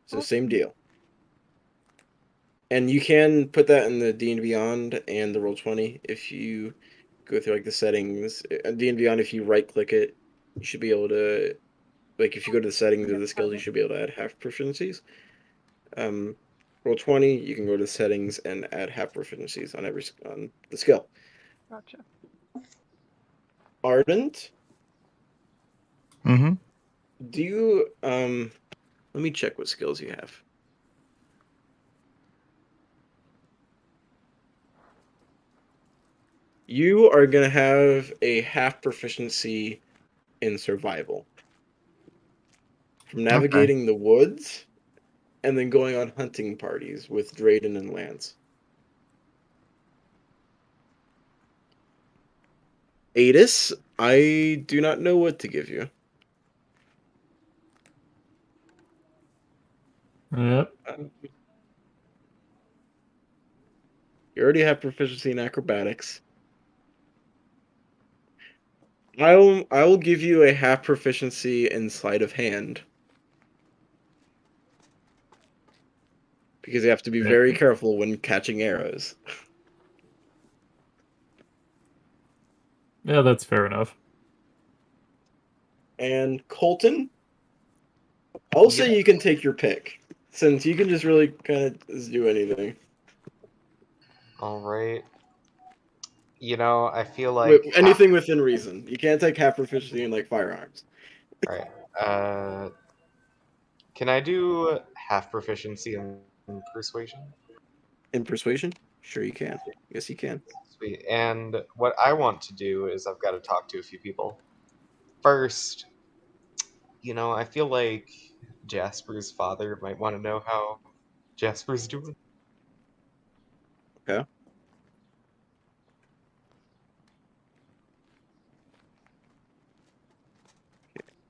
So same deal. And you can put that in the D&D Beyond and the Roll20 if you go through the settings. D&D Beyond, if you right click it, you should be able to, if you go to the settings of the skills, you should be able to add half proficiencies. Roll 20. You can go to settings and add half proficiencies on on the skill. Gotcha. Ardent, Mm-hmm. do you let me check what skills you have. You are gonna have a half proficiency in survival from Okay. navigating the woods and then going on hunting parties with Drayden and Lance. Adis, I do not know what to give you. Yep. You already have proficiency in acrobatics. I will give you a half proficiency in sleight of hand. Because you have to be very careful when catching arrows. Yeah, that's fair enough. And Colton, I'll say you can take your pick. Since you can just really kind of do anything. All right. You know, I feel like Anything within reason. You can't take half proficiency in like firearms. Right. Can I do half proficiency in persuasion? In persuasion? Sure you can. Yes you can. Sweet. And what I want to do is I've got to talk to a few people. First, you know, I feel like Jasper's father might want to know how Jasper's doing. Okay.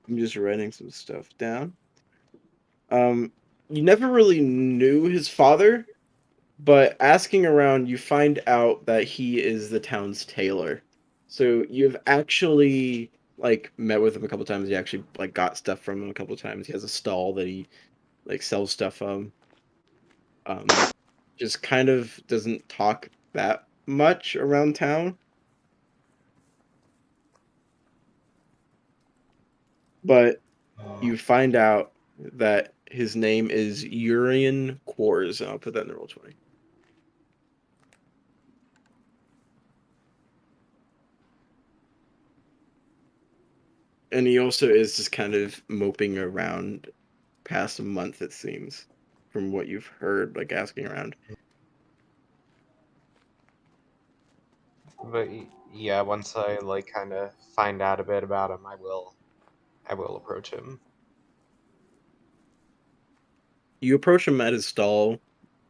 I'm just writing some stuff down. You never really knew his father, but asking around, you find out that he is the town's tailor. So you've actually like met with him a couple times. You actually like got stuff from him a couple times. He has a stall that he like sells stuff from. Um, just kind of doesn't talk that much around town. But you find out that his name is Urian Kors, and I'll put that in the roll 20. And he also is just kind of moping around past a month, it seems, from what you've heard, like asking around. But yeah, once I like kind of find out a bit about him, I will approach him. You approach him at his stall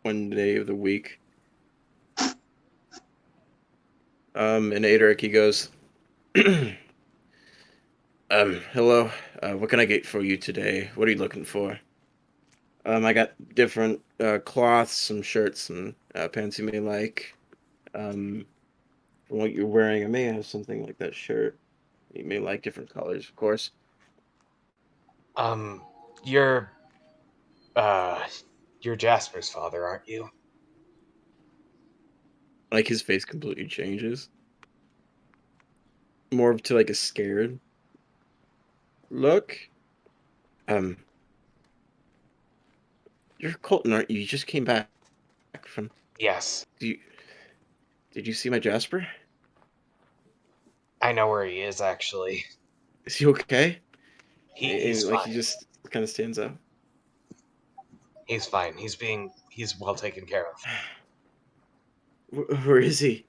one day of the week. And Adric, he goes, hello, what can I get for you today? What are you looking for? I got different cloths, some shirts, some pants you may like. From what you're wearing, I may have something like that shirt. You may like different colors, of course. Um, you're, uh, you're Jasper's father, aren't you? Like his face completely changes. More to like a scared look. Um, you're Colton, aren't you? You just came back from. Yes. You, did you see my Jasper? I know where he is, actually. Is he okay? He's And like he fine. just kind of stands up. He's fine. He's well taken care of. Where is he?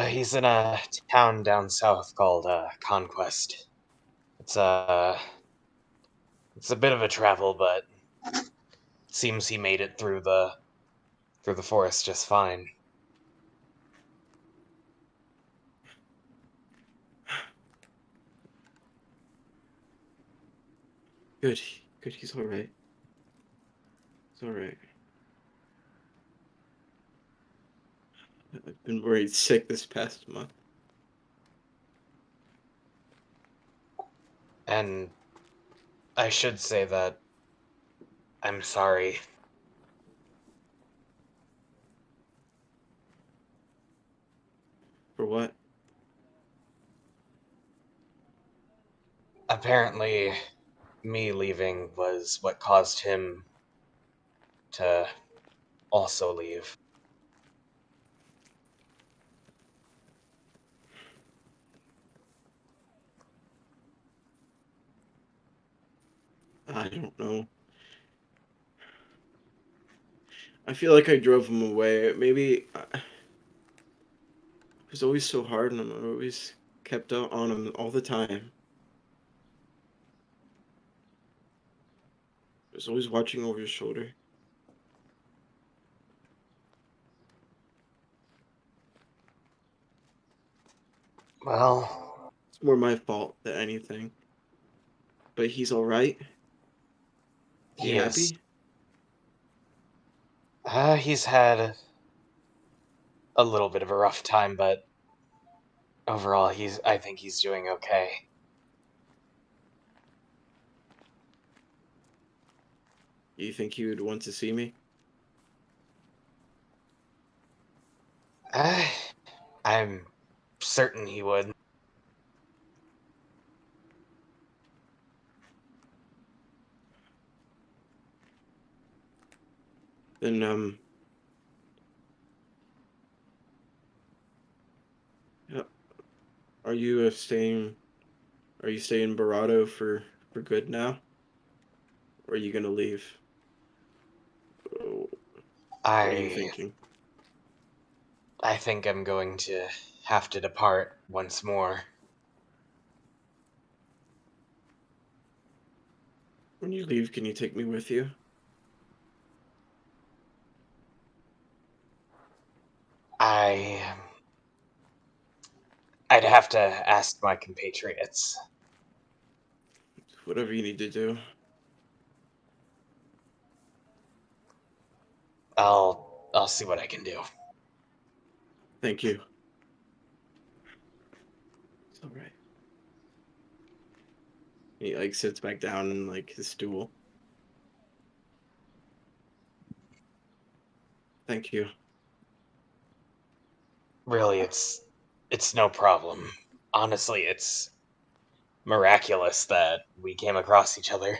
He's in a town down south called, Conquest. It's, it's a bit of a travel, but seems he made it through the forest just fine. Good, good. He's all right. He's all right. I've been worried sick this past month. And I should say that I'm sorry. For what? Apparently, me leaving was what caused him to also leave. I don't know. I feel like I drove him away. Maybe I was always so hard on him. I always kept on him all the time. I was always watching over his shoulder. Well, It's more my fault than anything. But he's all right. You he is. happy? He's had a little bit of a rough time, but overall, I think he's doing okay. You think he would want to see me? Uh, I'm certain he would. Then yeah, are you staying? Are you staying in Barado for good now? Or are you gonna leave? Oh, what are you I thinking? I think I'm going to have to depart once more. When you leave, can you take me with you? I I'd have to ask my compatriots. Whatever you need to do. I'll see what I can do. Thank you. It's all right. He like sits back down in like his stool. Thank you. Really, it's no problem. Honestly, it's miraculous that we came across each other.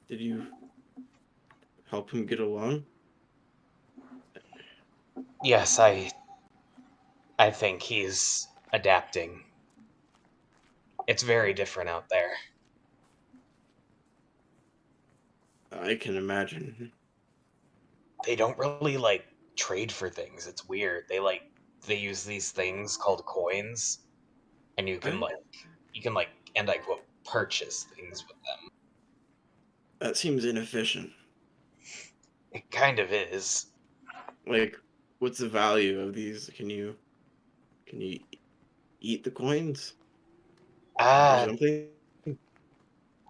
Did you help him get along? Yes, I think he's adapting. It's very different out there. I can imagine. They don't really like trade for things. It's weird. They use these things called coins, and I, you can like and I quote purchase things with them. that seems inefficient. It kind of is. Like, what's the value of these? Can you eat the coins or Uh, something?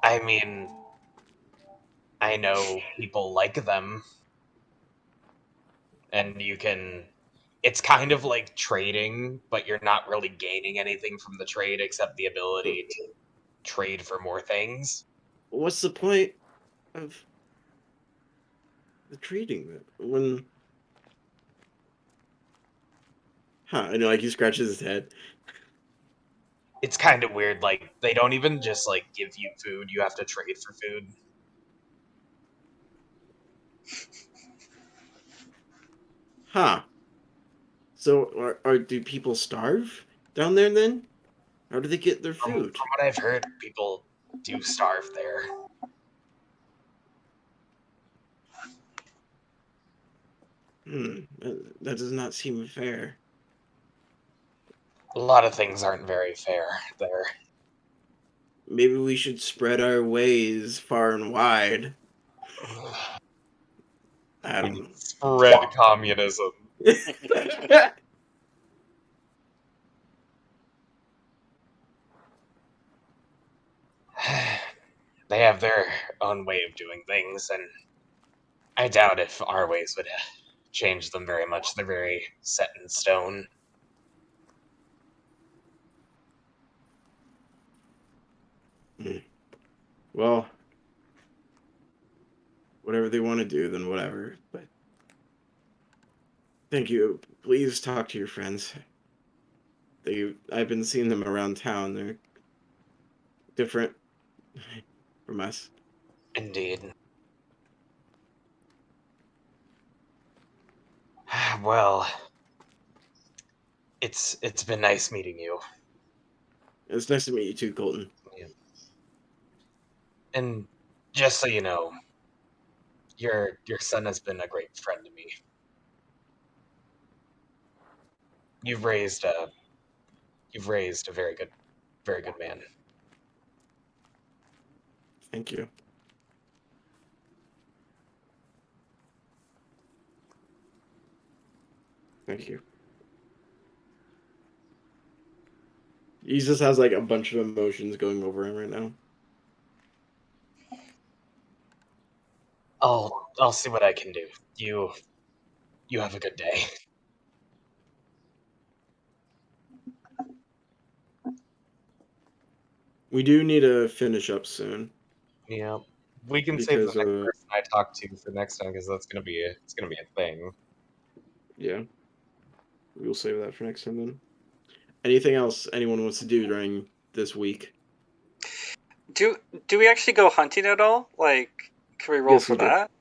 I mean, I know people like them, and you can. It's kind of like trading, but you're not really gaining anything from the trade except the But ability to trade for more things. what's the point of the trading then? When, huh? I know, like he scratches his head. It's kind of weird. Like they don't even just like give you food; you have to trade for food. Huh? So, do people starve down there then? How do they get their food? From what I've heard, people do starve there. That does not seem fair. A lot of things aren't very fair there. Maybe we should spread our ways far and wide. I We don't need know. to spread communism. They have their own way of doing things, and I doubt if our ways would change them very much. They're very set in stone. Hmm. Well, whatever they want to do, then whatever. But Thank you. Please talk to your friends. I've been seeing them around town. They're different from us. Indeed. Well, it's been nice meeting you. It's nice to meet you too, Colton. And just so you know, your son has been a great friend to me. You've raised a very good man. Thank you. Thank you. He just has like a bunch of emotions going over him right now. I'll see what I can do. You have a good day. We do need to finish up soon. Yeah, we can save the Because, next person I talk to for next time because it's gonna be a thing. Yeah. We'll save that for next time then. Anything else anyone wants to do during this week? Do we actually go hunting at all? Like, can we roll Yes, for we do. that?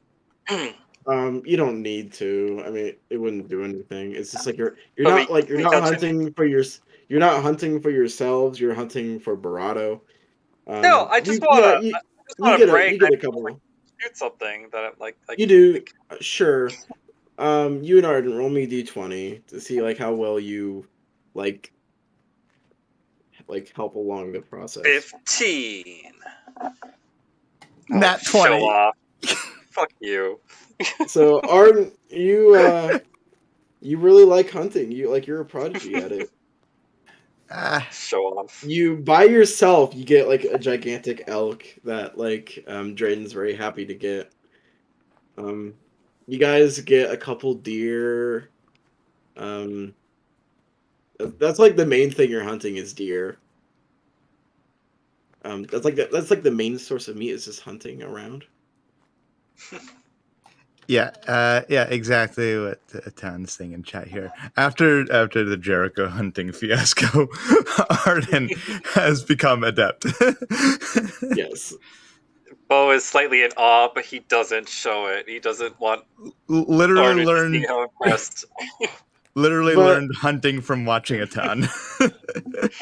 You don't need to. I mean, it wouldn't do anything. It's just like you're But not like you're we not touch hunting for you're not hunting for yourselves. You're hunting for Barato. No, I just You yeah wanna brag. you get a I couple. shoot something that I'm like You do sure. You and Arden roll me d20 to see like how well you like help along the process. 15. Nat Show 20. off. Fuck you. So Arden, you really like hunting. You're a prodigy at it. Show off. You by yourself, you get like a gigantic elk that like Drayden's very happy to get. You guys get a couple deer. That's like the main thing you're hunting is deer. That's like the main source of meat is just hunting around. Yeah, exactly what Tan's saying in chat here. After the Jericho hunting fiasco, Arden has become adept. Yes. Bo is slightly in awe, but he doesn't show it. He doesn't want Literally Arden to learned see how impressed. Literally But- learned hunting from watching a ton.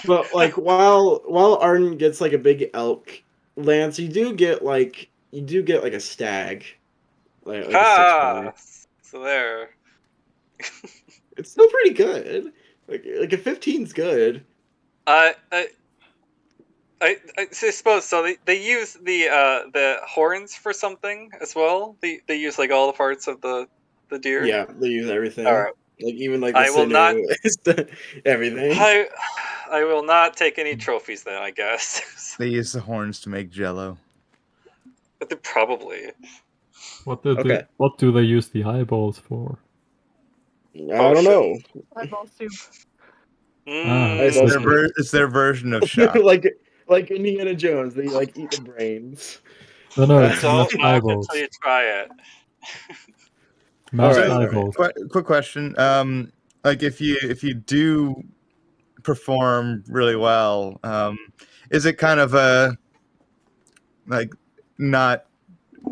But like while Arden gets like a big elk, Lance, you do get like a stag. Like a Ah, 6-1. so there. It's still pretty good. Like a 15's good. I suppose so. They use the horns for something as well. They use like all the parts of the deer. Yeah, they use everything. All right. Like even like I the will not- sinew, everything. I will not take any trophies then. I guess. They use the horns to make jello. But they probably. What do Okay. what do they use the eyeballs for? I don't know. Eyeball soup. Mm, It's It's their version of shock. like Indiana Jones, they like eat the brains. No, it's don't mashed knock eyeballs. until you try it. Mashed Alright, eyeballs. Quick question. Like if you do perform really well, is it kind of a like not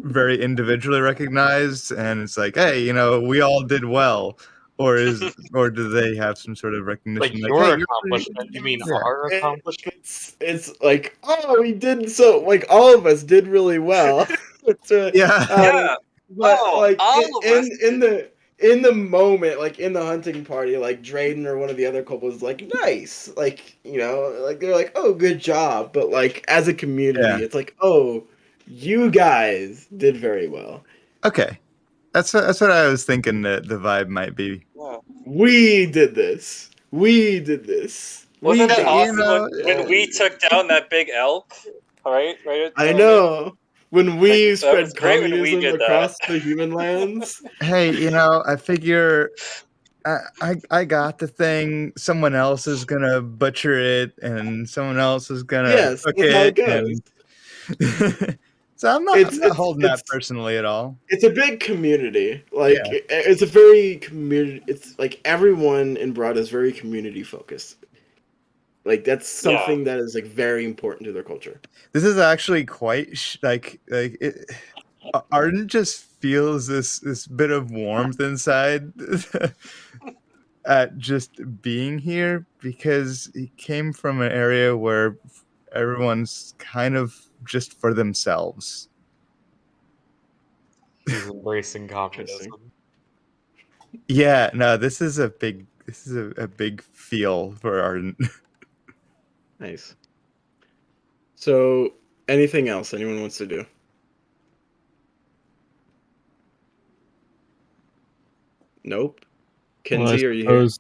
very individually recognized, and it's like, hey, we all did well, or do they have some sort of recognition? Like hey, your you're accomplishment? You mean Yeah. our accomplishment? It's like, oh, we did so, like all of us did really well. Yeah. Yeah. But Oh, like all of us in the moment, like in the hunting party, like Drayden or one of the other couples is like, nice, like like they're like, oh, good job. But like as a community, Yeah. it's like, oh, you guys did very well. Okay, that's what I was thinking that the vibe might be. Yeah. We did this. We did this. Wasn't we it did- awesome when we took down that big elk? Right. I know. When we That spread was great when we communism did that. across the human lands. Hey, I figure I got the thing. Someone else is gonna butcher it, and someone else is gonna Yes, cook that's how it it. goes. And So I'm not holding that it's personally at all. it's a big community. Like Yeah. it's a very community. It's like everyone in Broad is very community focused. Like that's something that is like very important to their culture. This is actually quite like it. Arden just feels this bit of warmth inside at just being here because he came from an area where everyone's kind of just for themselves. He's embracing Interesting. communism. Yeah, no, this is a big feel for Arden. Nice. So, anything else anyone wants to do? Nope. Well, I Kenzie, are you here? suppose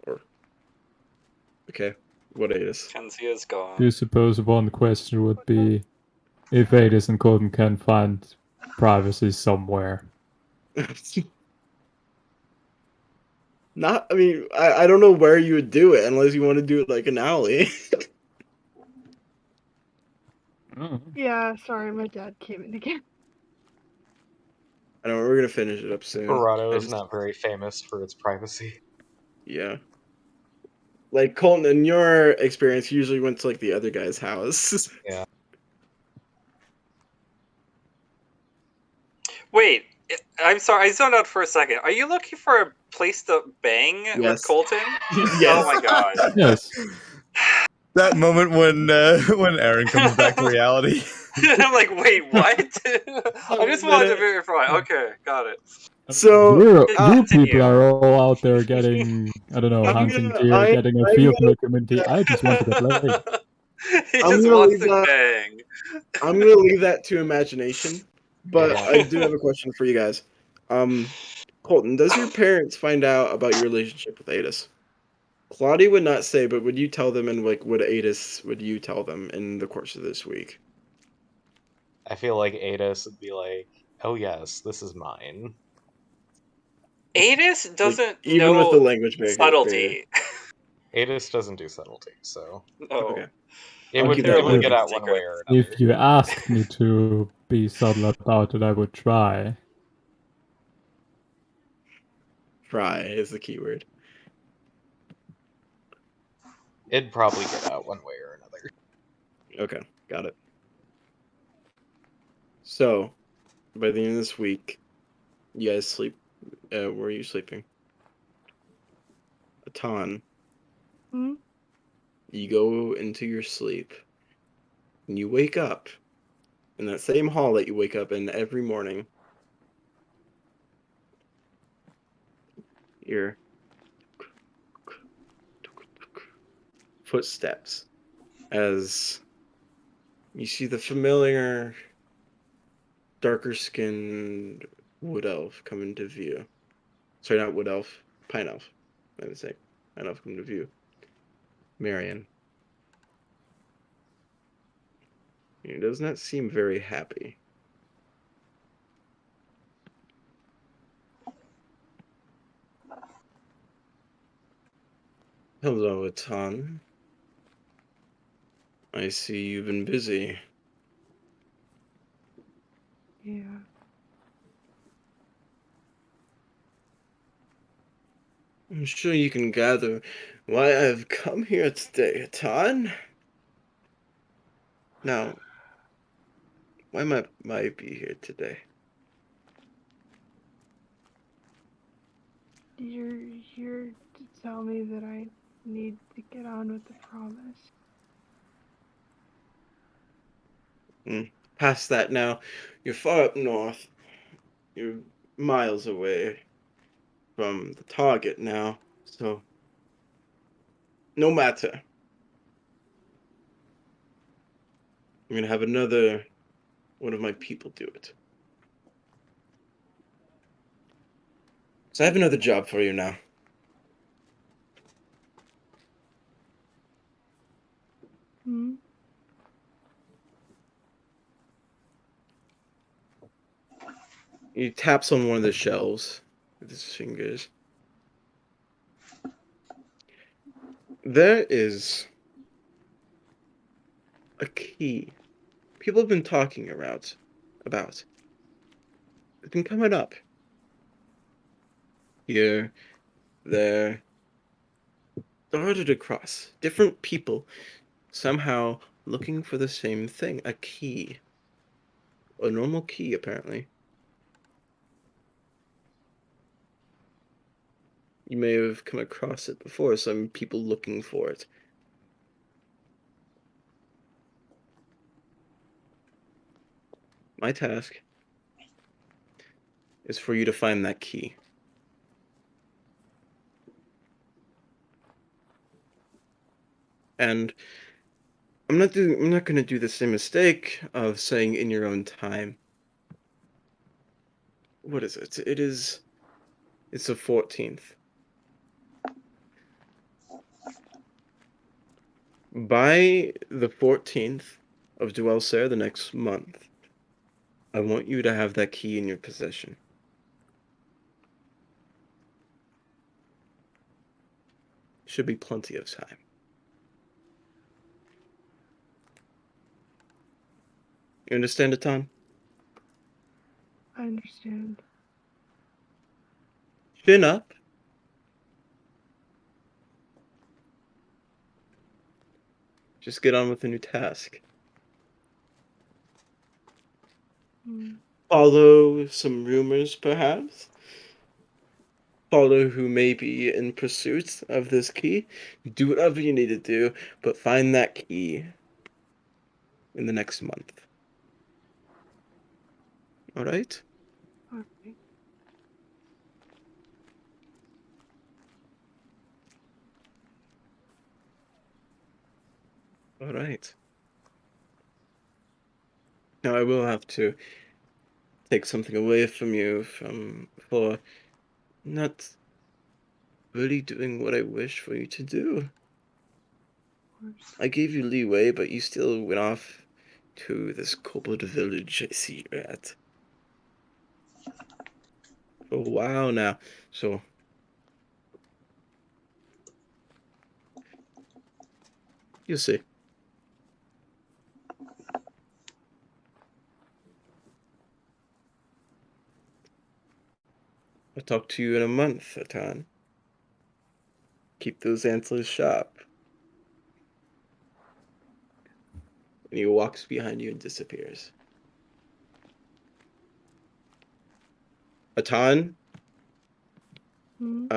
Or okay, what is? Kenzie is gone. do you suppose one question would be if Adis and Colton can find privacy somewhere. Not. I mean, I don't know where you would do it unless you want to do it like an alley. Yeah, sorry, my dad came in again. I know we're gonna finish it up soon. Verado I is just- not very famous for its privacy. Yeah. Like Colton, in your experience, you usually went to like the other guy's house. Yeah. Wait, I'm sorry, I zoned out for a second. Are you looking for a place to bang with Yes. Colton? Yes. Oh my god. Yes. That moment when Aaron comes back to reality. I'm like, wait, what? I just wanted to verify. Okay, got it. So you continue. people are all out there getting, I don't know, I'm hunting gonna- gear, I- getting a I'm field gonna- community. I just want to get laid. He I'm just gonna wants leave to that- bang. I'm gonna leave that to imagination. But Yeah. I do have a question for you guys. Colton, does your parents find out about your relationship with Adis? Claudia would not say, but would you tell them, and like, would you tell them in the course of this week? I feel like Adis would be like, "Oh yes, this is mine." Adis doesn't even know with the language barrier. subtlety. Adis doesn't do subtlety, so No. Okay. it I'll would keep it that would in get mind. out one way or another. If you asked me to be subtle about it, I would try. Try is the key word. It'd probably get out one way or another. Okay, got it. So, by the end of this week, you guys sleep. Where are you sleeping? Atan, Hmm? you go into your sleep, and you wake up in that same hall that you wake up in every morning. Your footsteps as you see the familiar darker skinned wood elf come into view. Sorry, not wood elf, pine elf. I would say pine elf come into view. Marion. He does not seem very happy. Hello, Atan. I see you've been busy. Yeah. I'm sure you can gather why I've come here today, Atan. Now, why might I be here today? You're here to tell me that I need to get on with the promise. Past that now, you're far up north. You're miles away from the target now, so no matter. I'm gonna have another one of my people do it. So I have another job for you now. Hmm? He taps on one of the shelves with his fingers. There is a key people have been talking about. It's been coming up. Here, there, darted across. Different people somehow looking for the same thing, a key. A normal key, apparently. You may have come across it before, some people looking for it. My task is for you to find that key. And I'm not going to do the same mistake of saying in your own time. What is it? It's the 14th. By the 14th of Duelser the next month, I want you to have that key in your possession. Should be plenty of time. You understand, Atan? I understand. Chin up. Just get on with the new task. Hmm. Follow some rumors, perhaps. Follow who may be in pursuit of this key. Do whatever you need to do, but find that key in the next month. All right? Okay. All right. Now I will have to take something away from you for not really doing what I wish for you to do. Of course. I gave you leeway, but you still went off to this kobold village I see you're at. For a while now. So you'll see. I'll talk to you in a month, Atan. Keep those antlers sharp. And he walks behind you and disappears. Atan, Hmm.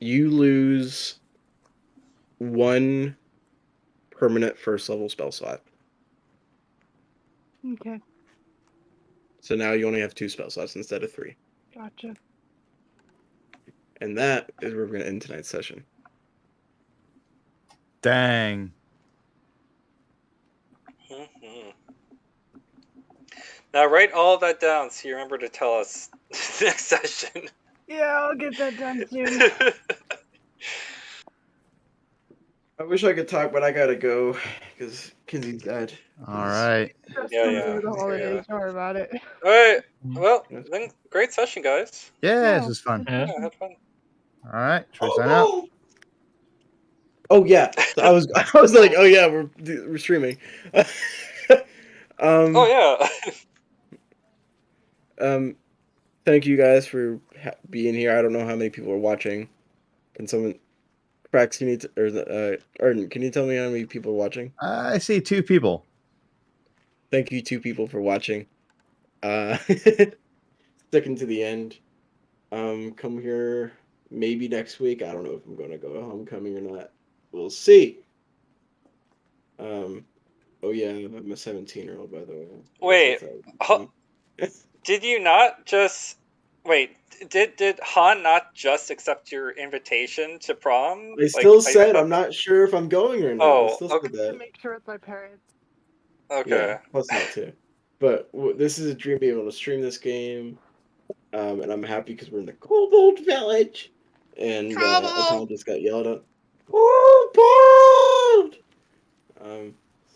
you lose 1 permanent first level spell slot. Okay. So now you only have 2 spell slots instead of 3. Gotcha. And that is where we're going to end tonight's session. Dang. Mhm. Now write all that down so you remember to tell us next session. Yeah, I'll get that done soon. I wish I could talk, but I gotta go because Kenzie's dead. All right. Stressed Yeah, over yeah. the holidays. Yeah. Don't worry about it. All right. Well, then, great session, guys. Yeah, Yeah. this is fun. Yeah. Yeah, had fun. All right. Should we sign out? Oh yeah, so I was like, oh yeah, we're streaming. Oh yeah. Thank you guys for being here. I don't know how many people are watching. Can someone, Prax, can you Arden, can you tell me how many people are watching? I see 2 people. Thank you, 2 people, for watching. Sticking to the end. Come here maybe next week. I don't know if I'm gonna go to homecoming or not. We'll see. Oh yeah, I'm a 17-year-old, by the way. Wait, did you not just wait? Did Han not just accept your invitation to prom? I still I said thought- I'm not sure if I'm going or not. Oh, I still okay. said that. Make sure it's my parents. Okay. Yeah, plus that too. But this is a dream being able to stream this game, and I'm happy because we're in the Kobold Village, and Atan just got yelled at. Kobold!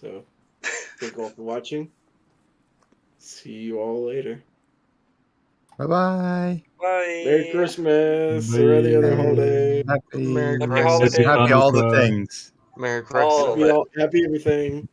So thank you all for watching. See you all later. Bye-bye. Bye. Merry Christmas or any other Bye. holiday. Happy, Merry Happy Christmas. holidays. happy all the Hanukkah. things. Merry All Christmas. of it. Happy everything.